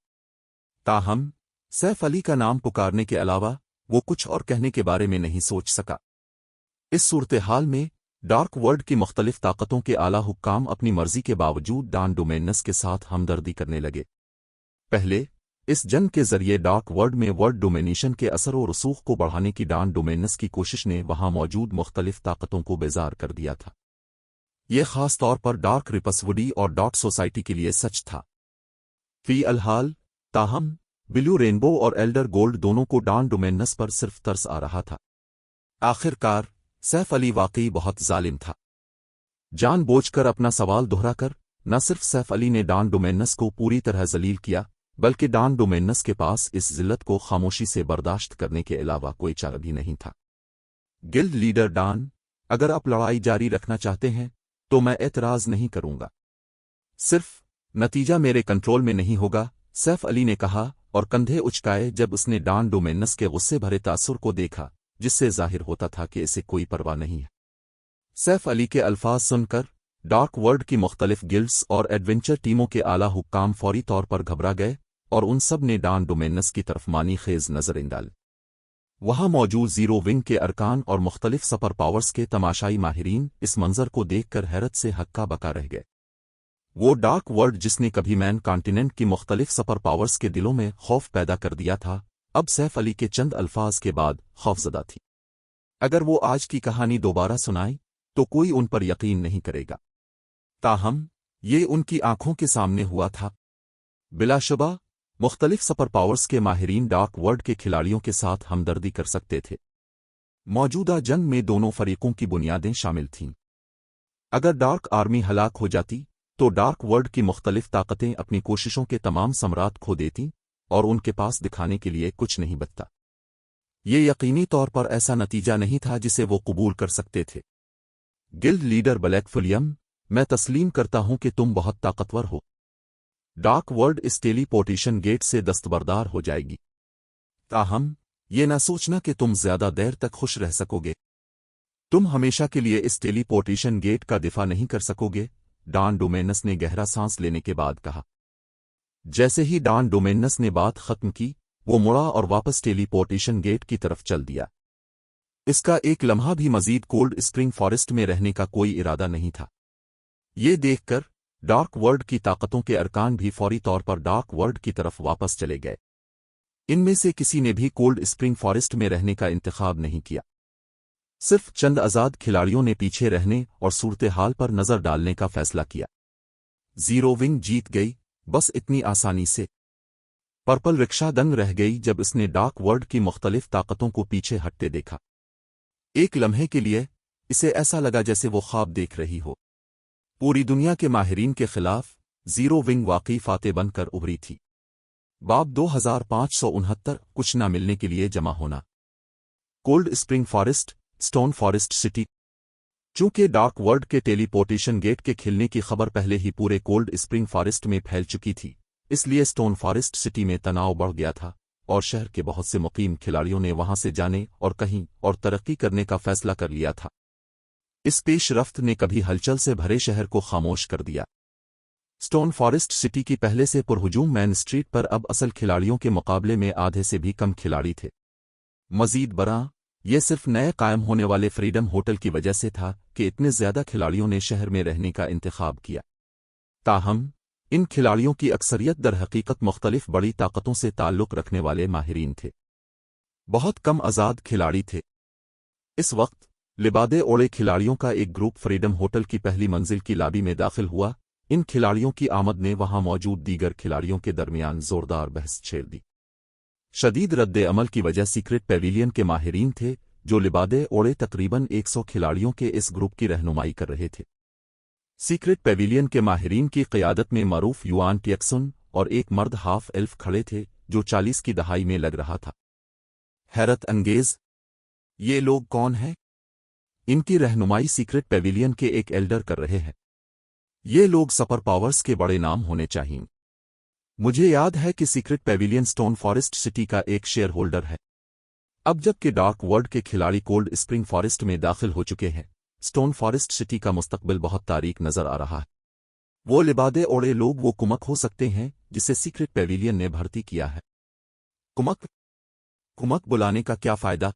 ताहम सैफ अली का नाम पुकारने के अलावा वो कुछ और कहने के बारे में नहीं सोच सका। इस सूरत-ए-हाल में डार्क वर्ल्ड की मुख्तलिफ ताकतों के आला हुक्काम अपनी मर्जी के बावजूद डॉन डोमेनस के साथ हमदर्दी करने लगे। पहले इस जंग के जरिए डार्क वर्ल्ड में वर्ल्ड डोमिनेशन के असर और रसूख को बढ़ाने की डॉन डोमेनस की कोशिश ने वहां मौजूद मुख्तलिफ ताकतों को बेजार कर दिया था। यह खास तौर पर डार्क रिपसवुडी और डॉट सोसाइटी के लिए सच था। फी अलहाल ताहम ब्लू रेनबो और एल्डर गोल्ड दोनों को डॉन डोमेनस पर सिर्फ तरस आ रहा था। आखिरकार सैफ अली वाकई बहुत जालिम था। जानबूझकर अपना सवाल दोहराकर न सिर्फ सैफ अली ने डॉन डोमेनस को पूरी तरह जलील किया, बल्कि डॉन डोमेनस के पास इस जिल्लत को खामोशी से बर्दाश्त करने के अलावा कोई चारा भी नहीं था। गिल्ड लीडर डॉन, अगर आप लड़ाई जारी रखना चाहते हैं तो मैं एतराज नहीं करूंगा, सिर्फ नतीजा मेरे कंट्रोल में नहीं होगा, सैफ अली ने कहा और कंधे उचकाए जब उसने डॉन डोमेनस के गुस्से भरे तासुर को देखा, जिससे जाहिर होता था कि इसे कोई परवाह नहीं है। सैफ अली के अल्फाज सुनकर डार्क वर्ल्ड की मुख्तलिफ गिल्ड्स और एडवेंचर टीमों के आला हुक्काम फौरी तौर पर घबरा गए और उन सब ने डॉन डोमेनस की तरफ मानी खेज नजरें डाल। वहां मौजूद जीरो विंग के अरकान और मुख्तलिफ सुपर पावर्स के तमाशाई माहिरीन इस मंजर को देखकर हैरत से हक्का बका रह गए। वो डार्क वर्ल्ड जिसने कभी मैन कॉन्टिनेंट की मुख्तलिफ सुपर पावर्स के दिलों में खौफ पैदा कर दिया था, अब सैफ अली के चंद अल्फाज के बाद खौफजदा थी। अगर वो आज की कहानी दोबारा सुनाए तो कोई उन पर यकीन नहीं करेगा। ताहम ये उनकी आंखों के सामने हुआ था। बिलाशुबा मुख्तलिफ सुपर पावर्स के माहिरीन डार्क वर्ल्ड के खिलाड़ियों के साथ हमदर्दी कर सकते थे। मौजूदा जंग में दोनों फरीकों की बुनियादें शामिल थीं। अगर डार्क आर्मी हलाक हो जाती तो डार्क वर्ल्ड की मुख्तलिफ ताकतें अपनी कोशिशों के तमाम समरात खो देतीं और उनके पास दिखाने के लिए कुछ नहीं बचता। ये यकीनी तौर पर ऐसा नतीजा नहीं था जिसे वो कबूल कर सकते थे। गिल्ड लीडर ब्लैक फुलियम, मैं तस्लीम करता हूं कि तुम बहुत ताकतवर हो। डार्क वर्ल्ड इस टेलीपोर्टेशन गेट से दस्तबरदार हो जाएगी। ताहम ये न सोचना कि तुम ज्यादा देर तक खुश रह सकोगे। तुम हमेशा के लिए इस टेलीपोर्टेशन गेट का दिफा नहीं कर सकोगे, डॉन डोमेनस ने गहरा सांस लेने के बाद कहा। जैसे ही डॉन डोमेनस ने बात खत्म की, वो मुड़ा और वापस टेलीपोर्टेशन गेट की तरफ चल दिया। इसका एक लम्हा भी मजीद कोल्ड स्प्रिंग फॉरेस्ट में रहने का कोई इरादा नहीं था। ये देखकर डार्क वर्ल्ड की ताकतों के अरकान भी फौरी तौर पर डार्क वर्ल्ड की तरफ वापस चले गए। इनमें से किसी ने भी कोल्ड स्प्रिंग फॉरेस्ट में रहने का इंतखाब नहीं किया। सिर्फ चंद आजाद खिलाड़ियों ने पीछे रहने और सूरत हाल पर नजर डालने का फैसला किया। जीरो विंग जीत गई, बस इतनी आसानी से। पर्पल रिक्शा दंग रह गई जब इसने डार्क वर्ल्ड की मुख्तलिफ ताकतों को पीछे हटते देखा। एक लम्हे के लिए इसे ऐसा लगा जैसे वो ख्वाब देख रही हो। पूरी दुनिया के माहिरीन के खिलाफ जीरो विंग वाकई फाते बनकर उभरी थी। बाब 2569 कुछ न मिलने के लिए जमा होना। Cold spring forest, stone forest city. चूंकि डार्क वर्ल्ड के टेलीपोर्टेशन गेट के खिलने की खबर पहले ही पूरे कोल्ड स्प्रिंग फॉरेस्ट में फैल चुकी थी, इसलिए स्टोन फॉरेस्ट सिटी में तनाव बढ़ गया था और शहर के बहुत से मुकीम खिलाड़ियों ने वहां से जाने और कहीं और तरक्की करने का फैसला कर लिया था। इस पेशरफ्त ने कभी हलचल से भरे शहर को खामोश कर दिया। स्टोन फॉरेस्ट सिटी की पहले से पुरहुजूम मेन स्ट्रीट पर अब असल खिलाड़ियों के मुकाबले में आधे से भी कम खिलाड़ी थे। मजीद बरा ये सिर्फ नए कायम होने वाले फ्रीडम होटल की वजह से था कि इतने ज्यादा खिलाड़ियों ने शहर में रहने का इंतखाब किया। ताहम इन खिलाड़ियों की अक्सरियत दर हकीकत मुख्तलिफ बड़ी ताकतों से ताल्लुक रखने वाले माहिरीन थे। बहुत कम आजाद खिलाड़ी थे। इस वक्त लिबादे ओढ़े खिलाड़ियों का एक ग्रुप फ्रीडम होटल की पहली मंजिल की लाबी में दाखिल हुआ। इन खिलाड़ियों की आमद ने वहां मौजूद दीगर खिलाड़ियों के दरमियान जोरदार बहस छेड़ दी। शदीद रद्द अमल की वजह सीक्रेट पेविलियन के माहिरीन थे, जो लिबादे ओढ़े तकरीबन 100 खिलाड़ियों के इस ग्रुप की रहनुमाई कर रहे थे। सीक्रेट पेविलियन के माहिरीन की क़यादत में मारूफ युआन टियक्सन और एक मर्द हाफ एल्फ खड़े थे जो 40 की दहाई में लग रहा था। हैरत अंगेज, ये लोग कौन हैं? इनकी रहनुमाई सीक्रेट पेविलियन के एक एल्डर कर रहे हैं। ये लोग सुपर पावर्स के बड़े नाम होने चाहिए। मुझे याद है कि secret Pavilion stone forest city का एक शेयर होल्डर है। अब जबकि डार्क वर्ल्ड के खिलाड़ी कोल्ड स्प्रिंग फॉरेस्ट में दाखिल हो चुके हैं, स्टोन फॉरेस्ट सिटी का मुस्तकबिल बहुत तारीक नजर आ रहा है। वो लिबादे ओढ़े लोग वो कुमक हो सकते हैं जिसे सीक्रेट पेविलियन ने भर्ती किया है। कुमक बुलाने का क्या फायदा?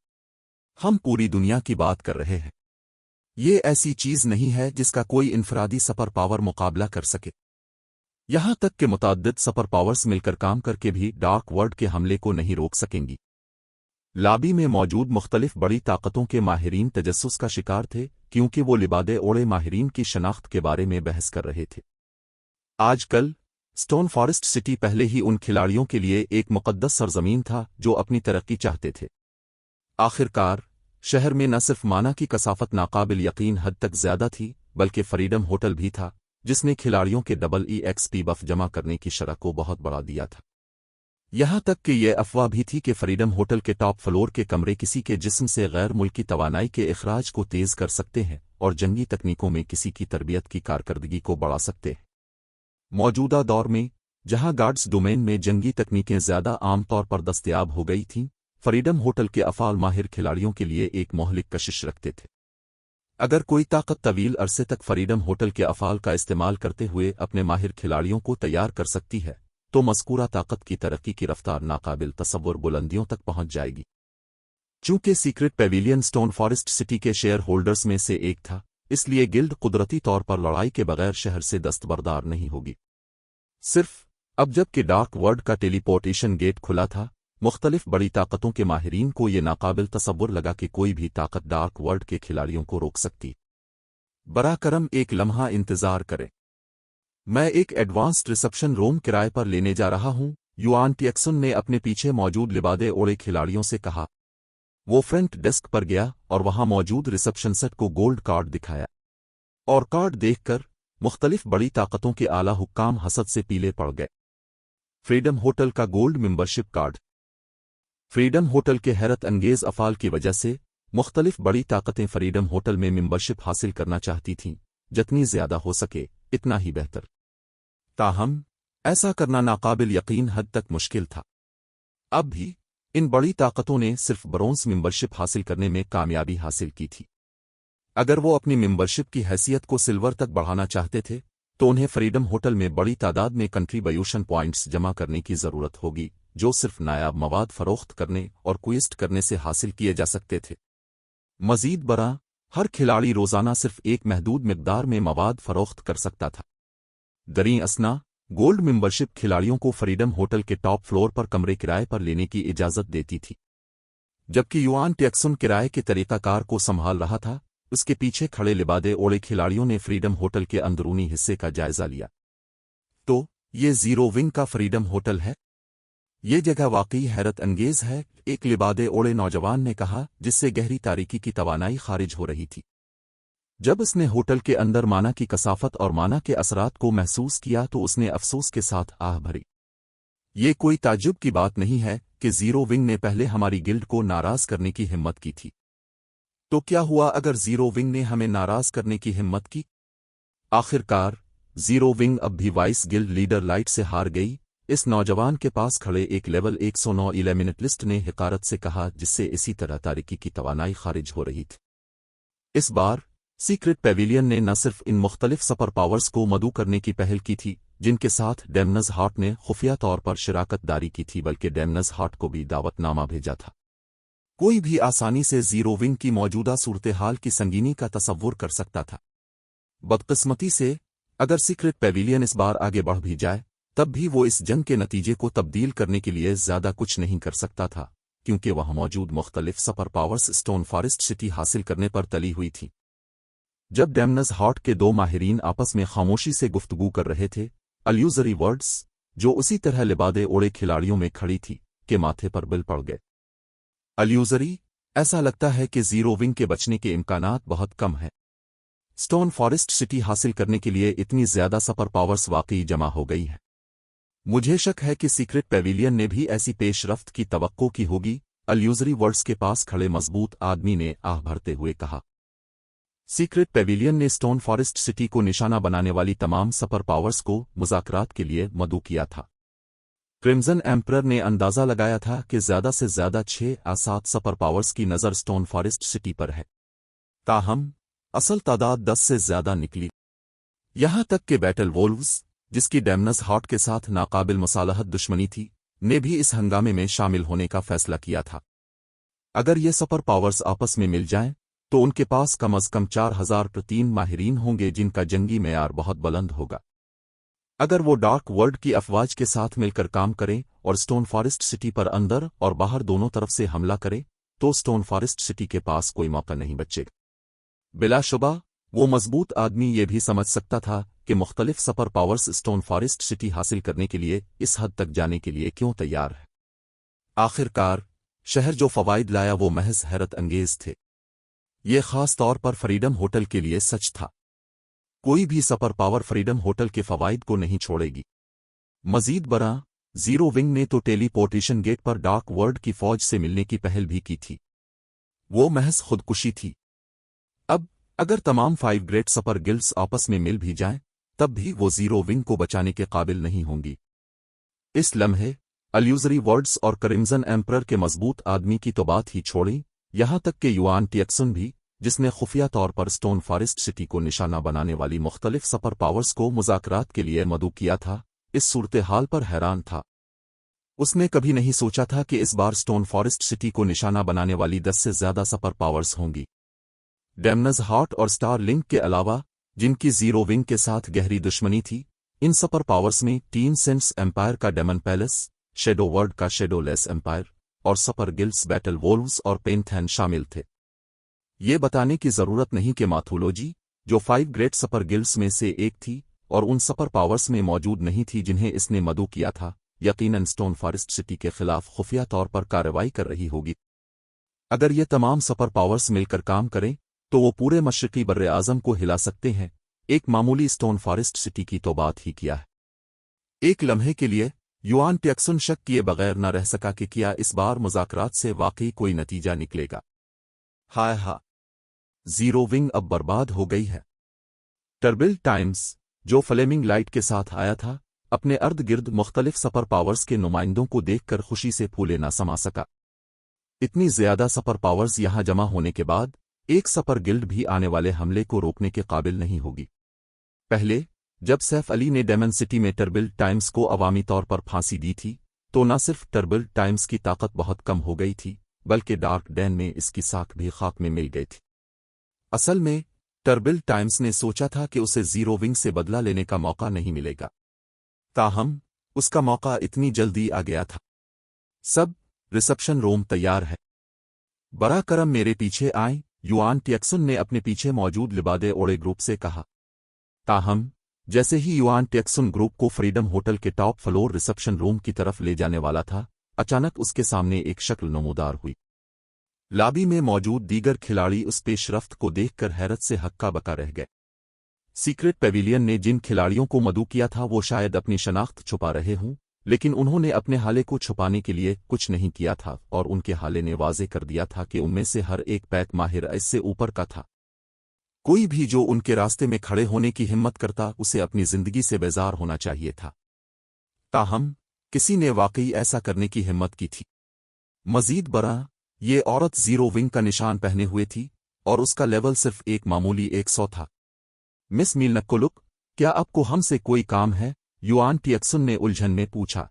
हम पूरी दुनिया की बात कर रहे हैं। یہ ایسی چیز نہیں ہے جس کا کوئی انفرادی سپر پاور مقابلہ کر سکے، یہاں تک کہ متعدد سپر پاورز مل کر کام کر کے بھی ڈارک ورلڈ کے حملے کو نہیں روک سکیں گی۔ لابی میں موجود مختلف بڑی طاقتوں کے ماہرین تجسس کا شکار تھے کیونکہ وہ لبادے اوڑے ماہرین کی شناخت کے بارے میں بحث کر رہے تھے۔ آج کل اسٹون فارسٹ سٹی پہلے ہی ان کھلاڑیوں کے لیے ایک مقدس سرزمین تھا جو اپنی ترقی چاہتے تھے۔ آخر کار شہر میں نہ صرف مانا کی کثافت ناقابل یقین حد تک زیادہ تھی بلکہ فریڈم ہوٹل بھی تھا جس نے کھلاڑیوں کے ڈبل EXP بف جمع کرنے کی شرح کو بہت بڑھا دیا تھا، یہاں تک کہ یہ افواہ بھی تھی کہ فریڈم ہوٹل کے ٹاپ فلور کے کمرے کسی کے جسم سے غیر ملکی توانائی کے اخراج کو تیز کر سکتے ہیں اور جنگی تکنیکوں میں کسی کی تربیت کی کارکردگی کو بڑھا سکتے ہیں۔ موجودہ دور میں جہاں گارڈز ڈومین میں جنگی تکنیکیں زیادہ عام طور پر دستیاب ہو گئی تھیں، فریڈم ہوٹل کے افعال ماہر کھلاڑیوں کے لیے ایک مہلک کشش رکھتے تھے۔ اگر کوئی طاقت طویل عرصے تک فریڈم ہوٹل کے افعال کا استعمال کرتے ہوئے اپنے ماہر کھلاڑیوں کو تیار کر سکتی ہے تو مذکورہ طاقت کی ترقی کی رفتار ناقابل تصور بلندیوں تک پہنچ جائے گی۔ چونکہ secret pavilion stone forest city کے شیئر ہولڈرز میں سے ایک تھا، اس لیے گلڈ قدرتی طور پر لڑائی کے بغیر شہر سے دستبردار نہیں ہوگی۔ صرف اب جب کہ ڈارک ورلڈ کا ٹیلی پورٹیشن گیٹ کھلا تھا، مختلف بڑی طاقتوں کے ماہرین کو یہ ناقابل تصور لگا کہ کوئی بھی طاقت ڈارک ورلڈ کے کھلاڑیوں کو روک سکتی۔ براہ کرم ایک لمحہ انتظار کریں، میں ایک ایڈوانسڈ ریسپشن روم کرائے پر لینے جا رہا ہوں، یوان ٹیکسن نے اپنے پیچھے موجود لبادے اوڑے کھلاڑیوں سے کہا۔ وہ فرنٹ ڈیسک پر گیا اور وہاں موجود ریسپشن سیٹ کو گولڈ کارڈ دکھایا، اور کارڈ دیکھ کر مختلف بڑی طاقتوں کے اعلیٰ حکام حسد سے پیلے پڑ گئے۔ فریڈم ہوٹل کا gold membership card. Freedom hotel کے حیرت انگیز افعال کی وجہ سے مختلف بڑی طاقتیں فریڈم ہوٹل میں ممبرشپ حاصل کرنا چاہتی تھیں، جتنی زیادہ ہو سکے اتنا ہی بہتر۔ تاہم ایسا کرنا ناقابل یقین حد تک مشکل تھا۔ اب بھی ان بڑی طاقتوں نے صرف برونز ممبرشپ حاصل کرنے میں کامیابی حاصل کی تھی۔ اگر وہ اپنی ممبرشپ کی حیثیت کو سلور تک بڑھانا چاہتے تھے تو انہیں فریڈم ہوٹل میں بڑی تعداد میں کنٹریبیوشن پوائنٹس جمع کرنے کی ضرورت ہوگی، جو صرف نایاب مواد فروخت کرنے اور کوئسٹ کرنے سے حاصل کیے جا سکتے تھے۔ مزید برآں، ہر کھلاڑی روزانہ صرف ایک محدود مقدار میں مواد فروخت کر سکتا تھا۔ دریں اثنا، گولڈ ممبرشپ کھلاڑیوں کو فریڈم ہوٹل کے ٹاپ فلور پر کمرے کرائے پر لینے کی اجازت دیتی تھی، جبکہ یوان ٹیکسن کرائے کے طریقہ کار کو سنبھال رہا تھا۔ اس کے پیچھے کھڑے لبادے اوڑے کھلاڑیوں نے فریڈم ہوٹل کے اندرونی حصے کا جائزہ لیا۔ تو یہ زیرو ونگ کا فریڈم ہوٹل ہے؟ یہ جگہ واقعی حیرت انگیز ہے، ایک لبادے اوڑے نوجوان نے کہا جس سے گہری تاریکی کی توانائی خارج ہو رہی تھی۔ جب اس نے ہوٹل کے اندر مانا کی کثافت اور مانا کے اثرات کو محسوس کیا تو اس نے افسوس کے ساتھ آہ بھری۔ یہ کوئی تعجب کی بات نہیں ہے کہ زیرو ونگ نے پہلے ہماری گلڈ کو ناراض کرنے کی ہمت کی تھی، تو کیا ہوا اگر زیرو ونگ نے ہمیں ناراض کرنے کی ہمت کی؟ آخر کار زیرو ونگ اب بھی وائس گلڈ لیڈر لائٹ سے ہار گئی، اس نوجوان کے پاس کھڑے ایک لیول 109 ایلیمنٹلسٹ نے حقارت سے کہا جس سے اسی طرح تاریکی کی توانائی خارج ہو رہی تھی۔ اس بار سیکرٹ پیویلین نے نہ صرف ان مختلف سپر پاورز کو مدعو کرنے کی پہل کی تھی جن کے ساتھ ڈیمنز ہارٹ نے خفیہ طور پر شراکت داری کی تھی، بلکہ ڈیمنز ہارٹ کو بھی دعوت نامہ بھیجا تھا۔ کوئی بھی آسانی سے زیرو ونگ کی موجودہ صورتحال کی سنگینی کا تصور کر سکتا تھا۔ بدقسمتی سے اگر سیکرٹ پیویلین اس بار آگے بڑھ بھی جائے تب بھی وہ اس جنگ کے نتیجے کو تبدیل کرنے کے لیے زیادہ کچھ نہیں کر سکتا تھا، کیونکہ وہاں موجود مختلف super powers stone forest city حاصل کرنے پر تلی ہوئی تھیں۔ جب ڈیمنز ہارٹ کے دو ماہرین آپس میں خاموشی سے گفتگو کر رہے تھے، الیوزری ورڈز، جو اسی طرح لبادے اوڑے کھلاڑیوں میں کھڑی تھی، کے ماتھے پر بل پڑ گئے۔ الیوزری، ایسا لگتا ہے کہ زیرو ونگ کے بچنے کے امکانات بہت کم ہیں۔ اسٹون فارسٹ سٹی حاصل کرنے کے لیے اتنی زیادہ سپر پاورز واقعی جمع ہو گئی ہیں۔ مجھے شک ہے کہ سیکرٹ پیویلین نے بھی ایسی پیش رفت کی توقع کی ہوگی، الیوزری ورڈز کے پاس کھڑے مضبوط آدمی نے آہ بھرتے ہوئے کہا۔ سیکرٹ پیویلین نے اسٹون فارسٹ سٹی کو نشانہ بنانے والی تمام سپر پاورز کو مذاکرات کے لیے مدعو کیا تھا۔ کرمزن ایمپرر نے اندازہ لگایا تھا کہ زیادہ سے زیادہ 6 یا 7 سپر پاورز کی نظر اسٹون فارسٹ سٹی پر ہے، تاہم اصل تعداد 10 سے زیادہ نکلی۔ یہاں تک کہ بیٹل وولفز، جس کی ڈیمنز ہارٹ کے ساتھ ناقابل مصالحت دشمنی تھی، نے بھی اس ہنگامے میں شامل ہونے کا فیصلہ کیا تھا۔ اگر یہ سپر پاورز آپس میں مل جائیں तो उनके पास कम अज कम 4003 माहिरीन होंगे जिनका जंगी मेयार बहुत बुलंद होगा। अगर वो डार्क वर्ल्ड की अफवाज के साथ मिलकर काम करें और स्टोन फॉरेस्ट सिटी पर अंदर और बाहर दोनों तरफ से हमला करें, तो स्टोन फॉरेस्ट सिटी के पास कोई मौका नहीं बचेगा। बिलाशुबा वो मजबूत आदमी ये भी समझ सकता था कि मुख्तलिफ super powers stone forest city हासिल करने के लिए इस हद तक जाने के लिए क्यों तैयार है। आखिरकार शहर जो फवाइद लाया वो महज हैरत अंगेज थे। ये खास तौर पर फ्रीडम होटल के लिए सच था। कोई भी सुपर पावर फ्रीडम होटल के फवाइद को नहीं छोड़ेगी। मजीद बरा जीरो विंग ने तो टेलीपोर्टेशन गेट पर डार्क वर्ल्ड की फौज से मिलने की पहल भी की थी। वो महज खुदकुशी थी। अब अगर तमाम 5 ग्रेट सुपर गिल्ड्स आपस में मिल भी जाएं, तब भी वो जीरो विंग को बचाने के काबिल नहीं होंगी। इस लम्हे अल्यूजरी वर्ड्स और क्रिम्सन एम्परर के मजबूत आदमी की तो बात ही छोड़ी, यहां तक कि युआन टिएक्सन भी, जिसने खुफिया तौर पर स्टोन फॉरेस्ट सिटी को निशाना बनाने वाली मुख्तलिफ सुपर पावर्स को मुज़ाकरात के लिए मदऊ किया था, इस सूरत हाल पर हैरान था। उसने कभी नहीं सोचा था कि इस बार स्टोन फॉरेस्ट सिटी को निशाना बनाने वाली 10 से ज्यादा सुपर पावर्स होंगी। डेमनज हार्ट और स्टार लिंक के अलावा, जिनकी जीरो विंग के साथ गहरी दुश्मनी थी, इन सुपर पावर्स में टीन सेंट्स एम्पायर का डेमन पैलेस, शेडो वर्ल्ड का शेडोलेस एम्पायर और सुपर गिल्ड्स बैटल वोल्व्स और पेंथैन शामिल थे। ये बताने की जरूरत नहीं कि माथोलॉजी, जो 5 ग्रेट सुपर गिल्ड्स में से एक थी और उन सुपर पावर्स में मौजूद नहीं थी जिन्हें इसने मदऊ किया था, यकीनन स्टोन फॉरेस्ट सिटी के खिलाफ खुफिया तौर पर कार्रवाई कर रही होगी। अगर ये तमाम सुपर पावर्स मिलकर काम करें तो वो पूरे मशरकी बर्रे आज़म को हिला सकते हैं। एक मामूली स्टोन फॉरेस्ट सिटी की तो बात ही किया है। एक लम्हे के लिए युआन टिएक्सन शक किए बगैर न रह सका कि क्या इस बार मुज़ाकरात से वाकई कोई नतीजा निकलेगा। हाय हा, जीरो विंग अब बर्बाद हो गई है। टर्बिल टाइम्स, जो फ्लेमिंग लाइट के साथ आया था, अपने अर्द गिर्द मुख्तलिफ सुपर पावर्स के नुमाइंदों को देखकर खुशी से फूले न समा सका। इतनी ज्यादा सुपर पावर्स यहां जमा होने के बाद एक सुपर गिल्ड भी आने वाले हमले को रोकने के काबिल नहीं होगी। पहले जब सैफ अली ने डेमन सिटी में टर्बिल टाइम्स को अवामी तौर पर फांसी दी थी, तो न सिर्फ टर्बिल टाइम्स की ताकत बहुत कम हो गई थी, बल्कि डार्क डैन में इसकी साख भी खाक में मिल गई थी। असल में टर्बिल टाइम्स ने सोचा था कि उसे जीरो विंग से बदला लेने का मौका नहीं मिलेगा, ताहम उसका मौका इतनी जल्दी आ गया था। सब रिसेप्शन रूम तैयार है, बरा करम मेरे पीछे आए, युआन टिएक्सन ने अपने पीछे मौजूद लिबादे ओड़े ग्रुप से कहा। ताहम जैसे ही युआन टिएक्सन ग्रुप को फ्रीडम होटल के टॉप फ्लोर रिसेप्शन रूम की तरफ ले जाने वाला था, अचानक उसके सामने एक शक्ल नमूदार हुई। लॉबी में मौजूद दीगर खिलाड़ी उस पेशरफ्त को देखकर हैरत से हक्का बका रह गए। सीक्रेट पेविलियन ने जिन खिलाड़ियों को मदऊ किया था वो शायद अपनी शनाख्त छुपा रहे हों, लेकिन उन्होंने अपने हाले को छुपाने के लिए कुछ नहीं किया था और उनके हाले ने वाज़े कर दिया था कि उनमें से हर एक पैक माहिर इससे ऊपर का था। कोई भी जो उनके रास्ते में खड़े होने की हिम्मत करता, उसे अपनी जिंदगी से बेजार होना चाहिए था। ताहम किसी ने वाकई ऐसा करने की हिम्मत की थी। मजीद बरा, ये औरत जीरो विंग का निशान पहने हुए थी और उसका लेवल सिर्फ एक मामूली 100 था। मिस मीलनक्कोलुक, क्या आपको हमसे कोई काम है? युआन टिएक्सन ने उलझन में पूछा।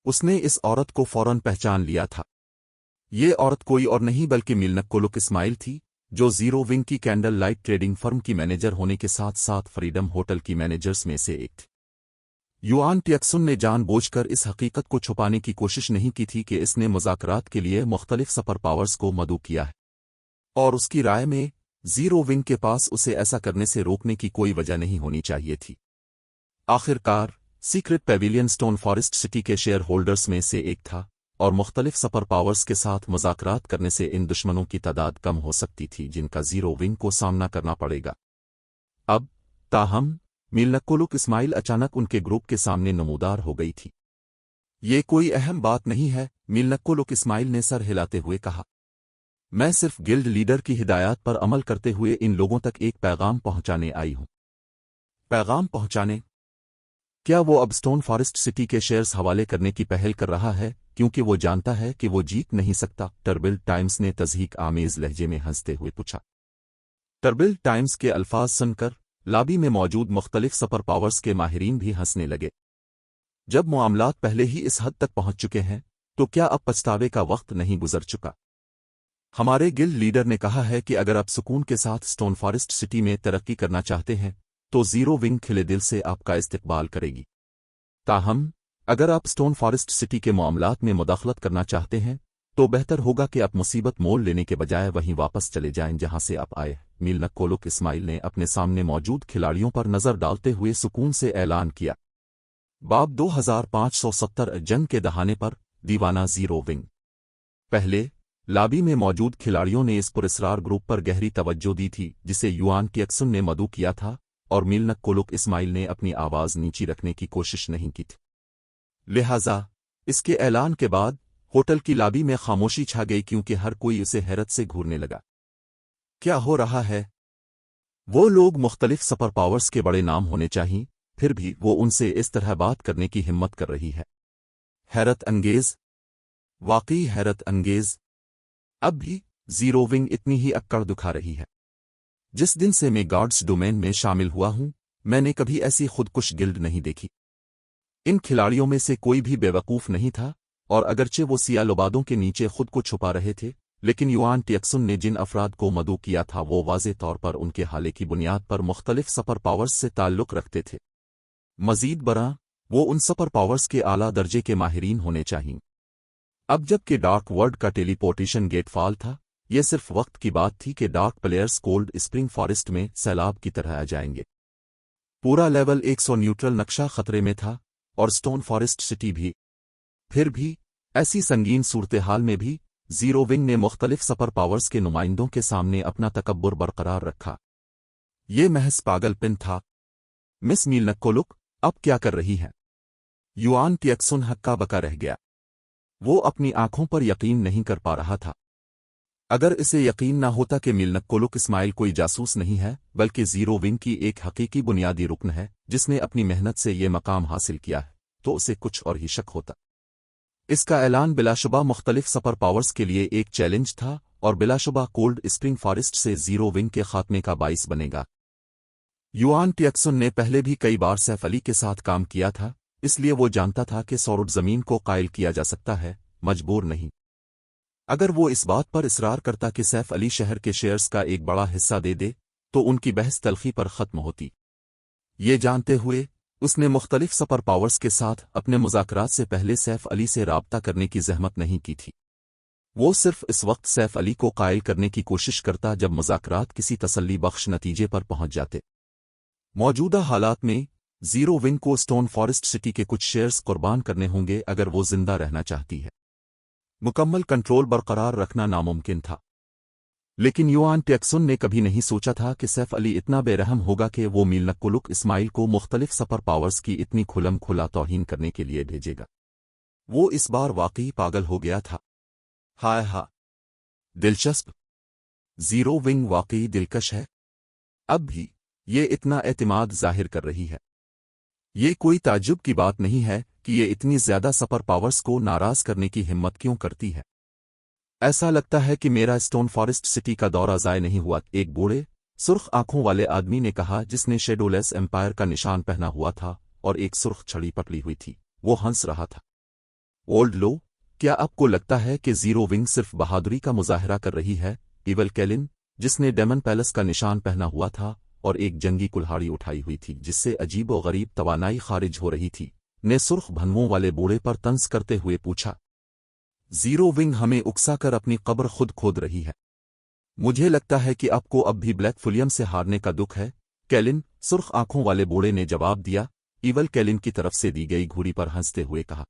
उसने इस औरत को फौरन पहचान लिया था। ये औरत कोई और नहीं बल्कि मीलनक्कोलुक इस्माइल थी, जो जीरो विंग की कैंडल लाइट ट्रेडिंग फर्म की मैनेजर होने के साथ साथ फ्रीडम होटल की मैनेजर्स में से एक थी। युआन टिएक्सन ने जानबूझकर इस हकीकत को छुपाने की कोशिश नहीं की थी कि इसने मुज़ाकरात के लिए मुख्तलिफ सुपर पावर्स को मदऊ किया है, और उसकी राय में जीरो विंग के पास उसे ऐसा करने से रोकने की कोई वजह नहीं होनी चाहिए थी। आखिरकार secret Pavilion stone forest city के शेयर होल्डर्स में से एक था और मुख्तलिफ सुपर पावर्स के साथ मुज़ाकरात करने से इन दुश्मनों की तादाद कम हो सकती थी जिनका जीरो विंग को सामना करना पड़ेगा। अब ताहम मीलनक्कोलुक इस्माइल अचानक उनके ग्रुप के सामने नमूदार हो गई थी। ये कोई अहम बात नहीं है, मीलनक्कोलुक इस्माइल ने सर हिलाते हुए कहा। मैं सिर्फ गिल्ड लीडर की हिदायत पर अमल करते हुए इन लोगों तक एक पैगाम पहुंचाने आई हूं। पैगाम पहुंचाने? क्या वो अब स्टोन फॉरेस्ट सिटी के शेयर्स हवाले करने की पहल कर रहा है क्योंकि वो जानता है कि वो जीत नहीं सकता? टर्बिल टाइम्स ने तज़हीक आमेज लहजे में हंसते हुए पूछा। टर्बिल टाइम्स के अल्फाज सुनकर लॉबी में मौजूद मुख्तलिफ सुपर पावर्स के माहिरीन भी हंसने लगे। जब मामलात पहले ही इस हद तक पहुंच चुके हैं, तो क्या अब पछतावे का वक्त नहीं गुजर चुका? हमारे गिल्ड लीडर ने कहा है कि अगर आप सुकून के साथ स्टोन फॉरेस्ट सिटी में तरक्की करना चाहते हैं तो जीरो विंग खिले दिल से आपका इस्तकबाल करेगी। ताहम अगर आप स्टोन फॉरेस्ट सिटी के मामलात में मुदाखलत करना चाहते हैं तो बेहतर होगा कि आप मुसीबत मोल लेने के बजाय वहीं वापस चले जाएं जहां से आप आए। मीलनक कोलुक इस्माइल ने अपने सामने मौजूद खिलाड़ियों पर नजर डालते हुए सुकून से ऐलान किया। बाब 2570 जंग के दहाने पर दीवाना जीरो विंग। पहले लाबी में मौजूद खिलाड़ियों ने इस पुरस्कार ग्रुप पर गहरी तवज्जो दी थी जिसे युआन टिएक्सुन ने मदऊ किया था और मीलनक कोलुक इस्माइल ने अपनी आवाज नीची रखने की कोशिश नहीं की थी। लिहाजा इसके ऐलान के बाद होटल की लाबी में खामोशी छा गई क्योंकि हर कोई उसे हैरत से घूरने लगा। क्या हो रहा है? वो लोग मुख्तलिफ सुपर पावर्स के बड़े नाम होने चाहिए, फिर भी वो उनसे इस तरह बात करने की हिम्मत कर रही है। हैरत अंगेज, वाकई हैरत अंगेज। अब भी जीरो विंग इतनी ही अक्कड़ दिखा रही है। जिस दिन से मैं गार्ड्स डोमेन में शामिल हुआ हूं मैंने कभी ऐसी खुदकुश गिल्ड नहीं देखी। इन खिलाड़ियों में से कोई भी बेवकूफ नहीं था और अगरचे वो सियालोबादों के नीचे खुद को छुपा रहे थे, लेकिन युआन टिएक्सुन ने जिन अफराद को मदऊ किया था वो वाज़े तौर पर उनके हाले की बुनियाद पर मुख्तलिफ सुपर पावर्स से ताल्लुक़ रखते थे। मजीद बरा वो उन सुपर पावर्स के आला दर्जे के माहिरीन होने चाहिए। अब जबकि डार्क वर्ल्ड का टेलीपोर्टेशन गेटफॉल था, यह सिर्फ वक्त की बात थी कि dark players cold spring forest में सैलाब की तरह आ जाएंगे। पूरा लेवल 100 न्यूट्रल नक्शा खतरे में था और स्टोन फॉरेस्ट सिटी भी। फिर भी ऐसी संगीन सूरत हाल में भी जीरो विंग ने मुख्तलिफ सुपर पावर्स के नुमाइंदों के सामने अपना तकब्बुर बरकरार रखा। ये महज पागलपन था। मिस मीलनक कोलुक अब क्या कर रही है? युआन टिएक्सुन हक्का बका रह गया। वो अपनी आंखों पर यकीन नहीं कर पा रहा था। अगर इसे यकीन ना होता कि मीलनक कोलुक इस्माइल कोई जासूस नहीं है बल्कि जीरो विंग की एक हकीकी बुनियादी रुकन है जिसने अपनी मेहनत से ये मकाम हासिल किया है, तो उसे कुछ और ही शक होता। इसका ऐलान बिलाशुबा मुख्तलिफ सुपर पावर्स के लिए एक चैलेंज था और बिलाशुबा कोल्ड स्प्रिंग फॉरेस्ट से जीरो विंग के खात्मे का बाइस बनेगा। युआन टिएक्सुन ने पहले भी कई बार सैफ अली के साथ काम किया था, इसलिए वो जानता था कि सौरुड जमीन को कायल किया जा सकता है, मजबूर नहीं। अगर वो इस बात पर इसरार करता कि सैफ अली शहर के शेयर्स का एक बड़ा हिस्सा दे दे तो उनकी बहस तलखी पर खत्म होती। ये जानते हुए उसने मुख्तलिफ सुपर पावर्स के साथ अपने मुज़ाकरात से पहले सैफ अली से राब्ता करने की जहमत नहीं की थी। वो सिर्फ इस वक्त सैफ अली को कायल करने की कोशिश करता जब मुज़ाकरात किसी तसल्ली बख्श नतीजे पर पहुंच जाते। मौजूदा हालात में जीरो विंग को स्टोन फॉरेस्ट सिटी के कुछ शेयर्स कुर्बान करने होंगे अगर वो जिंदा रहना चाहती है। मुकम्मल कंट्रोल बरकरार रखना नामुमकिन था, लेकिन युआन टिएक्सुन ने कभी नहीं सोचा था कि सैफ अली इतना बेरहम होगा कि वो मीलनक कोलुक इस्माइल को मुख्तलिफ सुपर पावर्स की इतनी खुलम खुला तौहीन करने के लिए भेजेगा। वो इस बार वाकई पागल हो गया था। हाय हा, दिलचस्प। जीरो विंग वाकई दिलकश है। अब भी ये इतना एतमाद जाहिर कर रही है। ये कोई ताज्जुब की बात नहीं है कि ये इतनी ज्यादा सुपर पावर्स को नाराज करने की हिम्मत क्यों करती है। ऐसा लगता है कि मेरा स्टोन फॉरेस्ट सिटी का दौरा ज़ाय नहीं हुआ, एक बूढ़े सुर्ख आंखों वाले आदमी ने कहा जिसने शेडोलेस एम्पायर का निशान पहना हुआ था और एक सुर्ख छड़ी पकड़ी हुई थी। वो हंस रहा था। ओल्ड लो, क्या आपको लगता है कि जीरो विंग सिर्फ बहादुरी का मुजाहरा कर रही है? इवल कैलिन, जिसने डेमन पैलेस का निशान पहना हुआ था और एक जंगी कुल्हाड़ी उठाई हुई थी जिससे अजीब व गरीब तवानाई खारिज हो रही थी, ने सुर्ख भनवों वाले बूढ़े पर तंज करते हुए पूछा। जीरो विंग हमें उकसाकर अपनी कब्र खुद खोद रही है। मुझे लगता है कि आपको अब भी ब्लैक फुलियम से हारने का दुख है, कैलिन, सुर्ख आंखों वाले बूढ़े ने जवाब दिया। इवल कैलिन की तरफ से दी गई घूरी पर हंसते हुए कहा।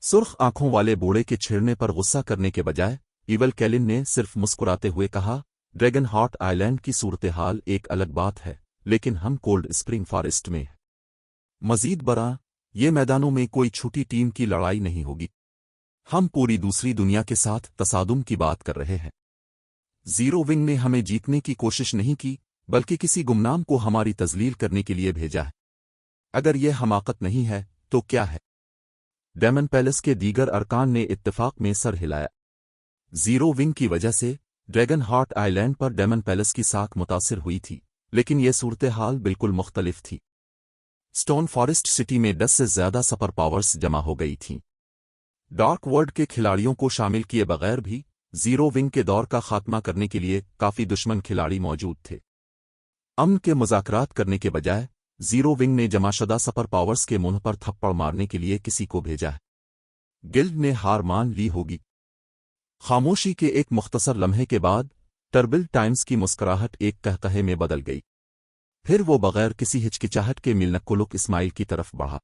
सुर्ख आंखों वाले बूढ़े के छेड़ने पर गुस्सा करने के बजाय इवल कैलिन ने सिर्फ मुस्कुराते हुए कहा, ड्रैगन हार्ट आइलैंड की सूरत हाल एक अलग बात है, लेकिन हम कोल्ड स्प्रिंग फॉरेस्ट में हैं। मजीद बरा, ये मैदानों में कोई छोटी टीम की लड़ाई नहीं होगी। हम पूरी दूसरी दुनिया के साथ तसादुम की बात कर रहे हैं। जीरो विंग ने हमें जीतने की कोशिश नहीं की बल्कि किसी गुमनाम को हमारी तजलील करने के लिए भेजा है। अगर यह हमाकत नहीं है तो क्या है? डेमन पैलेस के दीगर अरकान ने इत्तेफाक में सर हिलाया। जीरो विंग की वजह से ड्रैगन हार्ट आइलैंड पर डेमन पैलेस की साख मुतासिर हुई थी, लेकिन यह सूरत हाल बिल्कुल मुख्तलिफ थी। स्टोन फॉरेस्ट सिटी में 10 से ज्यादा सुपर पावर्स जमा हो गई थीं। डार्क वर्ल्ड के खिलाड़ियों को शामिल किए बगैर भी जीरो विंग के दौर का खात्मा करने के लिए काफी दुश्मन खिलाड़ी मौजूद थे। अमन के मुज़ाकरात करने के बजाय जीरो विंग ने जमाशुदा सुपर पावर्स के मुंह पर थप्पड़ मारने के लिए किसी को भेजा है। गिल्ड ने हार मान ली होगी। खामोशी के एक मुख्तसर लम्हे के बाद टर्बिल टाइम्स की मुस्कुराहट एक कहकहे में बदल गई। फिर वो बगैर किसी हिचकिचाहट के मिल्नकुलुक इस्माइल की तरफ बढ़ा।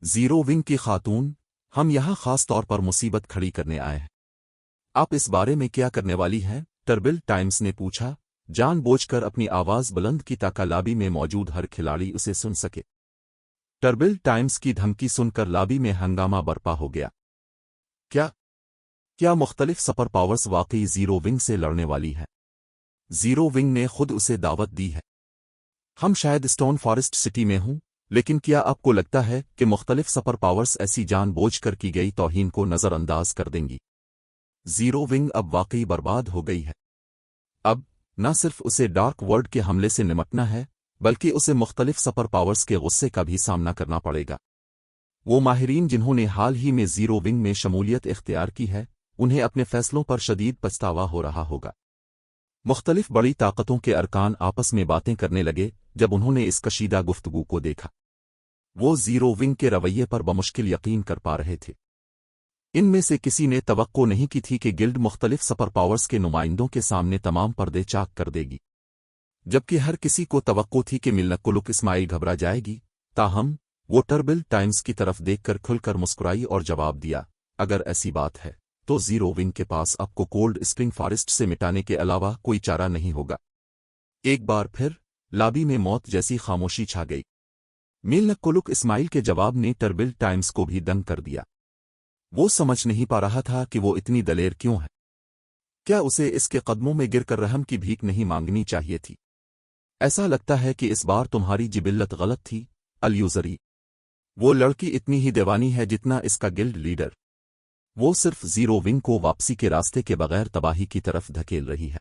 जीरो विंग की खातून, हम यहाँ खास तौर पर मुसीबत खड़ी करने आए हैं। आप इस बारे में क्या करने वाली हैं? टर्बिल टाइम्स ने पूछा, जानबूझकर अपनी आवाज बुलंद की ताकि लाबी में मौजूद हर खिलाड़ी उसे सुन सके। टर्बिल टाइम्स की धमकी सुनकर लाबी में हंगामा बरपा हो गया। क्या मुख्तलिफ सुपर पावर्स वाकई जीरो विंग से लड़ने वाली है? जीरो विंग ने खुद उसे दावत दी है। हम शायद स्टोन फॉरेस्ट सिटी में हूं, लेकिन क्या आपको लगता है कि मुख्तलिफ सुपर पावर्स ऐसी जानबूझकर की गई तौहीन को नजरअंदाज कर देंगी? जीरो विंग अब वाकई बर्बाद हो गई है। अब न सिर्फ उसे डार्क वर्ल्ड के हमले से निपटना है, बल्कि उसे मुख्तलिफ सुपर पावर्स के गुस्से का भी सामना करना पड़ेगा। वो माहिरीन जिन्होंने हाल ही में जीरो विंग में शमूलियत इख्तियार की है, उन्हें अपने फैसलों पर शदीद पछतावा हो रहा होगा। मुख्तलिफ बड़ी ताकतों के अरकान आपस में बातें करने लगे जब उन्होंने इस कशीदा गुफ्तगू को देखा। वो जीरो विंग के रवैये पर बमुश्किल यकीन कर पा रहे थे। इनमें से किसी ने तवक्को नहीं की थी कि गिल्ड मुख्तलिफ सुपर पावर्स के नुमाइंदों के सामने तमाम पर्दे चाक कर देगी, जबकि हर किसी को तवक्को थी कि मिल्नकुलुक इस्माइल घबरा जाएगी। ताहम वो टर्बिल टाइम्स की तरफ देखकर खुलकर मुस्कुराई और जवाब दिया, अगर ऐसी बात है तो जीरो विंग के पास आपको कोल्ड स्प्रिंग फॉरेस्ट से मिटाने के अलावा कोई चारा नहीं होगा। एक बार फिर लाबी में मौत जैसी खामोशी छा गई। मिल्नकुलुक इस्माइल के जवाब ने टर्बिल टाइम्स को भी दंग कर दिया। वो समझ नहीं पा रहा था कि वो इतनी दलेर क्यों है। क्या उसे इसके कदमों में गिरकर रहम की भीख नहीं मांगनी चाहिए थी? ऐसा लगता है कि इस बार तुम्हारी जिबिल्लत गलत थी, अल-यूज़री। वो लड़की इतनी ही दीवानी है जितना इसका गिल्ड लीडर। वो सिर्फ जीरो विंग को वापसी के रास्ते के बगैर तबाही की तरफ धकेल रही है।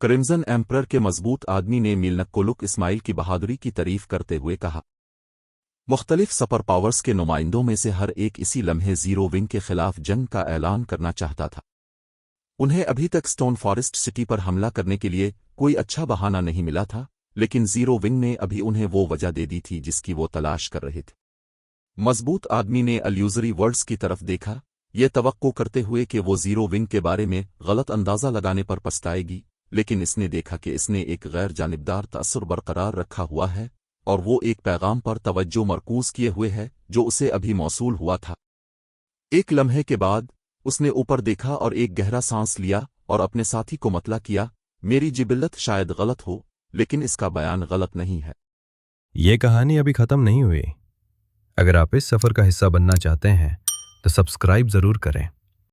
क्रिम्सन एम्परर के मजबूत आदमी ने मिल्नकुलुक इस्माइल की बहादुरी की तारीफ करते हुए कहा। मुख्तलिफ सुपर पावर्स के नुमाइंदों में से हर एक इसी लम्हे जीरो विंग के खिलाफ जंग का ऐलान करना चाहता था। उन्हें अभी तक स्टोन फॉरेस्ट सिटी पर हमला करने के लिए कोई अच्छा बहाना नहीं मिला था, लेकिन जीरो विंग ने अभी उन्हें वो वजह दे दी थी जिसकी वो तलाश कर रहे थे। मजबूत आदमी ने अल-यूज़री वर्ड्स की तरफ देखा, ये तवक्को करते हुए कि वो जीरो विंग के बारे में गलत अंदाज़ा लगाने पर पछताएगी, लेकिन इसने देखा कि इसने एक गैर जानिबदार तासुर बरकरार रखा हुआ है और वो एक पैगाम पर तवज्जो मरकूज किए हुए है जो उसे अभी मौसूल हुआ था। एक लम्हे के बाद उसने ऊपर देखा और एक गहरा सांस लिया और अपने साथी को मतला किया, मेरी जिबिल्लत शायद गलत हो, लेकिन इसका बयान गलत नहीं है। ये कहानी अभी खत्म नहीं हुई। अगर आप इस सफर का हिस्सा बनना चाहते हैं तो सब्सक्राइब जरूर करें।